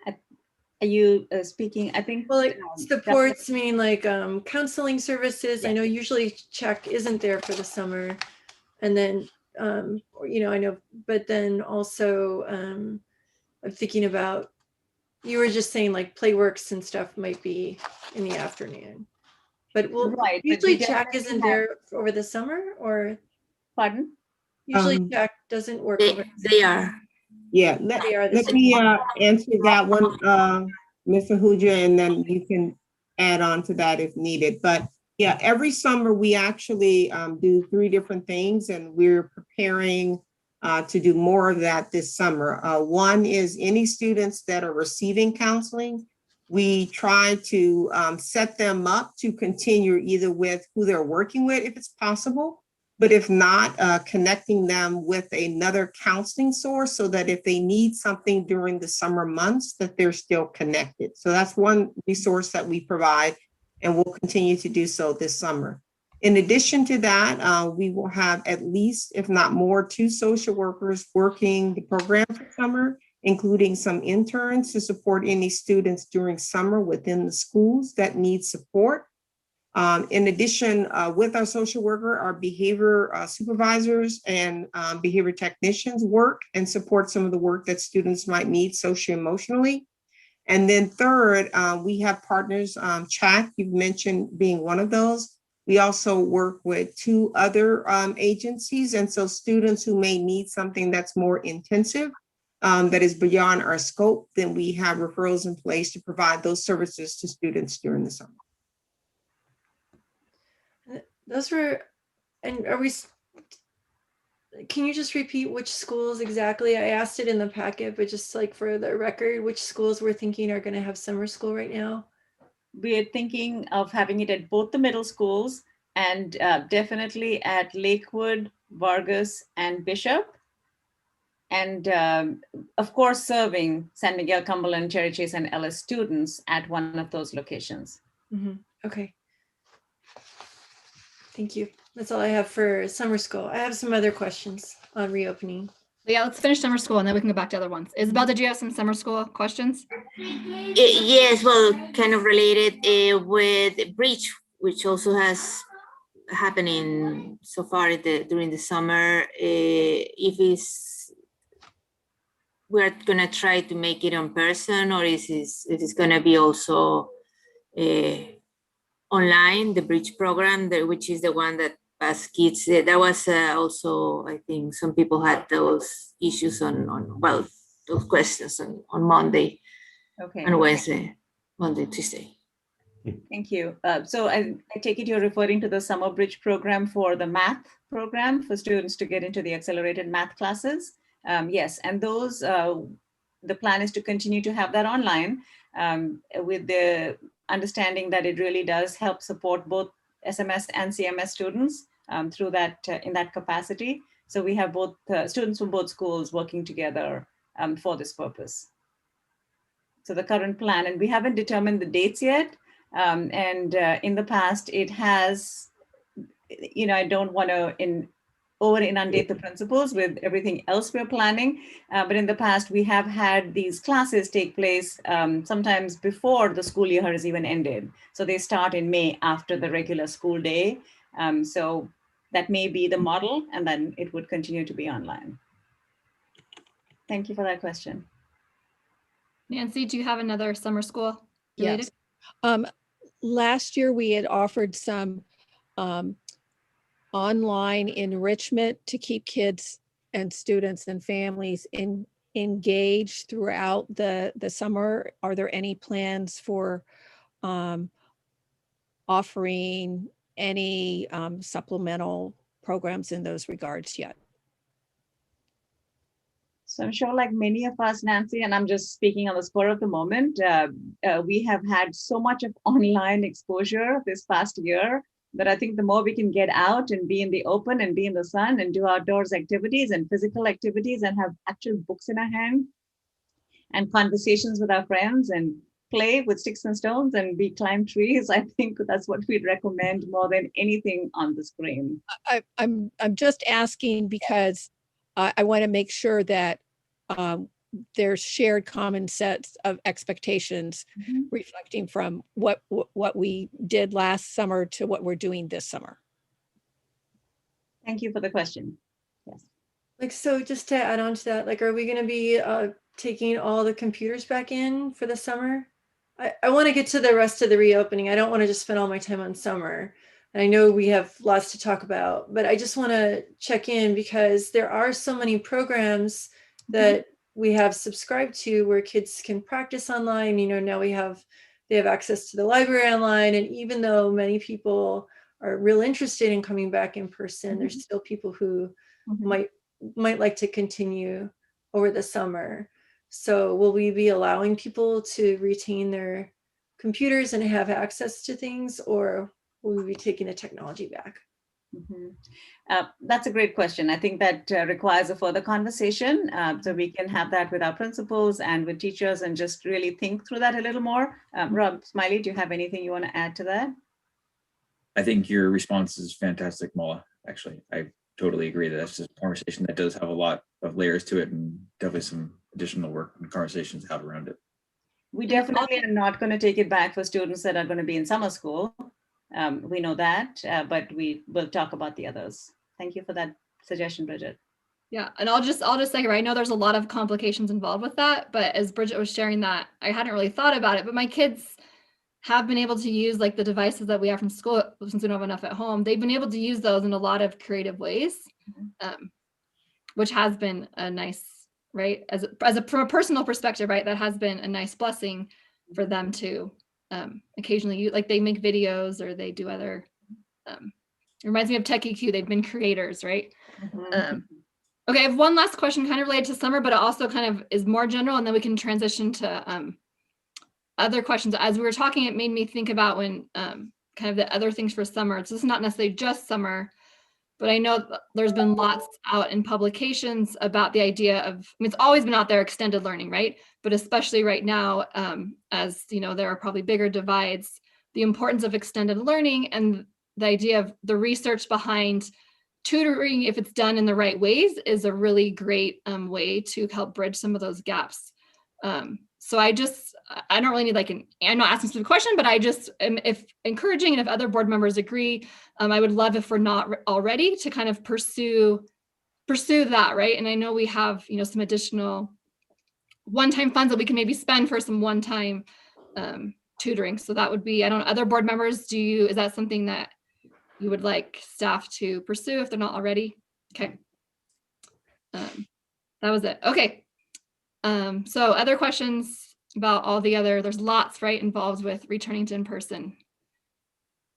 Are you speaking? I think. Well, like supports mean like counseling services. Yeah. I know usually Check isn't there for the summer, and then I know, but then also I'm thinking about, you were just saying like Playworks and stuff might be in the afternoon, but right, usually Check isn't there over the summer, or pardon? Usually Check doesn't work over. They are. Yeah, let me answer that one, Ms. Ahuja, and then you can add on to that if needed. But yeah, every summer we actually do 3 different things, and we're preparing to do more of that this summer. One is any students that are receiving counseling, we try to set them up to continue either with who they're working with if it's possible, but if not, connecting them with another counseling source so that if they need something during the summer months, that they're still connected. So that's one resource that we provide, and we'll continue to do so this summer. In addition to that, we will have at least, if not more, 2 social workers working the program for summer, including some interns to support any students during summer within the schools that need support. In addition, with our social worker, our behavior supervisors and behavior technicians work and support some of the work that students might need socio-emotionally. And then third, we have partners, CHAC, you've mentioned being one of those. We also work with 2 other agencies. And so students who may need something that's more intensive, that is beyond our scope, then we have referrals in place to provide those services to students during the summer. Those were, and are we, can you just repeat which schools exactly? I asked it in the packet, but just like for the record, which schools we're thinking are going to have summer school right now? We are thinking of having it at both the middle schools and definitely at Lakewood, Vargas, and Bishop. And of course, serving San Miguel, Cumberland, Cherry Chase, and Ellis students at one of those locations. Mm-hmm. Okay. Thank you. That's all I have for summer school. I have some other questions on reopening. Yeah, let's finish summer school and then we can go back to other ones. Isabel, did you have some summer school questions? Yes, well, kind of related with Bridge, which also has happening so far during the summer. If we're gonna try to make it in person, or is it gonna be also online, the Bridge program, which is the one that as kids, that was also, I think some people had those issues on well, those questions on Monday, okay, and Wednesday, Monday, Tuesday. Thank you. So I take it you're referring to the Summer Bridge program for the math program for students to get into the accelerated math classes. Yes, and those, the plan is to continue to have that online with the understanding that it really does help support both SMS and CMS students through that in that capacity. So we have both students from both schools working together for this purpose. So the current plan, and we haven't determined the dates yet. In the past, it has, you know, I don't want to over inundate the principals with everything else we're planning. But in the past, we have had these classes take place sometimes before the school year has even ended. So they start in May after the regular school day. So that may be the model, and then it would continue to be online. Thank you for that question. Nancy, do you have another summer school related? Yes. Last year, we had offered some online enrichment to keep kids and students and families engaged throughout the summer. Are there any plans for offering any supplemental programs in those regards yet? So I'm sure like many of us, Nancy, and I'm just speaking on the spur of the moment, we have had so much of online exposure this past year that I think the more we can get out and be in the open and be in the sun and do outdoors activities and physical activities and have actual books in our hand and conversations with our friends and play with sticks and stones and we climb trees, I think that's what we'd recommend more than anything on the screen. I'm just asking because I want to make sure that there's shared common sets of expectations reflecting from what we did last summer to what we're doing this summer. Thank you for the question. Yes. Like, so just to add on to that, like, are we going to be taking all the computers back in for the summer? I want to get to the rest of the reopening. I don't want to just spend all my time on summer. And I know we have lots to talk about, but I just want to check in because there are so many programs that we have subscribed to where kids can practice online. You know, now they have access to the library online. And even though many people are real interested in coming back in person, there's still people who might might like to continue over the summer. So will we be allowing people to retain their computers and have access to things, or will we be taking the technology back? That's a great question. I think that requires a further conversation. So we can have that with our principals and with teachers and just really think through that a little more. Rob Smiley, do you have anything you want to add to that? I think your response is fantastic, Mola. Actually, I totally agree that that's just a conversation that does have a lot of layers to it, and definitely some additional work and conversations to have around it. We definitely are not going to take it back for students that are going to be in summer school. We know that, but we will talk about the others. Thank you for that suggestion, Bridget. Yeah, and I'll just say, right, I know there's a lot of complications involved with that, but as Bridget was sharing that, I hadn't really thought about it, but my kids have been able to use like the devices that we have from school, since we don't have enough at home. They've been able to use those in a lot of creative ways, which has been a nice, right, from a personal perspective, right, that has been a nice blessing for them to occasionally use, like they make videos or they do other, it reminds me of Tech EQ, they've been creators, right? Okay, I have one last question kind of related to summer, but it also kind of is more general, and then we can transition to other questions. As we were talking, it made me think about when kind of the other things for summer. It's just not necessarily just summer, but I know there's been lots out in publications about the idea of, I mean, it's always been out there, extended learning, right? But especially right now, as you know, there are probably bigger divides, the importance of extended learning and the idea of the research behind tutoring, if it's done in the right ways, is a really great way to help bridge some of those gaps. So I don't really need I'm not asking a specific question, but I just am if encouraging, and if other board members agree, I would love, if we're not already, to kind of pursue that, right? And I know we have, you know, some additional one-time funds that we can maybe spend for some one-time tutoring. So that would be, I don't know, other board members, is that something that you would like staff to pursue if they're not already? Okay. That was it. Okay. So other questions about all the other, there's lots, right, involved with returning to in-person.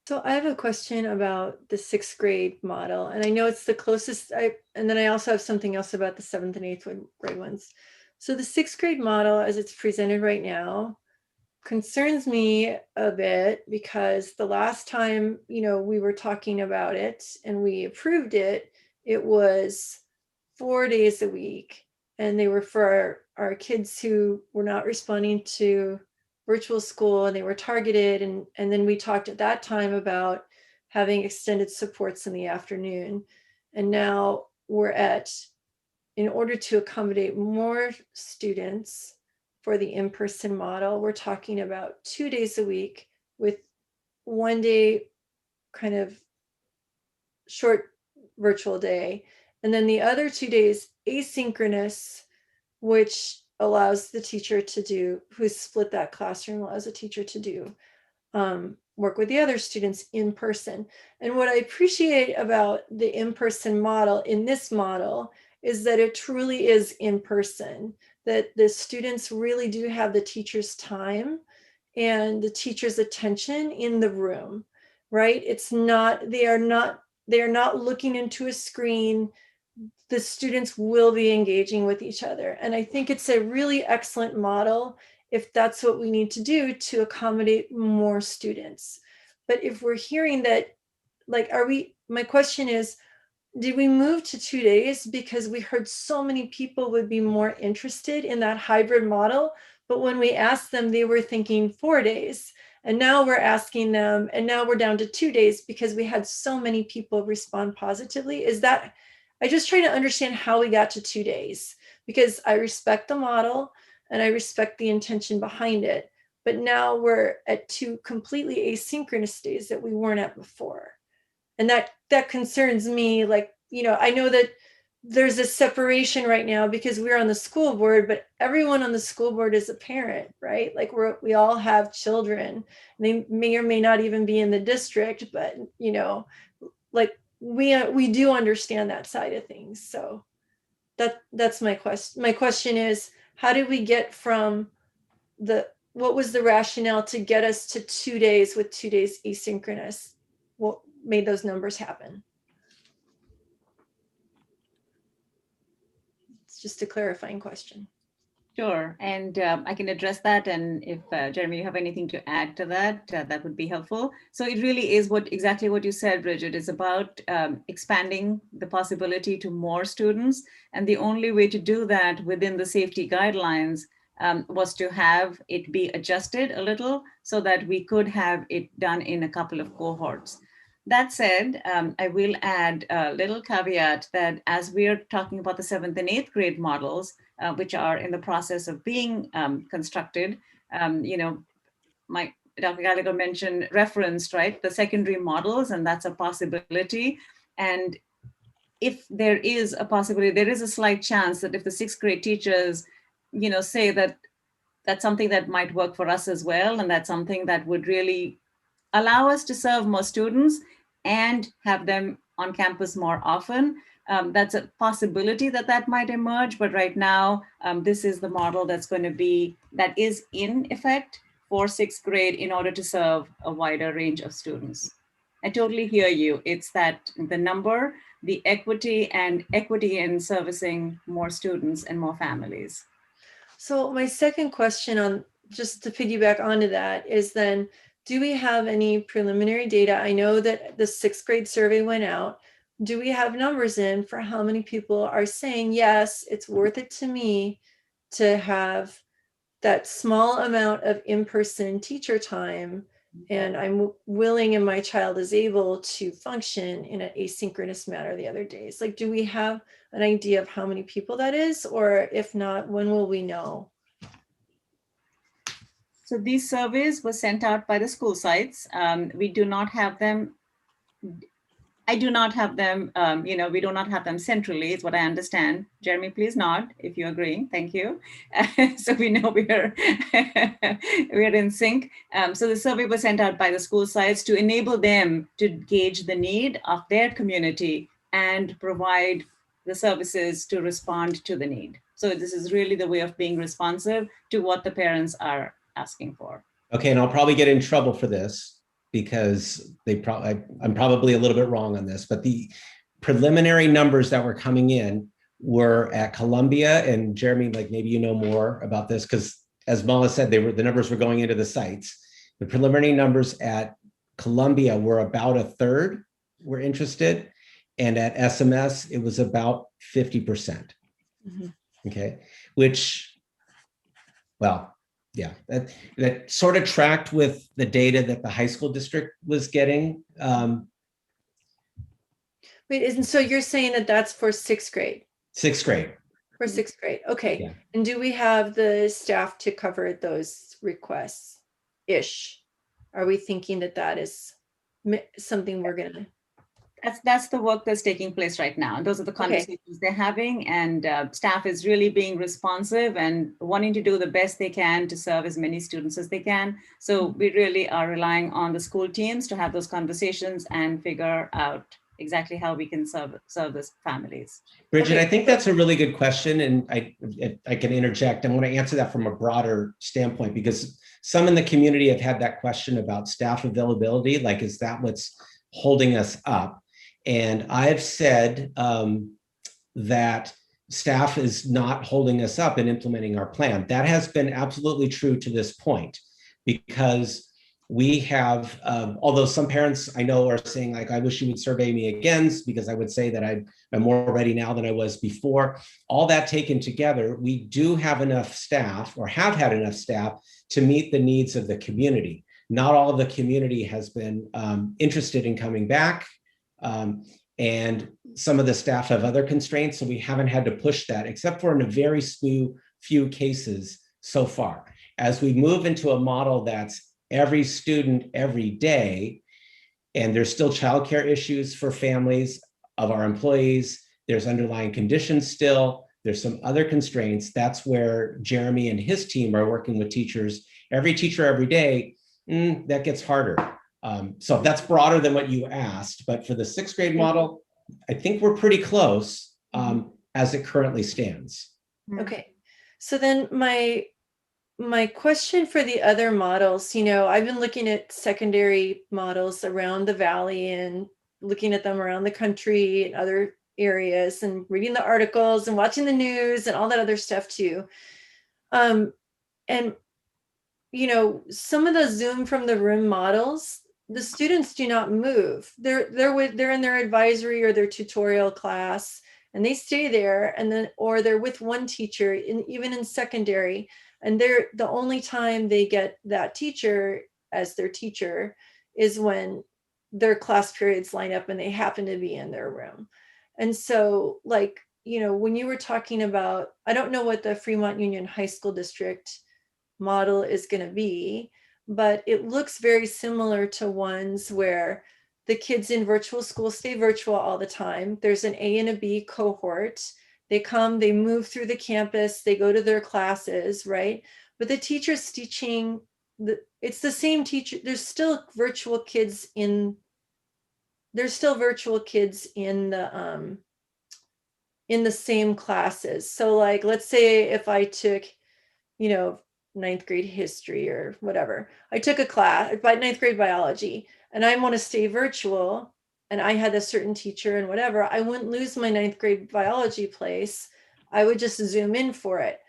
So I have a question about the 6th grade model, and I know it's the closest, and then I also have something else about the 7th and 8th grade ones. So the 6th grade model, as it's presented right now, concerns me a bit, because the last time, you know, we were talking about it and we approved it, it was 4 days a week, and they were for our kids who were not responding to virtual school, and they were targeted. And then we talked at that time about having extended supports in the afternoon. And now we're in order to accommodate more students for the in-person model, we're talking about 2 days a week with 1 day kind of short virtual day. And then the other 2 days asynchronous, which allows the teacher to do, who's split that classroom, allows a teacher to do work with the other students in person. And what I appreciate about the in-person model in this model is that it truly is in person, that the students really do have the teacher's time and the teacher's attention in the room, right? It's not, they are not looking into a screen. The students will be engaging with each other. And I think it's a really excellent model if that's what we need to do to accommodate more students. But if we're hearing that, like, my question is, did we move to 2 days because we heard so many people would be more interested in that hybrid model? But when we asked them, they were thinking 4 days. And now we're asking them, and now we're down to 2 days because we had so many people respond positively. I just try to understand how we got to 2 days, because I respect the model and I respect the intention behind it. But now we're at 2 completely asynchronous days that we weren't at before. And that concerns me. Like, you know, I know that there's a separation right now because we're on the school board, but everyone on the school board is a parent, right? Like we all have children. They may or may not even be in the district, but, you know, like we do understand that side of things. So that's my question. My question is, how did we get from what was the rationale to get us to 2 days with 2 days asynchronous? What made those numbers happen? It's just a clarifying question. Sure, and I can address that. And if Jeremy, you have anything to add to that, that would be helpful. So it really is exactly what you said, Bridget, is about expanding the possibility to more students. And the only way to do that within the safety guidelines was to have it be adjusted a little so that we could have it done in a couple of cohorts. That said, I will add a little caveat that as we're talking about the 7th and 8th grade models, which are in the process of being constructed, Dr. Gallagher referenced, right, the secondary models, and that's a possibility. And if there is a possibility, there is a slight chance that if the 6th grade teachers, say that that's something that might work for us as well, and that's something that would really allow us to serve more students and have them on campus more often. That's a possibility that might emerge, but right now, this is the model that is in effect for 6th grade in order to serve a wider range of students. I totally hear you. It's that the number, the equity in servicing more students and more families. So my second question, on just to piggyback onto that, is then, do we have any preliminary data? I know that the 6th grade survey went out. Do we have numbers in for how many people are saying, yes, it's worth it to me to have that small amount of in-person teacher time, and I'm willing and my child is able to function in an asynchronous manner the other days? Like, do we have an idea of how many people that is? Or if not, when will we know? So these surveys were sent out by the school sites. We do not have them. I do not have them, we do not have them centrally, is what I understand. Jeremy, please nod if you agree. Thank you. So we know we're in sync. So the survey was sent out by the school sites to enable them to gauge the need of their community and provide the services to respond to the need. So this is really the way of being responsive to what the parents are asking for. Okay, and I'll probably get in trouble for this because I'm probably a little bit wrong on this, but the preliminary numbers that were coming in were at Columbia, and Jeremy, like maybe you know more about this, because as Mala said, the numbers were going into the sites. The preliminary numbers at Columbia were about a third were interested, and at SMS it was about 50%. Mm-hmm. Okay, which, well, yeah, that sort of tracked with the data that the high school district was getting. Wait, isn't, so you're saying that that's for 6th grade? 6th grade. For 6th grade, okay. Yeah. And do we have the staff to cover those requests-ish? Are we thinking that is something we're gonna? That's the work that's taking place right now. Those are the conversations they're having, and staff is really being responsive and wanting to do the best they can to serve as many students as they can. So we really are relying on the school teams to have those conversations and figure out exactly how we can serve those families. Bridget, I think that's a really good question, and I can interject. I want to answer that from a broader standpoint, because some in the community have had that question about staff availability, like, is that what's holding us up? And I've said that staff is not holding us up in implementing our plan. That has been absolutely true to this point, because we have, although some parents I know are saying, like, I wish you would survey me again, because I would say that I'm more ready now than I was before. All that taken together, we do have enough staff, or have had enough staff, to meet the needs of the community. Not all of the community has been interested in coming back. And some of the staff have other constraints, so we haven't had to push that, except for in a very few cases so far. As we move into a model that's every student every day, and there's still childcare issues for families of our employees, there's underlying conditions still, there's some other constraints. That's where Jeremy and his team are working with teachers. Every teacher every day, that gets harder. So that's broader than what you asked, but for the 6th grade model, I think we're pretty close as it currently stands. Okay, so then my question for the other models, I've been looking at secondary models around the valley and looking at them around the country and other areas and reading the articles and watching the news and all that other stuff too. And you know, some of the Zoom from the room models, the students do not move. They're in their advisory or their tutorial class, and they stay there, and then or they're with one teacher, even in secondary, and they're the only time they get that teacher as their teacher is when their class periods line up and they happen to be in their room. And so, like, you know, when you were talking about, I don't know what the Fremont Union High School District model is going to be, but it looks very similar to ones where the kids in virtual school stay virtual all the time. There's an A and a B cohort. They come, they move through the campus, they go to their classes, right? But the teacher's teaching, it's the same teacher. There's still virtual kids in the same classes. So like, let's say if I took, you know, 9th grade history or whatever, I took a class by 9th grade biology, and I want to stay virtual, and I had a certain teacher and whatever, I wouldn't lose my 9th grade biology place. I would just Zoom in for it.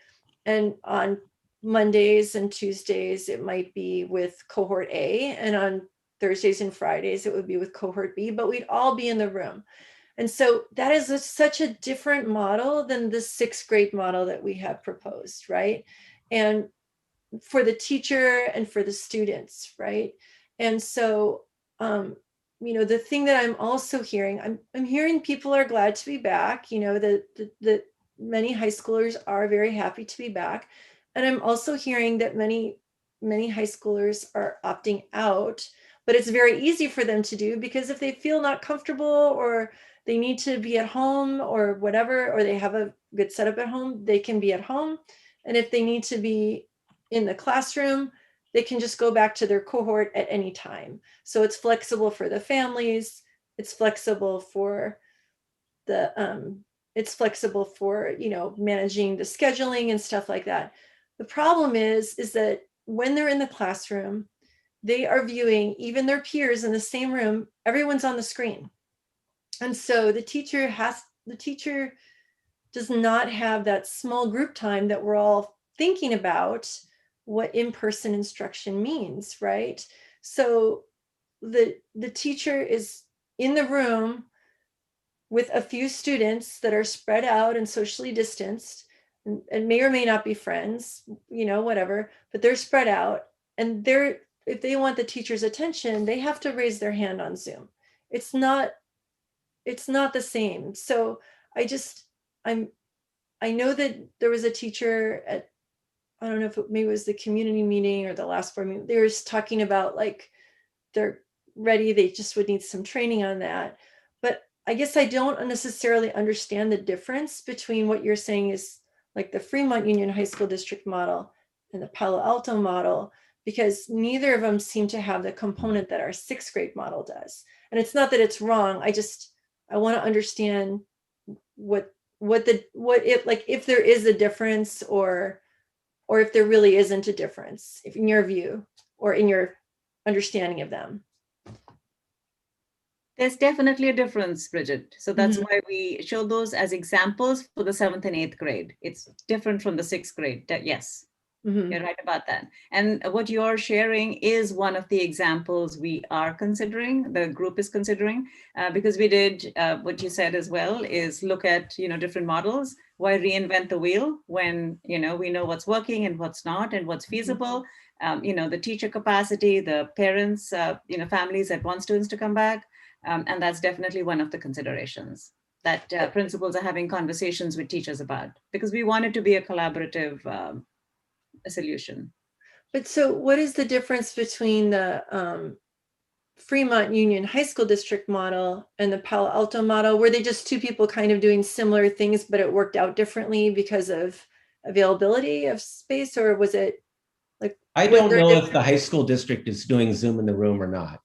And on Mondays and Tuesdays, it might be with cohort A, and on Thursdays and Fridays, it would be with cohort B, but we'd all be in the room. And so that is such a different model than the 6th grade model that we have proposed, right? And for the teacher and for the students, right? And so, you know, the thing that I'm also hearing, I'm hearing people are glad to be back, you know, that many high schoolers are very happy to be back. And I'm also hearing that many high schoolers are opting out, but it's very easy for them to do, because if they feel not comfortable or they need to be at home or whatever, or they have a good setup at home, they can be at home. And if they need to be in the classroom, they can just go back to their cohort at any time. So it's flexible for the families. It's flexible for the, you know, managing the scheduling and stuff like that. The problem is that when they're in the classroom, they are viewing even their peers in the same room, everyone's on the screen. And so the teacher does not have that small group time that we're all thinking about what in-person instruction means, right? So the teacher is in the room with a few students that are spread out and socially distanced and may or may not be friends, you know, whatever, but they're spread out, and if they want the teacher's attention, they have to raise their hand on Zoom. It's not the same. So I know that there was a teacher at, I don't know if maybe it was the community meeting or the last board meeting, they were just talking about like, they're ready, they just would need some training on that. But I guess I don't necessarily understand the difference between what you're saying is like the Fremont Union High School District model and the Palo Alto model, because neither of them seem to have the component that our 6th grade model does. And it's not that it's wrong, I want to understand if there is a difference, or if there really isn't a difference, if in your view or in your understanding of them. There's definitely a difference, Bridget. So that's why we show those as examples for the 7th and 8th grade. It's different from the 6th grade. Yes. You're right about that. And what you're sharing is one of the examples we are considering, the group is considering, because we did what you said as well, is look at, you know, different models. Why reinvent the wheel when, you know, we know what's working and what's not and what's feasible. You know, the teacher capacity, the parents, you know, families that want students to come back. And that's definitely one of the considerations that principals are having conversations with teachers about, because we want it to be a collaborative a solution. But so what is the difference between the Fremont Union High School District model and the Palo Alto model? Were they just two people kind of doing similar things, but it worked out differently because of availability of space, or was it like? I don't know if the high school district is doing Zoom in the room or not.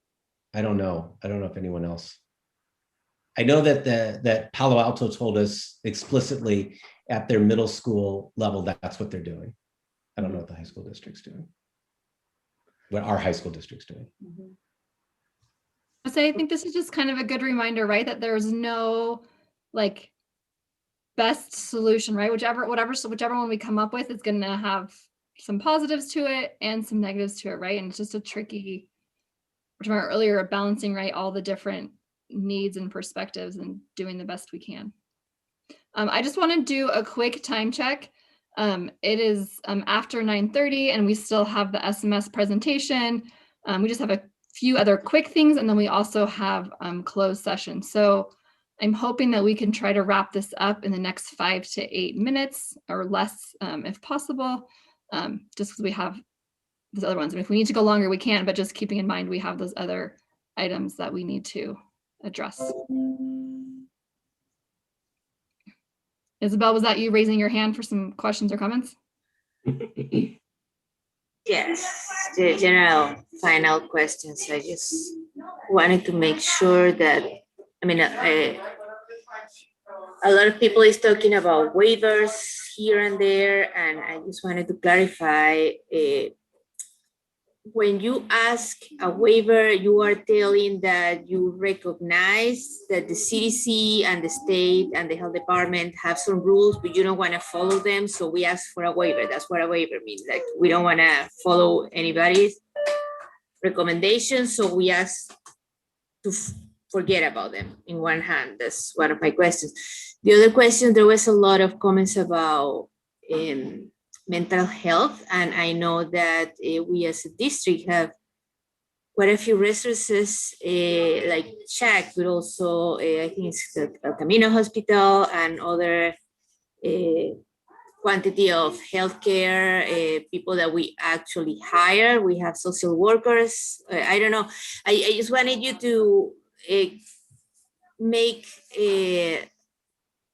I don't know. I don't know if anyone else. I know that that Palo Alto told us explicitly at their middle school level that's what they're doing. I don't know what the high school district's doing, what our high school district's doing. So I think this is just kind of a good reminder, right? That there's no like best solution, right? Whichever one we come up with is going to have some positives to it and some negatives to it, right? And it's just a tricky, which I mentioned earlier, balancing, right, all the different needs and perspectives and doing the best we can. I just want to do a quick time check. It is after 9:30 and we still have the SMS presentation. We just have a few other quick things, and then we also have closed session. So I'm hoping that we can try to wrap this up in the next 5 to 8 minutes or less if possible, just because we have those other ones. And if we need to go longer, we can, but just keeping in mind we have those other items that we need to address. Isabel, was that you raising your hand for some questions or comments? Yes, the general final questions. I just wanted to make sure that, I mean, a lot of people is talking about waivers here and there, and I just wanted to clarify, when you ask a waiver, you are telling that you recognize that the CDC and the state and the health department have some rules, but you don't want to follow them. So we ask for a waiver. That's what a waiver means. Like, we don't want to follow anybody's recommendations. So we ask to forget about them in one hand. That's one of my questions. The other question, there was a lot of comments about mental health, and I know that we as a district have quite a few resources like CHAC, but also I think it's the El Camino Hospital and other quantity of healthcare people that we actually hire. We have social workers. I don't know. I just wanted you to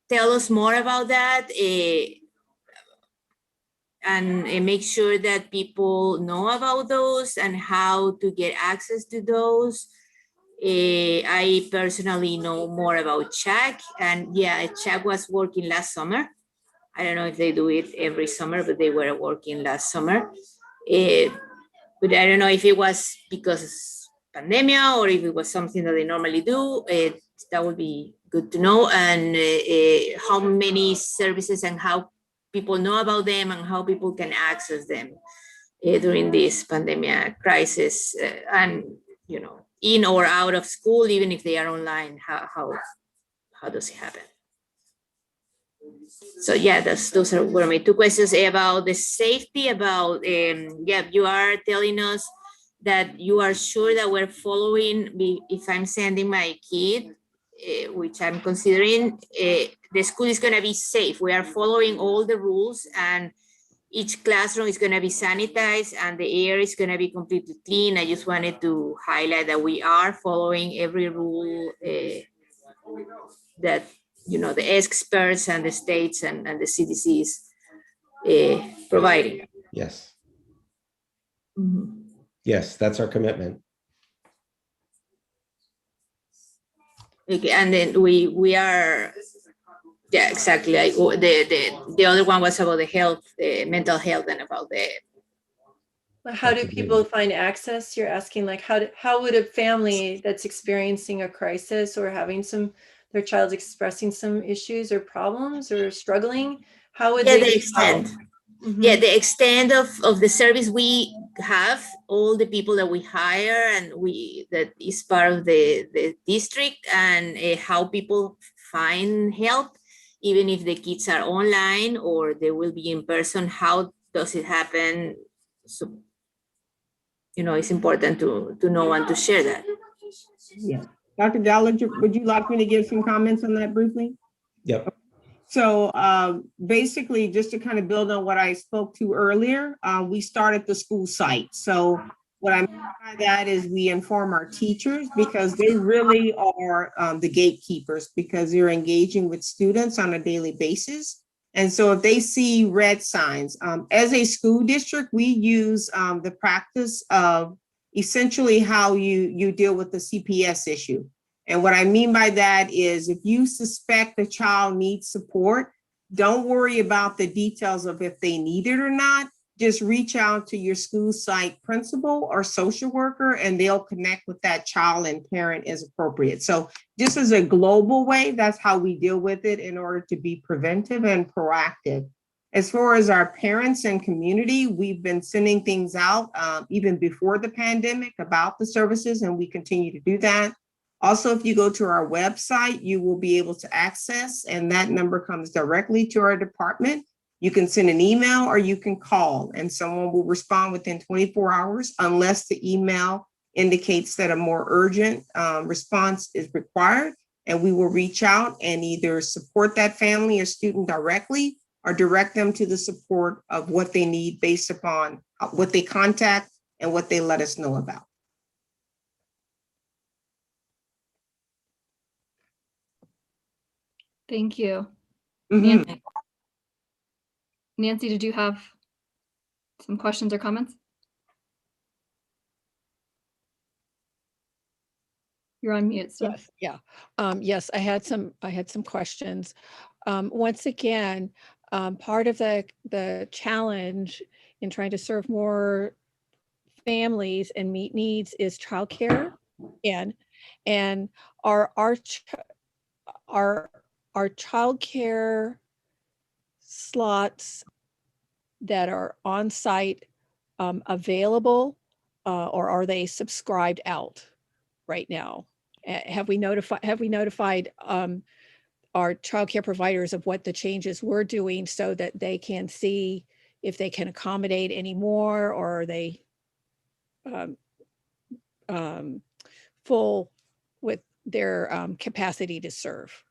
tell us more about that. And make sure that people know about those and how to get access to those. I personally know more about CHAC, and yeah, CHAC was working last summer. I don't know if they do it every summer, but they were working last summer. But I don't know if it was because pandemia or if it was something that they normally do. That would be good to know. And how many services and how people know about them and how people can access them during this pandemic crisis, and in or out of school, even if they are online, how does it happen? So yeah, those were my two questions about the safety. About you are telling us that you are sure that we're following. If I'm sending my kid, which I'm considering, the school is going to be safe. We are following all the rules, and each classroom is going to be sanitized and the air is going to be completely clean. I just wanted to highlight that we are following every rule that the experts and the states and the CDC is providing. Yes. Mm-hmm. Yes, that's our commitment. Okay, and then we are, yeah, exactly. Like the other one was about the health, mental health, and about the. How do people find access? You're asking, like, how would a family that's experiencing a crisis or having their child's expressing some issues or problems or struggling, how would they? The extent. Mm-hmm. Yeah, the extent of the service we have, all the people that we hire, and that is part of the district, and how people find help, even if the kids are online or they will be in person. How does it happen? So, it's important to know and to share that. Yeah. Dr. Gallagher, would you like me to give some comments on that briefly? Yep. So basically, just to kind of build on what I spoke to earlier, we start at the school site. So what I mean by that is we inform our teachers, because they really are the gatekeepers, because they're engaging with students on a daily basis. And so if they see red signs, as a school district, we use the practice of essentially how you deal with the CPS issue. And what I mean by that is, if you suspect a child needs support, don't worry about the details of if they need it or not. just reach out to your school site principal or social worker, and they'll connect with that child and parent as appropriate. So just as a global way, that's how we deal with it in order to be preventive and proactive. As far as our parents and community, we've been sending things out even before the pandemic about the services, and we continue to do that. Also, if you go to our website, you will be able to access, and that number comes directly to our department. You can send an email or you can call, and someone will respond within 24 hours unless the email indicates that a more urgent response is required. And we will reach out and either support that family or student directly or direct them to the support of what they need based upon what they contact and what they let us know about. Thank you. Mm-hmm. Nancy, did you have some questions or comments? You're on mute. So. Yes, yeah. Yes, I had some questions. Once again, part of the challenge in trying to serve more families and meet needs is childcare, and our childcare slots that are on site available, or are they subscribed out right now? Have we notified our childcare providers of what the changes we're doing so that they can see if they can accommodate any more, or are they full with their capacity to serve?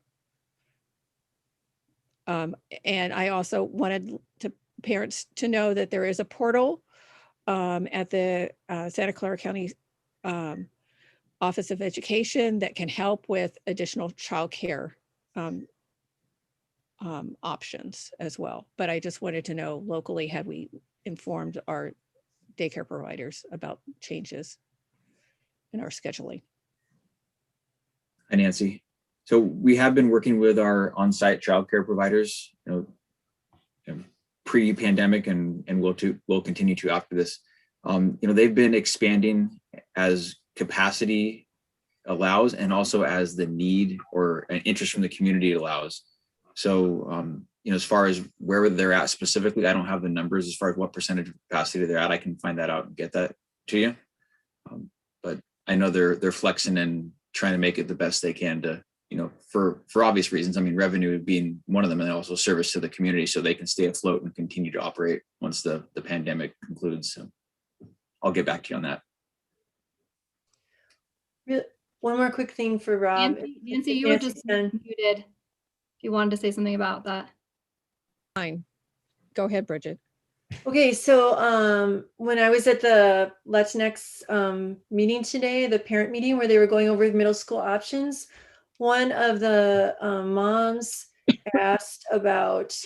And I also wanted parents to know that there is a portal at the Santa Clara County Office of Education that can help with additional childcare options as well. But I just wanted to know locally, had we informed our daycare providers about changes in our scheduling? Hi, Nancy. So we have been working with our on-site childcare providers, pre-pandemic, and we'll continue to after this. They've been expanding as capacity allows, and also as the need or an interest from the community allows. So, as far as where they're at specifically, I don't have the numbers as far as what percentage of capacity they're at. I can find that out and get that to you. But I know they're flexing and trying to make it the best they can to, for obvious reasons. I mean, revenue being one of them, and also service to the community, so they can stay afloat and continue to operate once the pandemic concludes. So I'll get back to you on that. One more quick thing for Rob. Nancy, you were just muted. If you wanted to say something about that. Fine. Go ahead, Bridget. Okay, so when I was at the Latinx meeting today, the parent meeting where they were going over the middle school options, one of the moms asked about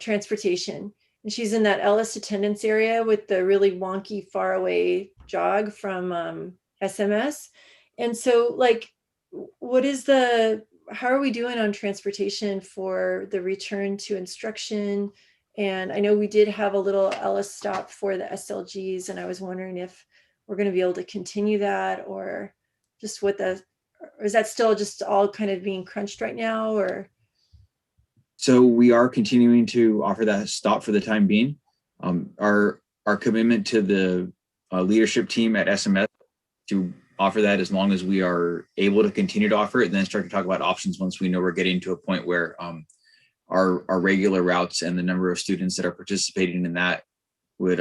transportation, and she's in that Ellis attendance area with the really wonky faraway jog from SMS. And so, how are we doing on transportation for the return to instruction? And I know we did have a little Ellis stop for the SLGs, and I was wondering if we're going to be able to continue that, or just or is that still just all kind of being crunched right now, or? So we are continuing to offer that stop for the time being. Our commitment to the leadership team at SMS to offer that as long as we are able to continue to offer it, and then start to talk about options once we know we're getting to a point where our regular routes and the number of students that are participating in that would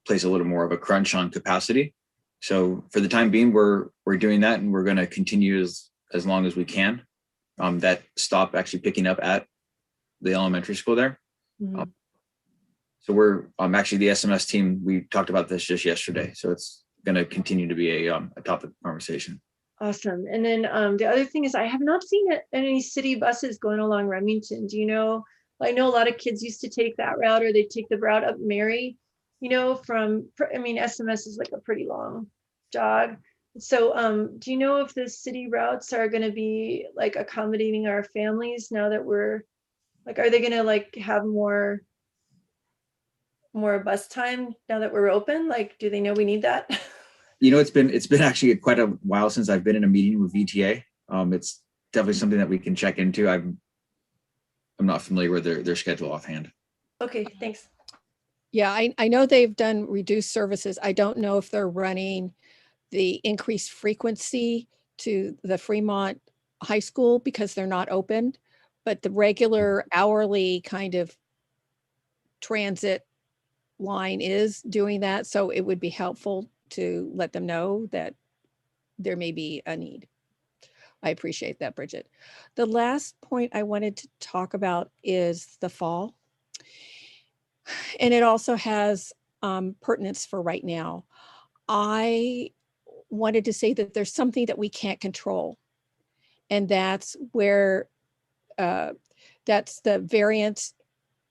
place a little more of a crunch on capacity. So for the time being, we're doing that, and we're going to continue as long as we can. That stop actually picking up at the elementary school there. Mm-hmm. So we're actually the SMS team, we talked about this just yesterday. So it's going to continue to be a topic of conversation. Awesome. And then the other thing is, I have not seen any city buses going along Remington. Do you know? I know a lot of kids used to take that route, or they take the route up Mary, SMS is like a pretty long jog. So do you know if the city routes are going to be like accommodating our families now that we're Like, are they gonna like have more bus time now that we're open? Like, do they know we need that? You know, it's been actually quite a while since I've been in a meeting with VTA. It's definitely something that we can check into. I'm not familiar with their schedule offhand. Okay, thanks. Yeah, I know they've done reduced services. I don't know if they're running the increased frequency to the Fremont High School because they're not opened, but the regular hourly kind of transit line is doing that. So it would be helpful to let them know that there may be a need. I appreciate that, Bridget. The last point I wanted to talk about is the fall. And it also has pertinence for right now. I wanted to say that there's something that we can't control. And that's where, that's the variant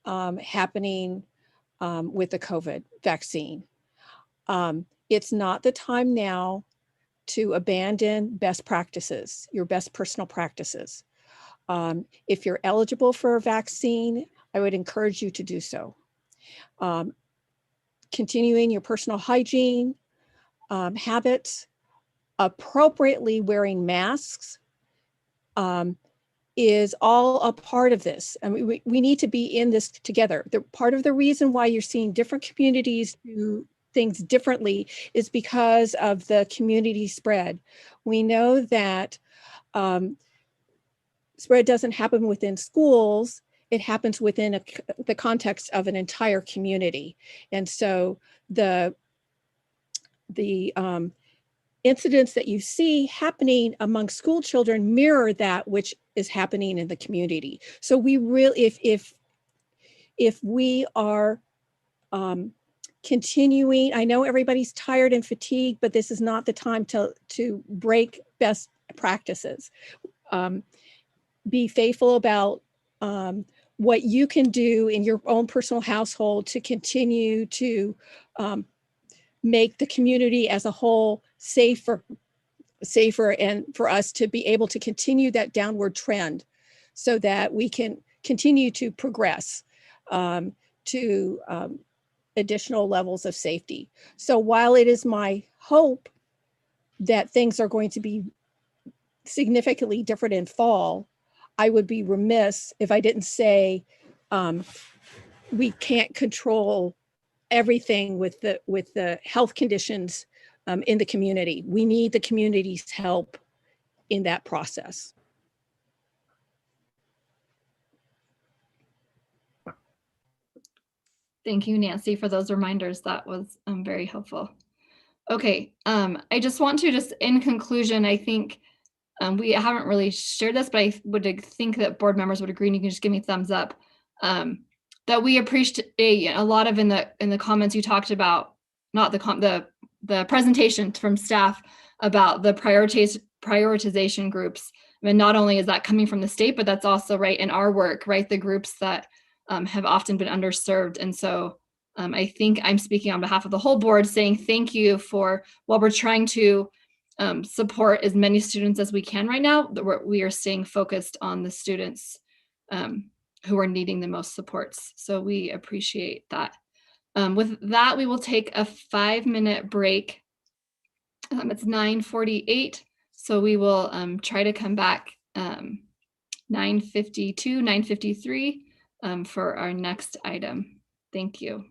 happening with the COVID vaccine. It's not the time now to abandon best practices, your best personal practices. If you're eligible for a vaccine, I would encourage you to do so. Continuing your personal hygiene habits, appropriately wearing masks is all a part of this. I mean, we need to be in this together. Part of the reason why you're seeing different communities do things differently is because of the community spread. We know that spread doesn't happen within schools, it happens within the context of an entire community. And so the incidents that you see happening among school children mirror that which is happening in the community. So we really, if we are continuing, I know everybody's tired and fatigued, but this is not the time to break best practices. Be faithful about what you can do in your own personal household to continue to make the community as a whole safer, and for us to be able to continue that downward trend so that we can continue to progress to additional levels of safety. So while it is my hope that things are going to be significantly different in fall, I would be remiss if I didn't say we can't control everything with the health conditions in the community. We need the community's help in that process. Thank you, Nancy, for those reminders. That was very helpful. Okay, I just want to in conclusion, I think we haven't really shared this, but I would think that board members would agree, and you can just give me a thumbs up, that we appreciate a lot of in the comments you talked about, not the presentation from staff about the prioritization groups. I mean, not only is that coming from the state, but that's also right in our work, right? The groups that have often been underserved. And so I think I'm speaking on behalf of the whole board saying thank you for, while we're trying to support as many students as we can right now, that we are staying focused on the students who are needing the most supports. So we appreciate that. With that, we will take a 5-minute break. It's 9:48, so we will try to come back 9:52, 9:53 for our next item. Thank you.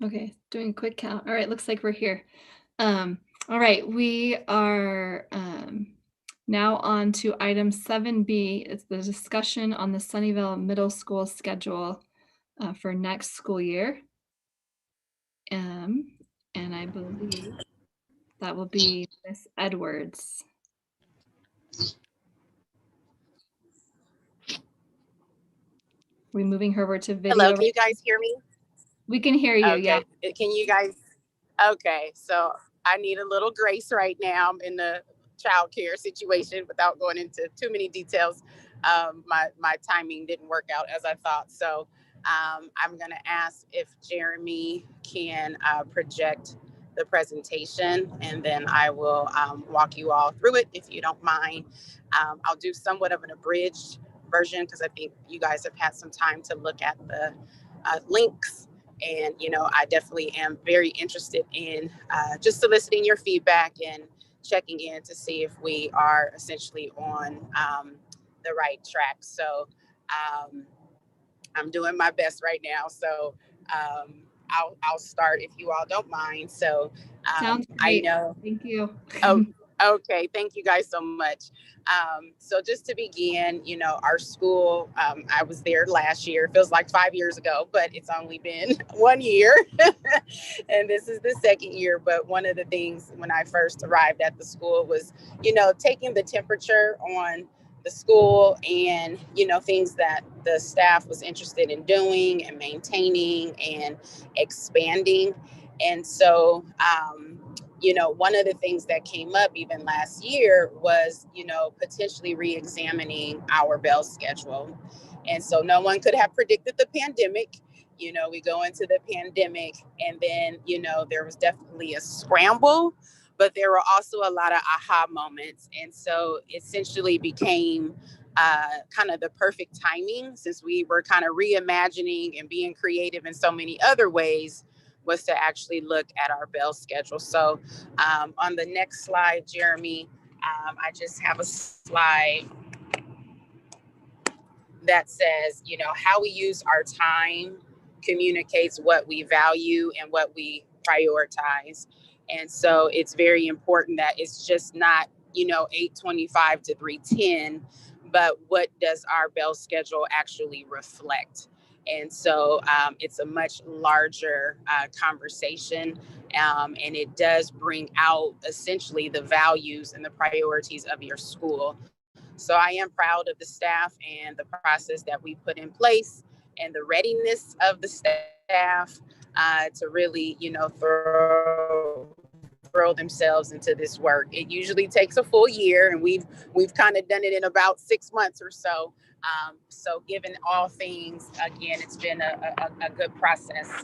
Okay, doing a quick count. All right, looks like we're here. All right, we are now on to item 7B. It's the discussion on the Sunnyvale Middle School schedule for next school year. And I believe that will be Miss Edwards. We're moving her over to video. Hello, can you guys hear me? We can hear you, yeah. Okay, can you guys? Okay, so I need a little grace right now. I'm in the childcare situation without going into too many details. My timing didn't work out as I thought. So I'm gonna ask if Jeremy can project the presentation, and then I will walk you all through it if you don't mind. I'll do somewhat of an abridged version because I think you guys have had some time to look at the links. And, you know, I definitely am very interested in just soliciting your feedback and checking in to see if we are essentially on the right track. So I'm doing my best right now. So I'll start if you all don't mind. So Sounds great. I know. Thank you. Oh, okay. Thank you guys so much. So just to begin, you know, our school, I was there last year. It feels like 5 years ago, but it's only been 1 year. And this is the second year. But one of the things when I first arrived at the school was, you know, taking the temperature on the school and, you know, things that the staff was interested in doing and maintaining and expanding. And so, you know, one of the things that came up even last year was, you know, potentially re-examining our bell schedule. And so no one could have predicted the pandemic. You know, we go into the pandemic and then, you know, there was definitely a scramble, but there were also a lot of aha moments. And so essentially became kind of the perfect timing, since we were kind of reimagining and being creative in so many other ways, was to actually look at our bell schedule. So on the next slide, Jeremy, I just have a slide that says, you know, how we use our time communicates what we value and what we prioritize. And so it's very important that it's just not, you know, 8:25 to 3:10, but what does our bell schedule actually reflect? And so it's a much larger conversation, and it does bring out essentially the values and the priorities of your school. So I am proud of the staff and the process that we put in place and the readiness of the staff to really, you know, throw themselves into this work. It usually takes a full year, and we've kind of done it in about 6 months or so. So given all things, again, it's been a good process.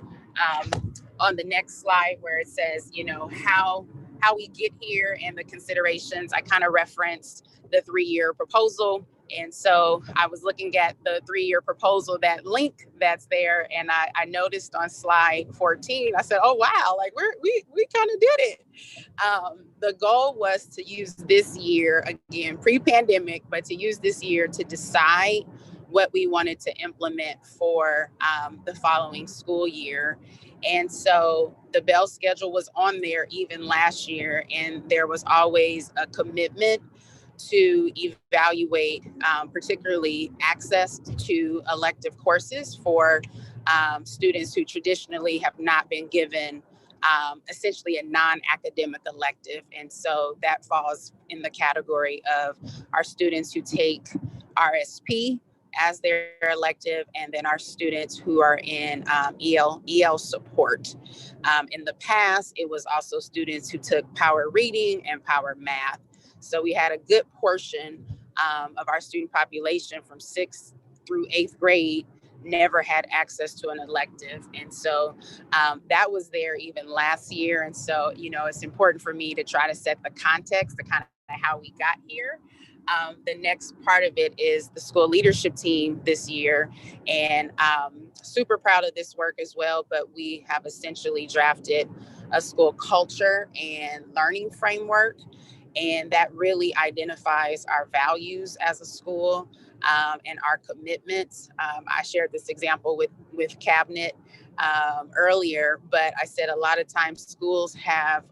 On the next slide where it says, you know, how we get here and the considerations, I kind of referenced the 3-year proposal. And so I was looking at the 3-year proposal, that link that's there, and I noticed on slide 14, I said, oh, wow, like we kind of did it. The goal was to use this year, again, pre-pandemic, but to use this year to decide what we wanted to implement for the following school year. And so the bell schedule was on there even last year, and there was always a commitment to evaluate particularly access to elective courses for students who traditionally have not been given essentially a non-academic elective. And so that falls in the category of our students who take RSP as their elective, and then our students who are in EL support. In the past, it was also students who took power reading and power math. So we had a good portion of our student population from 6th through 8th grade never had access to an elective. And so that was there even last year. And so, you know, it's important for me to try to set the context, the kind of how we got here. The next part of it is the school leadership team this year, and super proud of this work as well. But we have essentially drafted a school culture and learning framework, and that really identifies our values as a school and our commitments. I shared this example with Cabinet earlier, but I said a lot of times schools have,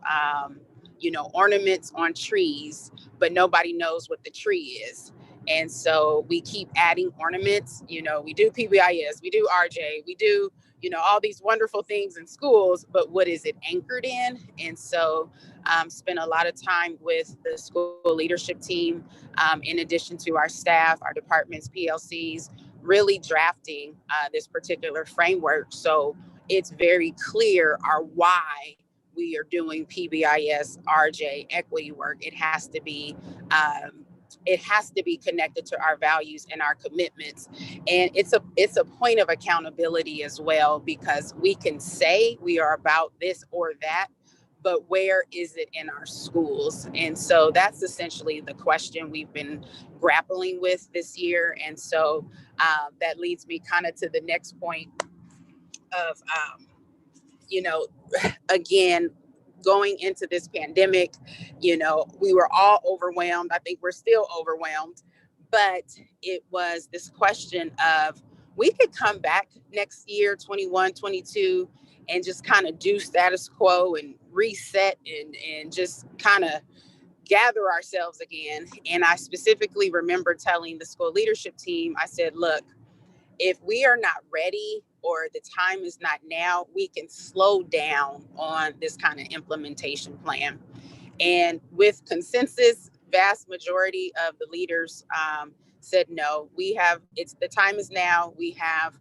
ornaments on trees, but nobody knows what the tree is. And so we keep adding ornaments. We do PBIS, we do RJ, we do, all these wonderful things in schools, but what is it anchored in? And so spent a lot of time with the school leadership team, in addition to our staff, our departments, PLCs, really drafting this particular framework. So it's very clear our why we are doing PBIS, RJ, equity work. It has to be connected to our values and our commitments. And it's a point of accountability as well, because we can say we are about this or that, but where is it in our schools? And so that's essentially the question we've been grappling with this year. And so that leads me kind of to the next point of, again, going into this pandemic, we were all overwhelmed. I think we're still overwhelmed, but it was this question of, we could come back next year, 21, 22, and just kind of do status quo and reset and just kind of gather ourselves again. And I specifically remember telling the school leadership team, I said, look, if we are not ready or the time is not now, we can slow down on this kind of implementation plan. And with consensus, vast majority of the leaders said, no, the time is now. We have,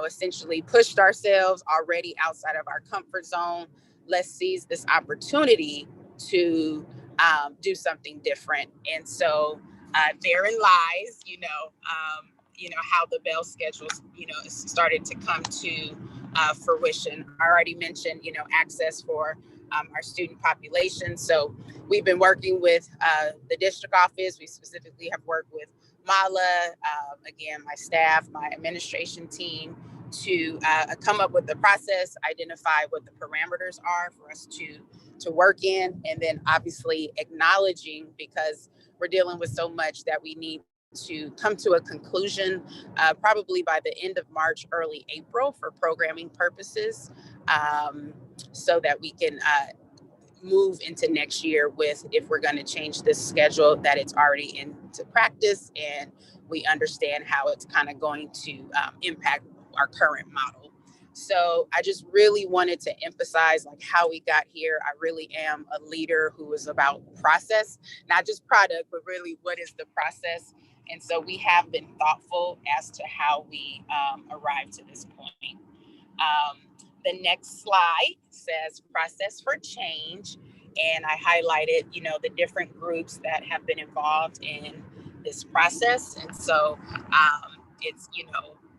essentially pushed ourselves already outside of our comfort zone. Let's seize this opportunity to do something different. And so therein lies, how the Bell schedules, started to come to fruition. I already mentioned, access for our student population. So we've been working with the district office. We specifically have worked with Mala, again, my staff, my administration team, to come up with the process, identify what the parameters are for us to work in, and then obviously acknowledging, because we're dealing with so much, that we need to come to a conclusion probably by the end of March, early April, for programming purposes, so that we can move into next year with, if we're going to change this schedule, that it's already into practice and we understand how it's kind of going to impact our current model. So I just really wanted to emphasize how we got here. I really am a leader who is about process, not just product, but really what is the process. And so we have been thoughtful as to how we arrived to this point. The next slide says process for change. And I highlighted, the different groups that have been involved in this process. And so it's,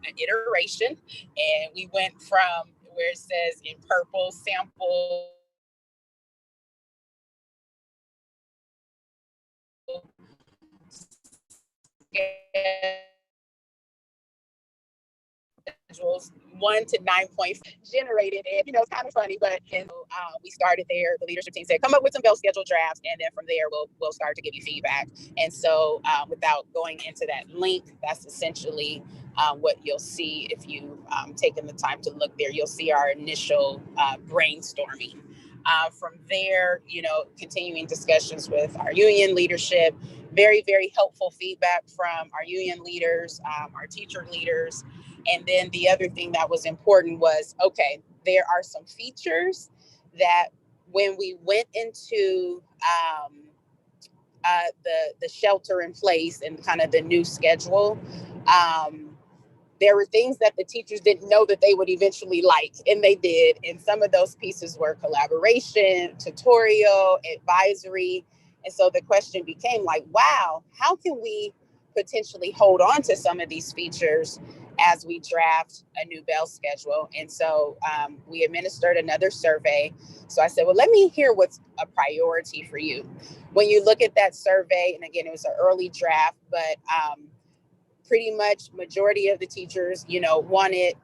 an iteration. And we went from where it says in purple, sample schedules, 1 to 9 points generated. And, it's kind of funny, but we started there. The leadership team said, come up with some Bell schedule drafts. And then from there, we'll start to give you feedback. And so without going into that link, that's essentially what you'll see if you've taken the time to look there. You'll see our initial brainstorming. From there, continuing discussions with our union leadership, very, very helpful feedback from our union leaders, our teacher leaders. And then the other thing that was important was, okay, there are some features that when we went into the shelter in place and kind of the new schedule, there were things that the teachers didn't know that they would eventually like, and they did. And some of those pieces were collaboration, tutorial, advisory. And so the question became wow, how can we potentially hold on to some of these features as we draft a new Bell schedule? And so we administered another survey. So I said, well, let me hear what's a priority for you. When you look at that survey, and again, it was an early draft, but pretty much majority of the teachers, wanted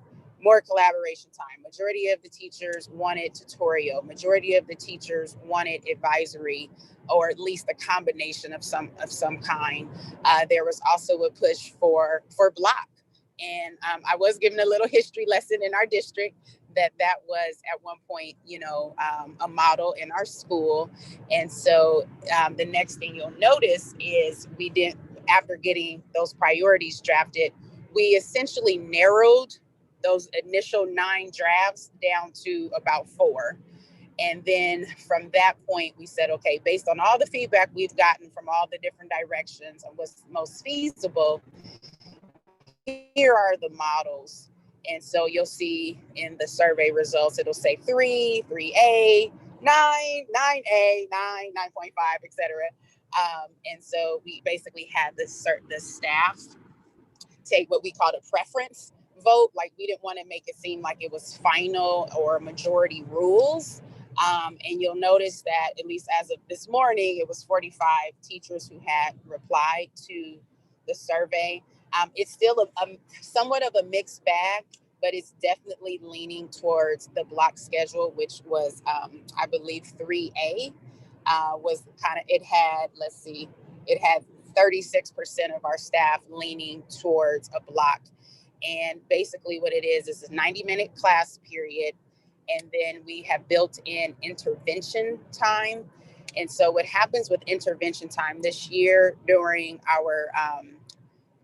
more collaboration time. Majority of the teachers wanted tutorial. Majority of the teachers wanted advisory, or at least a combination of some kind. There was also a push for block. And I was given a little history lesson in our district that was at one point, a model in our school. And so the next thing you'll notice is after getting those priorities drafted, we essentially narrowed those initial 9 drafts down to about 4. And then from that point, we said, okay, based on all the feedback we've gotten from all the different directions and what's most feasible, here are the models. And so you'll see in the survey results, it'll say 3, 3A, 9, 9A, 9, 9.5, etc. And so we basically had the staff take what we called a preference vote. Like, we didn't want to make it seem like it was final or majority rules. And you'll notice that, at least as of this morning, it was 45 teachers who had replied to the survey. It's still a somewhat of a mixed bag, but it's definitely leaning towards the block schedule, which was, I believe, 3A was kind of, it had 36% of our staff leaning towards a block. And basically what it is a 90-minute class period. And then we have built in intervention time. And so what happens with intervention time this year during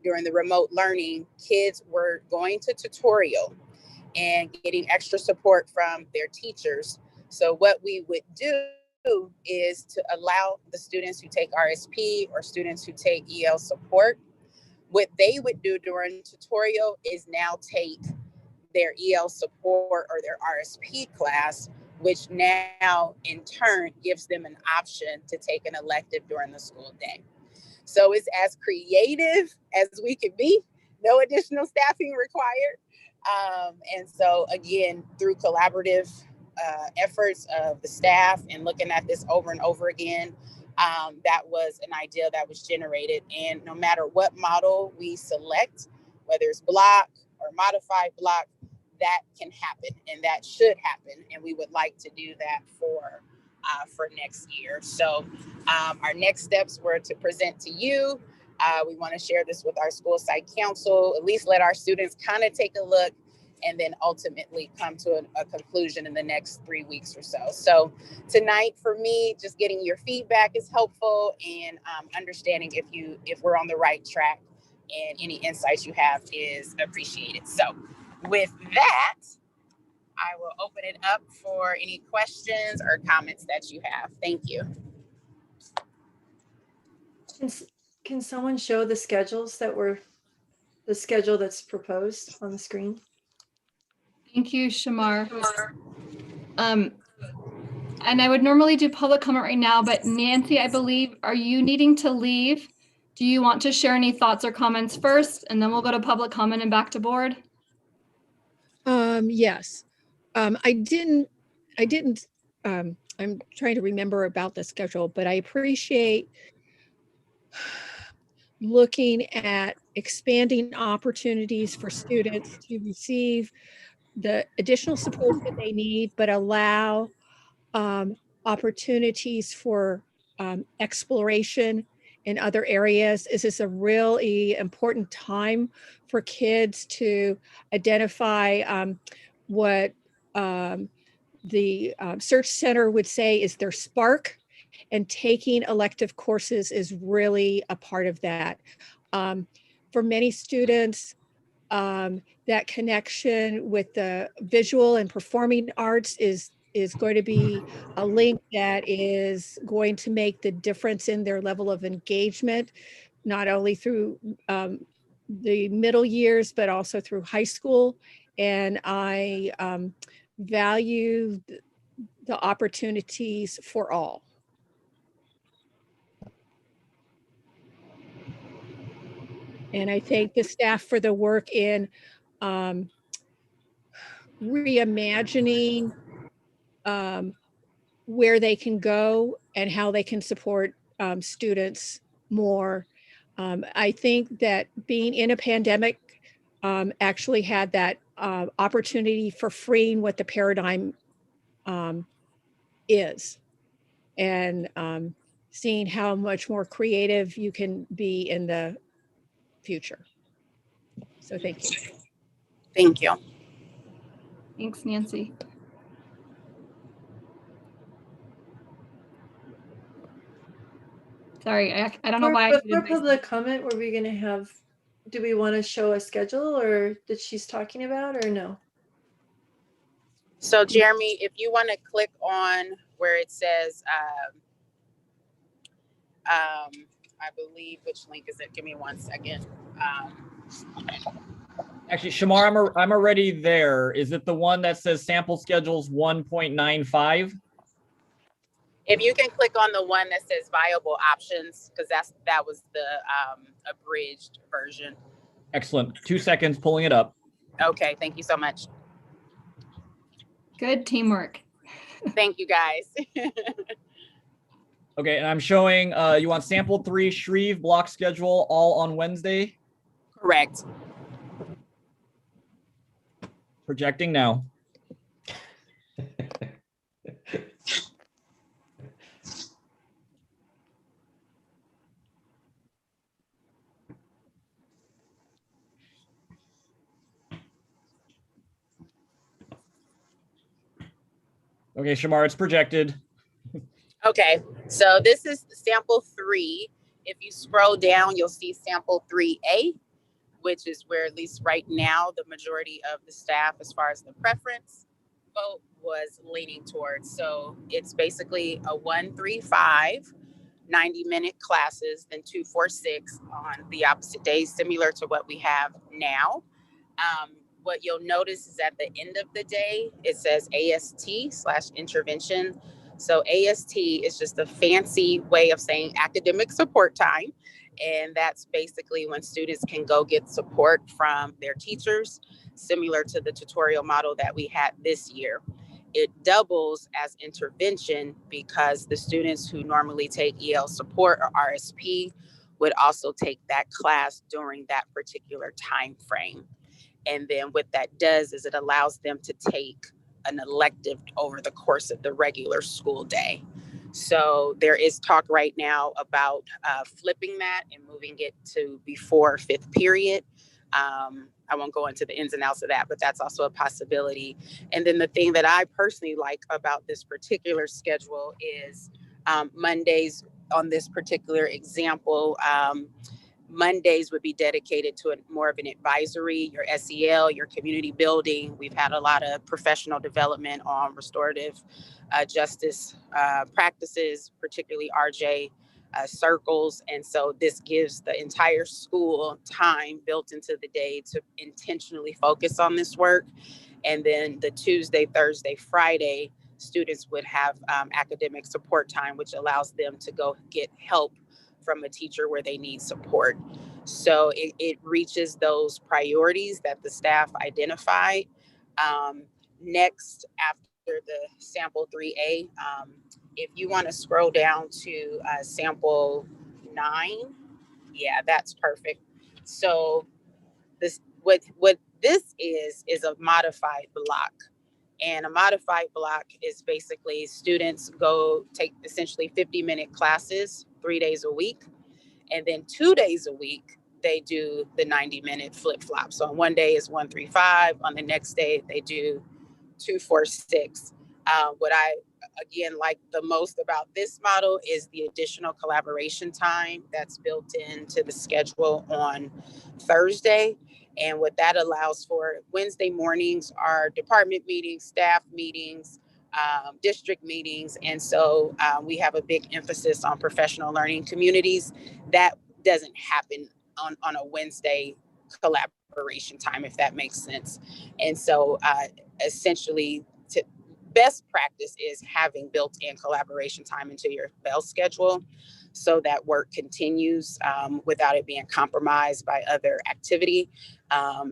the remote learning, kids were going to tutorial and getting extra support from their teachers. So what we would do is to allow the students who take RSP or students who take EL support, what they would do during tutorial is now take their EL support or their RSP class, which now in turn gives them an option to take an elective during the school day. So it's as creative as we can be, no additional staffing required. And so again, through collaborative efforts of the staff and looking at this over and over again, that was an idea that was generated. And no matter what model we select, whether it's block or modified block, that can happen and that should happen. And we would like to do that for next year. So our next steps were to present to you. We want to share this with our school site council, at least let our students kind of take a look, and then ultimately come to a conclusion in the next 3 weeks or so. So tonight for me, just getting your feedback is helpful, and understanding if we're on the right track, and any insights you have is appreciated. So with that, I will open it up for any questions or comments that you have. Thank you. Can someone show the schedules the schedule that's proposed on the screen? Thank you, Shamar. And I would normally do public comment right now, but Nancy, I believe, are you needing to leave? Do you want to share any thoughts or comments first, and then we'll go to public comment and back to board? Yes. I'm trying to remember about the schedule, but I appreciate looking at expanding opportunities for students to receive the additional support that they need, but allow opportunities for exploration in other areas. This is a really important time for kids to identify what the Search Center would say is their spark, and taking elective courses is really a part of that. For many students, that connection with the visual and performing arts is going to be a link that is going to make the difference in their level of engagement, not only through the middle years, but also through high school. And I value the opportunities for all. And I thank the staff for the work in reimagining where they can go and how they can support students more. I think that being in a pandemic actually had that opportunity for freeing what the paradigm is, and seeing how much more creative you can be in the future. So thank you. Thank you. Thanks, Nancy. Sorry, I don't know why. Before public comment, were we going to have, do we want to show a schedule or that she's talking about or no? So Jeremy, if you want to click on where it says, I believe, which link is it? Give me 1 second. Actually, Shamar, I'm already there. Is it the one that says sample schedules 1.95? If you can click on the one that says viable options, because that was the abridged version. Excellent. 2 seconds, pulling it up. Okay, thank you so much. Good teamwork. Thank you, guys. Okay, and I'm showing you want sample 3 Shreve block schedule all on Wednesday? Correct. Projecting now. Okay, Shamar, it's projected. Okay, so this is sample 3. If you scroll down, you'll see sample 3A, which is where, at least right now, the majority of the staff, as far as the preference vote, was leaning towards. So it's basically a 1-3-5, 90-minute classes, then 2-4-6 on the opposite days, similar to what we have now. What you'll notice is at the end of the day, it says AST/intervention. So AST is just a fancy way of saying academic support time. And that's basically when students can go get support from their teachers, similar to the tutorial model that we had this year. It doubles as intervention because the students who normally take EL support or RSP would also take that class during that particular time frame. And then what that does is it allows them to take an elective over the course of the regular school day. So there is talk right now about flipping that and moving it to before 5th period. I won't go into the ins and outs of that, but that's also a possibility. And then the thing that I personally like about this particular schedule is Mondays on this particular example, Mondays would be dedicated to more of an advisory, your SEL, your community building. We've had a lot of professional development on restorative justice practices, particularly RJ circles. And so this gives the entire school time built into the day to intentionally focus on this work. And then the Tuesday, Thursday, Friday, students would have academic support time, which allows them to go get help from a teacher where they need support. So it reaches those priorities that the staff identified. Next, after the sample 3A, if you want to scroll down to sample 9, yeah, that's perfect. So this what this is a modified block. And a modified block is basically students go take essentially 50-minute classes 3 days a week. And then 2 days a week, they do the 90-minute flip-flop. So on one day is 1-3-5. On the next day, they do 2-4-6. What I, again, like the most about this model is the additional collaboration time that's built into the schedule on Thursday. And what that allows for, Wednesday mornings are department meetings, staff meetings, district meetings. And so we have a big emphasis on professional learning communities. That doesn't happen on a Wednesday collaboration time, if that makes sense. And so essentially, best practice is having built-in collaboration time into your bell schedule so that work continues without it being compromised by other activity,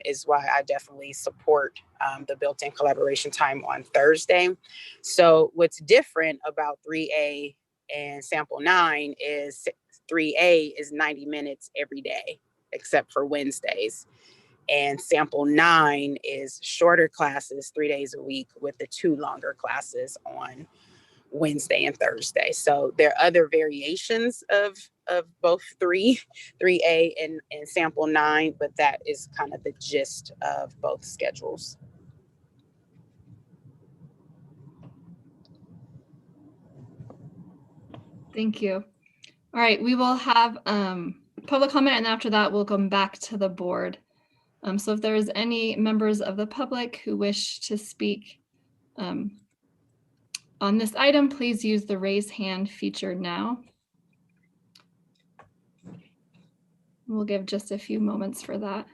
is why I definitely support the built-in collaboration time on Thursday. So what's different about 3A and sample 9 is 3A is 90 minutes every day, except for Wednesdays. And sample 9 is shorter classes 3 days a week with the 2 longer classes on Wednesday and Thursday. So there are other variations of both 3A and sample 9, but that is kind of the gist of both schedules. Thank you. All right, we will have public comment, and after that, we'll come back to the board. So if there's any members of the public who wish to speak on this item, please use the raise hand feature now. We'll give just a few moments for that.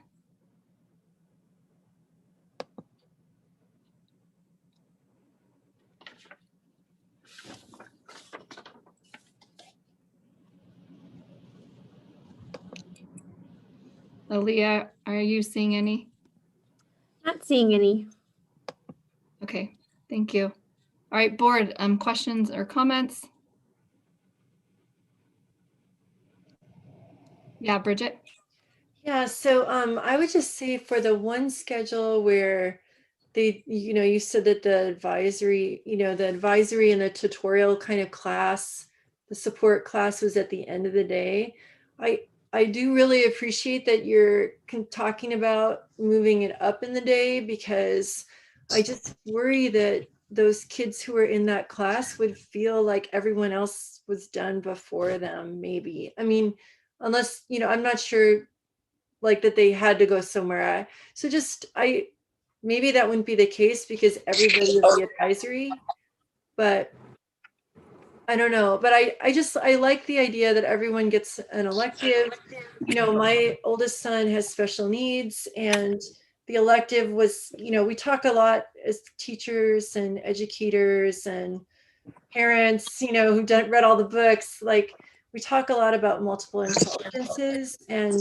Aaliyah, are you seeing any? Not seeing any. Okay, thank you. All right, board, questions or comments? Yeah, Bridget? Yeah, so I would just say for the one schedule where they, you said that the advisory and the tutorial kind of class, the support class was at the end of the day. I do really appreciate that you're talking about moving it up in the day, because I just worry that those kids who are in that class would feel like everyone else was done before them, maybe. I mean, unless, I'm not sure like that they had to go somewhere. So just, maybe that wouldn't be the case because everybody would be advisory, but I don't know. But I like the idea that everyone gets an elective. My oldest son has special needs, and the elective was, we talk a lot as teachers and educators and parents, who read all the books. Like, we talk a lot about multiple intelligences, and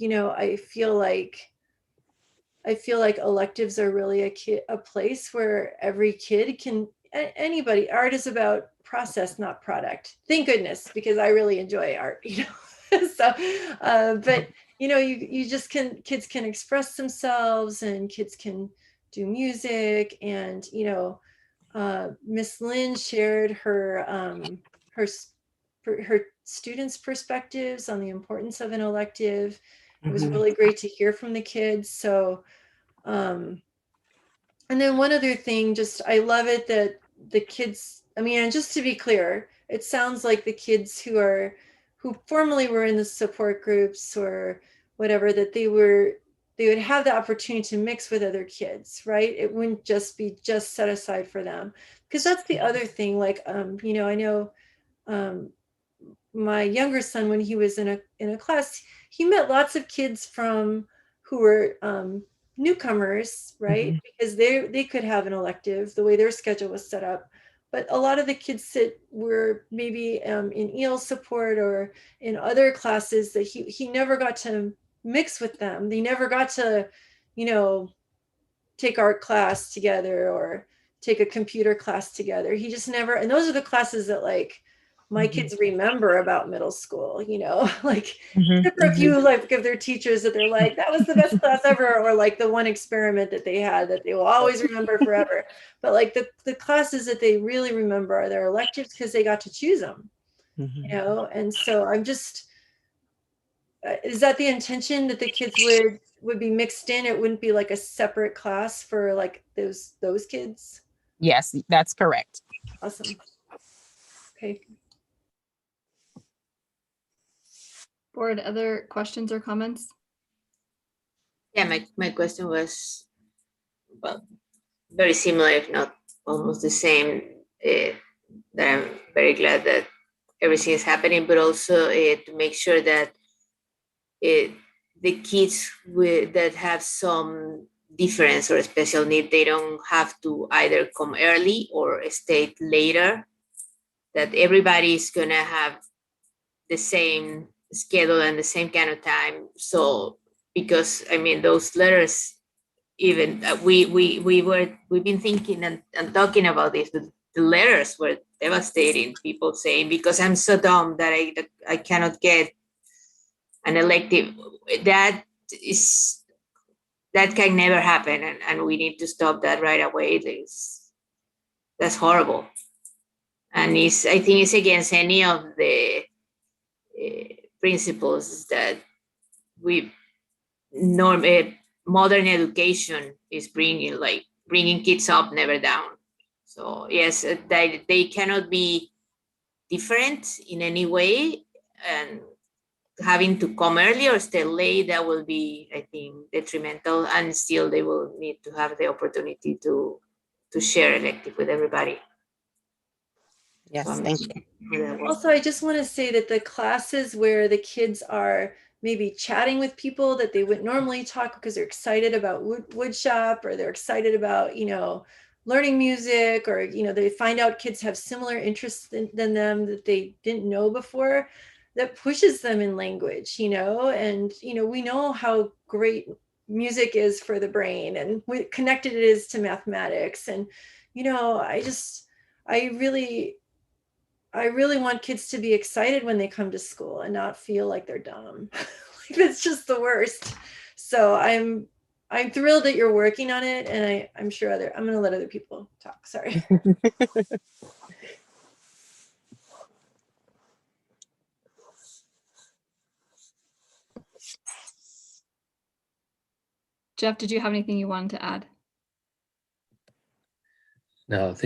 I feel like electives are really a place where every kid can, anybody, art is about process, not product. Thank goodness, because I really enjoy art, so, but you just kids can express themselves, and kids can do music, and Miss Lynn shared her students' perspectives on the importance of an elective. It was really great to hear from the kids. So, and then one other thing, just, I love it that the kids, and just to be clear, it sounds like the kids who formerly were in the support groups or whatever, that they would have the opportunity to mix with other kids, right? It wouldn't just be set aside for them. Because that's the other thing, like, I know my younger son, when he was in a class, he met lots of kids who were newcomers, right? Because they could have an elective the way their schedule was set up. But a lot of the kids that were maybe in EL support or in other classes that he never got to mix with them. They never got to, take art class together or take a computer class together. He just never, and those are the classes that, like, my kids remember about middle school, like, for a few, like, of their teachers that they're like, that was the best class ever, or like the one experiment that they had that they will always remember forever. But like the classes that they really remember are their electives, because they got to choose them, and so I'm just, is that the intention, that the kids would be mixed in? It wouldn't be like a separate class for like those kids? Yes, that's correct. Awesome. Okay. Board, other questions or comments? Yeah, my question was, well, very similar, if not almost the same. That I'm very glad that everything is happening, but also to make sure that the kids that have some difference or special need, they don't have to either come early or stay later, that everybody is going to have the same schedule and the same kind of time. So, because those letters, even we've been thinking and talking about this, but the letters were devastating. People saying, because I'm so dumb that I cannot get an elective. That can never happen, and we need to stop that right away. That's horrible, and I think it's against any of the principles that modern education is bringing, like bringing kids up, never down. So yes, they cannot be different in any way, and having to come early or stay late, that will be, I think, detrimental, and still they will need to have the opportunity to share elective with everybody. Yes, So thank you. Also, I just want to say that the classes where the kids are maybe chatting with people that they wouldn't normally talk because they're excited about wood shop, or they're excited about, you know, learning music, or, you know, they find out kids have similar interests than them that they didn't know before, that pushes them in language, you know, and, you know, we know how great music is for the brain and what connected it is to mathematics. And, you know, I really want kids to be excited when they come to school and not feel like they're dumb. Like, that's just the worst. So I'm thrilled that you're working on it, and I'm sure I'm going to let other people talk. Sorry. Jeff, did you have anything you wanted to add? No,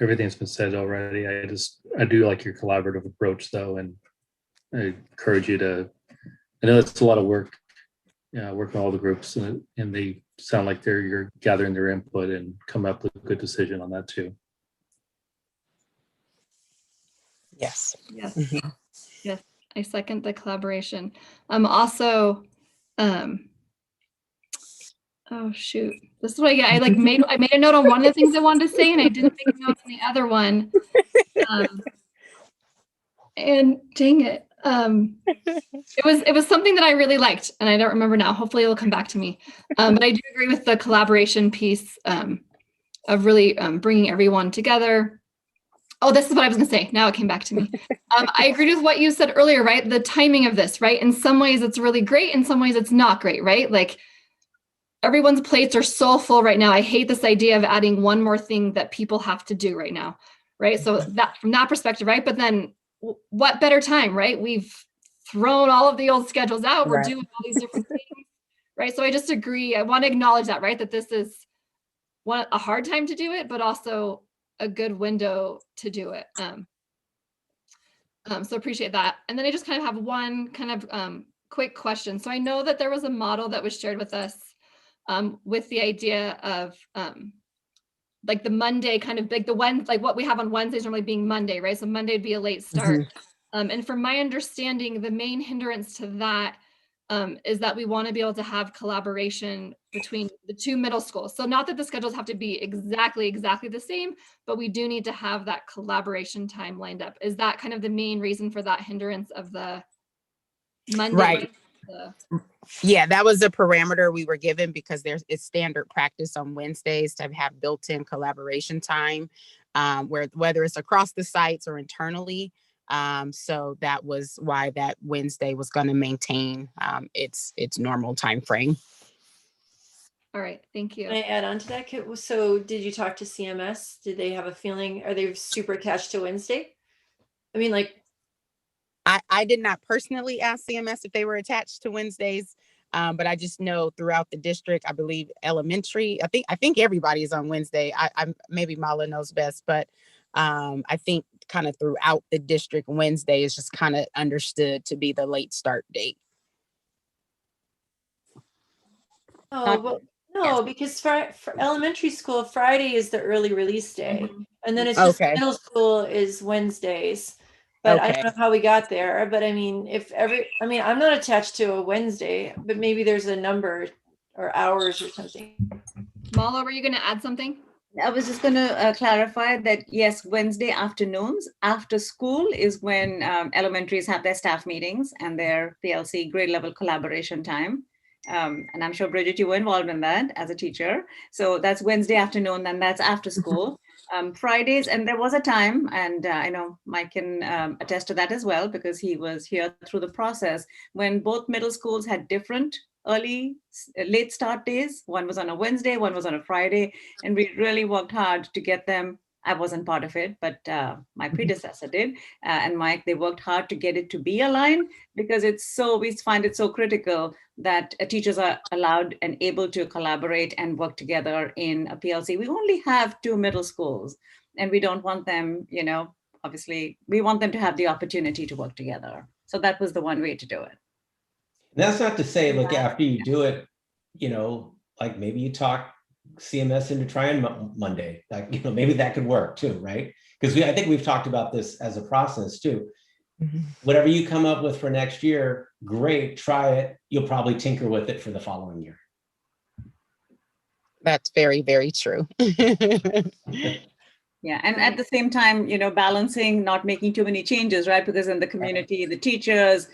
everything's been said already. I do like your collaborative approach though, and I encourage you to, I know it's a lot of work, working with all the groups, and they sound like you're gathering their input and come up with a good decision on that too. Yes. Yes. Yes. I second the collaboration. Also, oh shoot, this is what I get. I made a note on one of the things I wanted to say, and I didn't make a note on the other one. And dang it. It was something that I really liked, and I don't remember now. Hopefully it'll come back to me. But I do agree with the collaboration piece of really bringing everyone together. Oh, this is what I was going to say. Now it came back to me. I agreed with what you said earlier, right? The timing of this, right? In some ways it's really great. In some ways it's not great, right? Like, everyone's plates are so full right now. I hate this idea of adding one more thing that people have to do right now, right? So that, from that perspective, right? But then what better time, right? We've thrown all of the old schedules out. We're doing all these different things, right? So I just agree. I want to acknowledge that, right? That this is a hard time to do it, but also a good window to do it. So appreciate that. And then I just kind of have one kind of quick question. So I know that there was a model that was shared with us with the idea of like the Monday kind of like like what we have on Wednesdays normally being Monday, right? So Monday would be a late start. And from my understanding, the main hindrance to that is that we want to be able to have collaboration between the two middle schools. So not that the schedules have to be exactly the same, but we do need to have that collaboration time lined up. Is that kind of the main reason for that hindrance of the Monday? Right. Yeah, that was a parameter we were given because it's standard practice on Wednesdays to have built-in collaboration time, whether it's across the sites or internally. So that was why that Wednesday was going to maintain its normal time frame. All right, thank you. Can I add on to that? So did you talk to CMS? Did they have a feeling? Are they super attached to Wednesday? I mean, like, I did not personally ask CMS if they were attached to Wednesdays, but I just know throughout the district, I believe elementary, I think everybody is on Wednesday. I maybe Mala knows best, but I think kind of throughout the district, Wednesday is just kind of understood to be the late start date. Oh, no, because for elementary school, Friday is the early release day, and then it's just middle school is Wednesdays. But I don't know how we got there. But I mean, I'm not attached to a Wednesday, but maybe there's a number or hours or something. Mala, were you going to add something? I was just going to clarify that, yes, Wednesday afternoons after school is when elementaries have their staff meetings and their PLC grade level collaboration time. And I'm sure, Bridget, you were involved in that as a teacher. So that's Wednesday afternoon, and that's after school. Fridays, and there was a time, and I know Mike can attest to that as well, because he was here through the process, when both middle schools had different late start days. One was on a Wednesday, one was on a Friday, and we really worked hard to get them. I wasn't part of it, but my predecessor did. And Mike, they worked hard to get it to be aligned, because we find it so critical that teachers are allowed and able to collaborate and work together in a PLC. We only have 2 middle schools, and we don't want them, obviously we want them to have the opportunity to work together. So that was the one way to do it. That's not to say, look, after you do it, you know, like maybe you talk CMS into trying Monday, like, you know, maybe that could work too, right? Because I think we've talked about this as a process too. Whatever you come up with for next year, great, try it. You'll probably tinker with it for the following year. That's very, very true. Yeah, and at the same time, you know, balancing, not making too many changes, right? Because in the community, the teachers,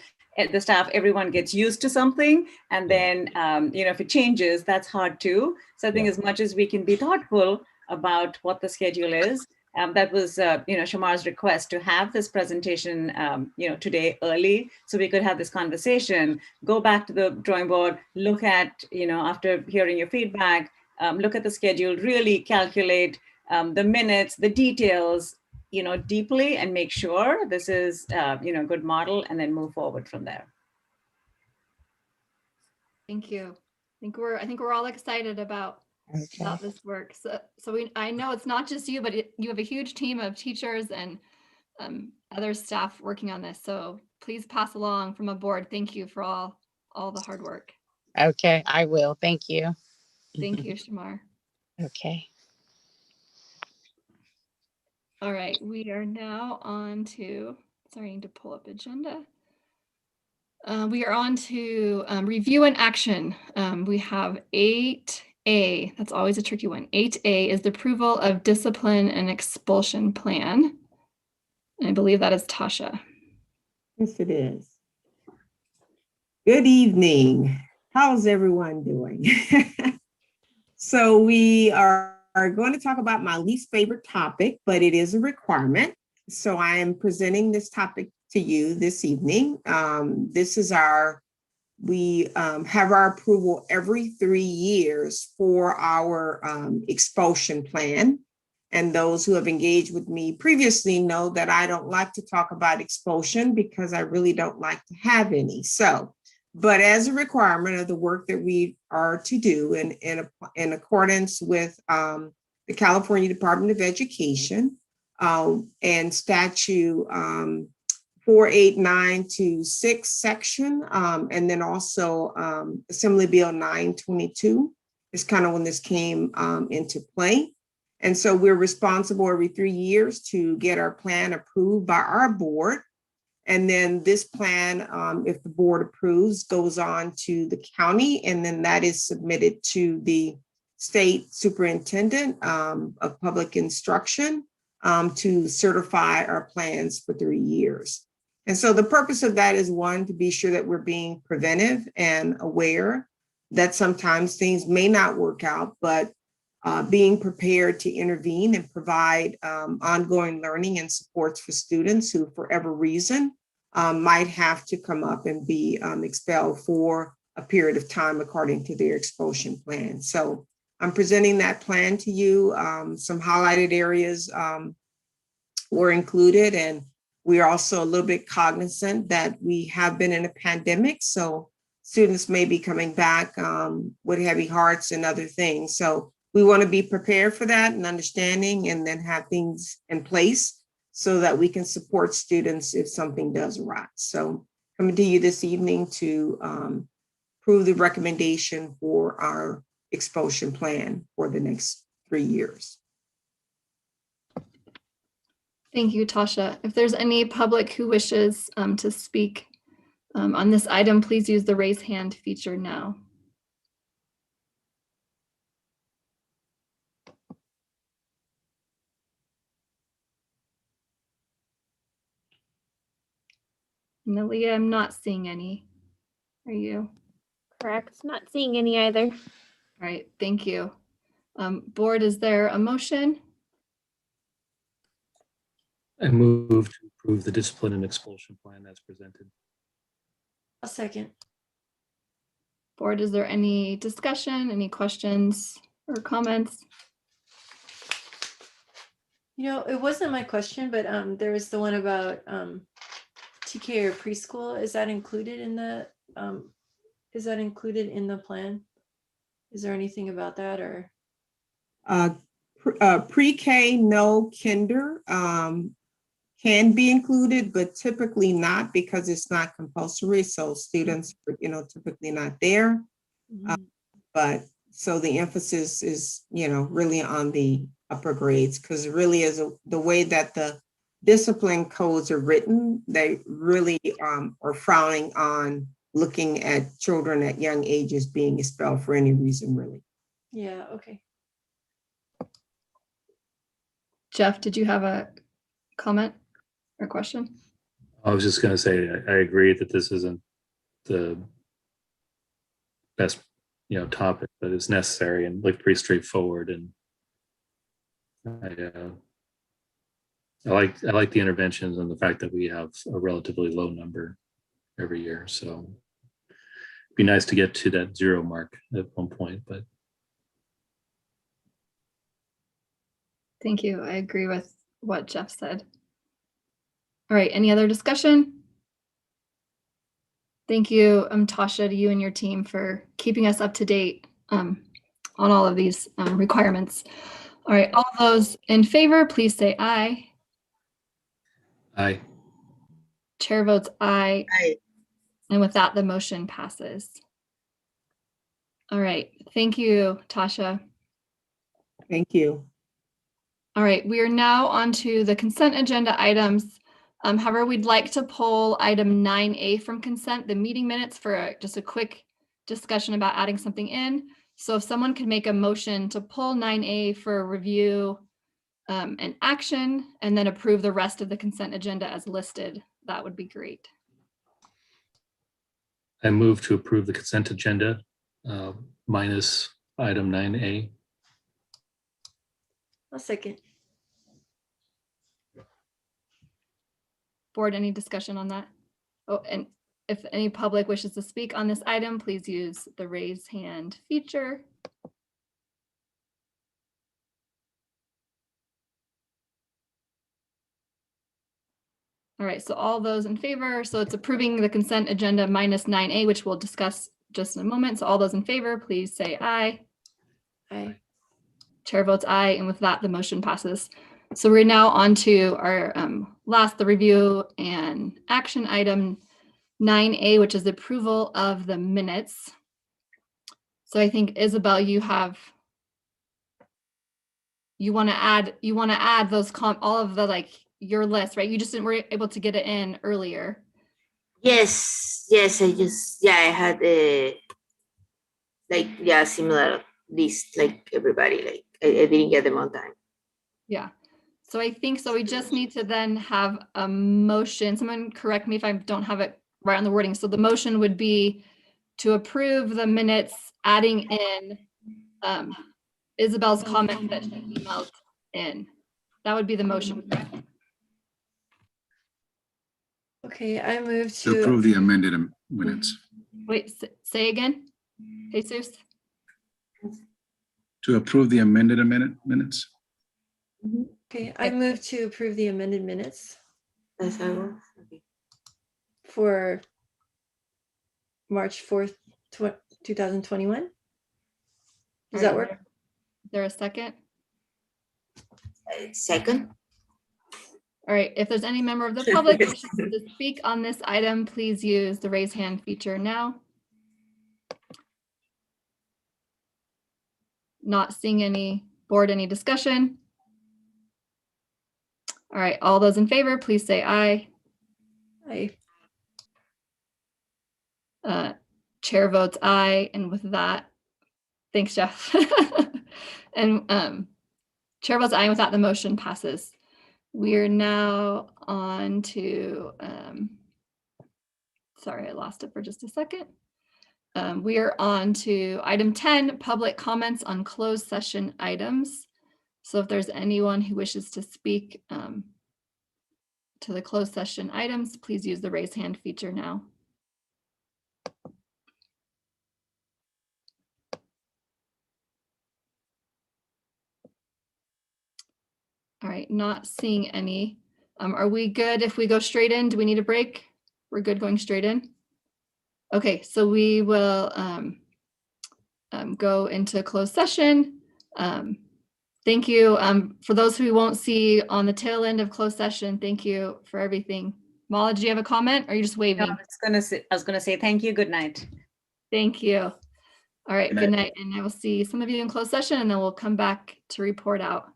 the staff, everyone gets used to something. And then, you know, if it changes, that's hard too. So I think as much as we can be thoughtful about what the schedule is, that was, you know, Shamar's request to have this presentation, you know, today early, so we could have this conversation, go back to the drawing board, look at, you know, after hearing your feedback, look at the schedule, really calculate the minutes, the details, you know, deeply, and make sure this is, you know, a good model, and then move forward from there. Thank you. I think we're all excited about this work. So I know it's not just you, but you have a huge team of teachers and other staff working on this. So please pass along from a board. Thank you for all the hard work. Okay, I will. Thank you. Thank you, Shamar. Okay. All right, we are now on to, sorry, I need to pull up agenda. We are on to review and action. We have 8A, that's always a tricky one. 8A is the approval of discipline and expulsion plan. And I believe that is Tasha. Yes, it is. Good evening. How's everyone doing? So we are going to talk about my least favorite topic, but it is a requirement. So I am presenting this topic to you this evening. This is we have our approval every 3 years for our expulsion plan. And those who have engaged with me previously know that I don't like to talk about expulsion because I really don't like to have any. So, but as a requirement of the work that we are to do in accordance with the California Department of Education and statute 48926 section, and then also Assembly Bill 922 is kind of when this came into play. And so we're responsible every 3 years to get our plan approved by our board. And then this plan, if the board approves, goes on to the county, and then that is submitted to the state superintendent of public instruction to certify our plans for 3 years. And so the purpose of that is, one, to be sure that we're being preventive and aware that sometimes things may not work out, but being prepared to intervene and provide ongoing learning and supports for students who, for whatever reason, might have to come up and be expelled for a period of time according to their expulsion plan. So I'm presenting that plan to you. Some highlighted areas were included, and we are also a little bit cognizant that we have been in a pandemic, so students may be coming back with heavy hearts and other things. So we want to be prepared for that and understanding, and then have things in place so that we can support students if something does arise. So coming to you this evening to approve the recommendation for our expulsion plan for the next 3 years. Thank you, Tasha. If there's any public who wishes to speak on this item, please use the raise hand feature now. Nalia, I'm not seeing any. Are you? Correct. Not seeing any either. All right, thank you. Board, is there a motion? I move to approve the discipline and expulsion plan as presented. A second. Board, is there any discussion, any questions or comments? You know, it wasn't my question, but there was the one about TK or preschool. Is that included in the plan? Is there anything about that, or? Pre-K, no. Kinder. can be included, but typically not because it's not compulsory. So students, typically not there. But so the emphasis is, really on the upper grades, because it really is the way that the discipline codes are written, they really are frowning on looking at children at young ages being expelled for any reason, really. Yeah, okay. Jeff, did you have a comment or question? I was just going to say, I agree that this isn't the best, topic, but it's necessary and like pretty straightforward. And I like the interventions and the fact that we have a relatively low number every year. So it'd be nice to get to that 0 mark at one point, but. Thank you. I agree with what Jeff said. All right, any other discussion? Thank you, Tasha, to you and your team for keeping us up to date on all of these requirements. All right, all those in favor, please say aye. Aye. Chair votes aye. Aye. And with that, the motion passes. All right, thank you, Tasha. Thank you. All right, we are now on to the consent agenda items. However, we'd like to pull item 9A from consent, the meeting minutes, for just a quick discussion about adding something in. So if someone could make a motion to pull 9A for review and action, and then approve the rest of the consent agenda as listed, that would be great. I move to approve the consent agenda minus item 9A. I'll second. Board, any discussion on that? Oh, and if any public wishes to speak on this item, please use the raise hand feature. All right, so all those in favor, so it's approving the consent agenda minus 9A, which we'll discuss just in a moment. So all those in favor, please say aye. Aye. Chair votes aye, and with that, the motion passes. So we're now on to our the review and action item 9A, which is approval of the minutes. So I think, Isabel, you want to add those all of the your list, right? You just weren't able to get it in earlier. Yes, I had similar list like everybody, I didn't get them on time. Yeah. So I think so we just need to then have a motion. Someone correct me if I don't have it right on the wording. So the motion would be to approve the minutes, adding in Isabel's comment that she emailed in. That would be the motion, correct? Okay, I move To approve the amended minutes. Wait, say again, Jesus? To approve the amended minutes. Okay, I move to approve the amended minutes Okay. for March 4th, 2021. Does that work? Is there a second? Second. All right, if there's any member of the public who wishes to speak on this item, please use the raise hand feature now. Not seeing any board, any discussion. All right, all those in favor, please say aye. Aye. Chair votes aye, and with that, thanks, Jeff. And chair votes aye, and with that, the motion passes. We are now on to, sorry, I lost it for just a second. We are on to item 10, public comments on closed session items. So if there's anyone who wishes to speak to the closed session items, please use the raise hand feature now. All right, not seeing any. Are we good if we go straight in? Do we need a break? We're good going straight in? Okay, so we will go into closed session. Thank you. For those who we won't see on the tail end of closed session, thank you for everything. Mala, did you have a comment or are you just waving? No, I was gonna say thank you. Good night. Thank you. All right, Good good night. night. And I will see some of you in closed session and then we'll come back to report out.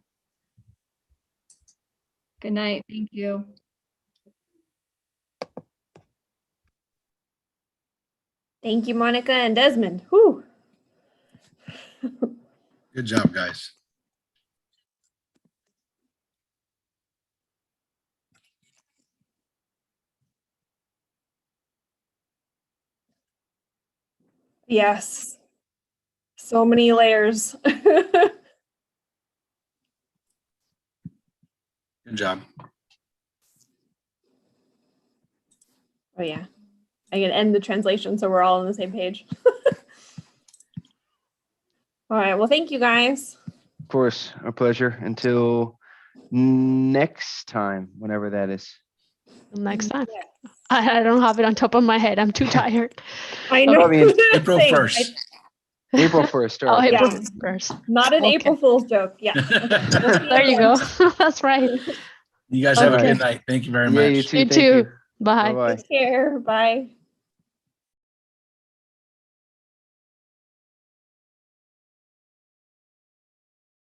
Good night. Thank you. Thank you, Monica and Desmond. Whew. Good job, guys. Yes. So many layers. Good job. Oh yeah. I can end the translation so we're all on the same page. All right. Well, thank you guys. Of course, a pleasure. Until next time, whenever that is. Next time. I don't have it on top of my head. I'm too tired. I know. I mean, April Same. 1st. April 1st. Oh, April Yeah. 1st. Not an Okay. April Fool's joke. Yeah. We'll see There you then. go. That's right. You guys have a Okay. good night. Thank you very Yeah, much. you too. You Thank too. you. Bye. Bye-bye. Take care. Bye.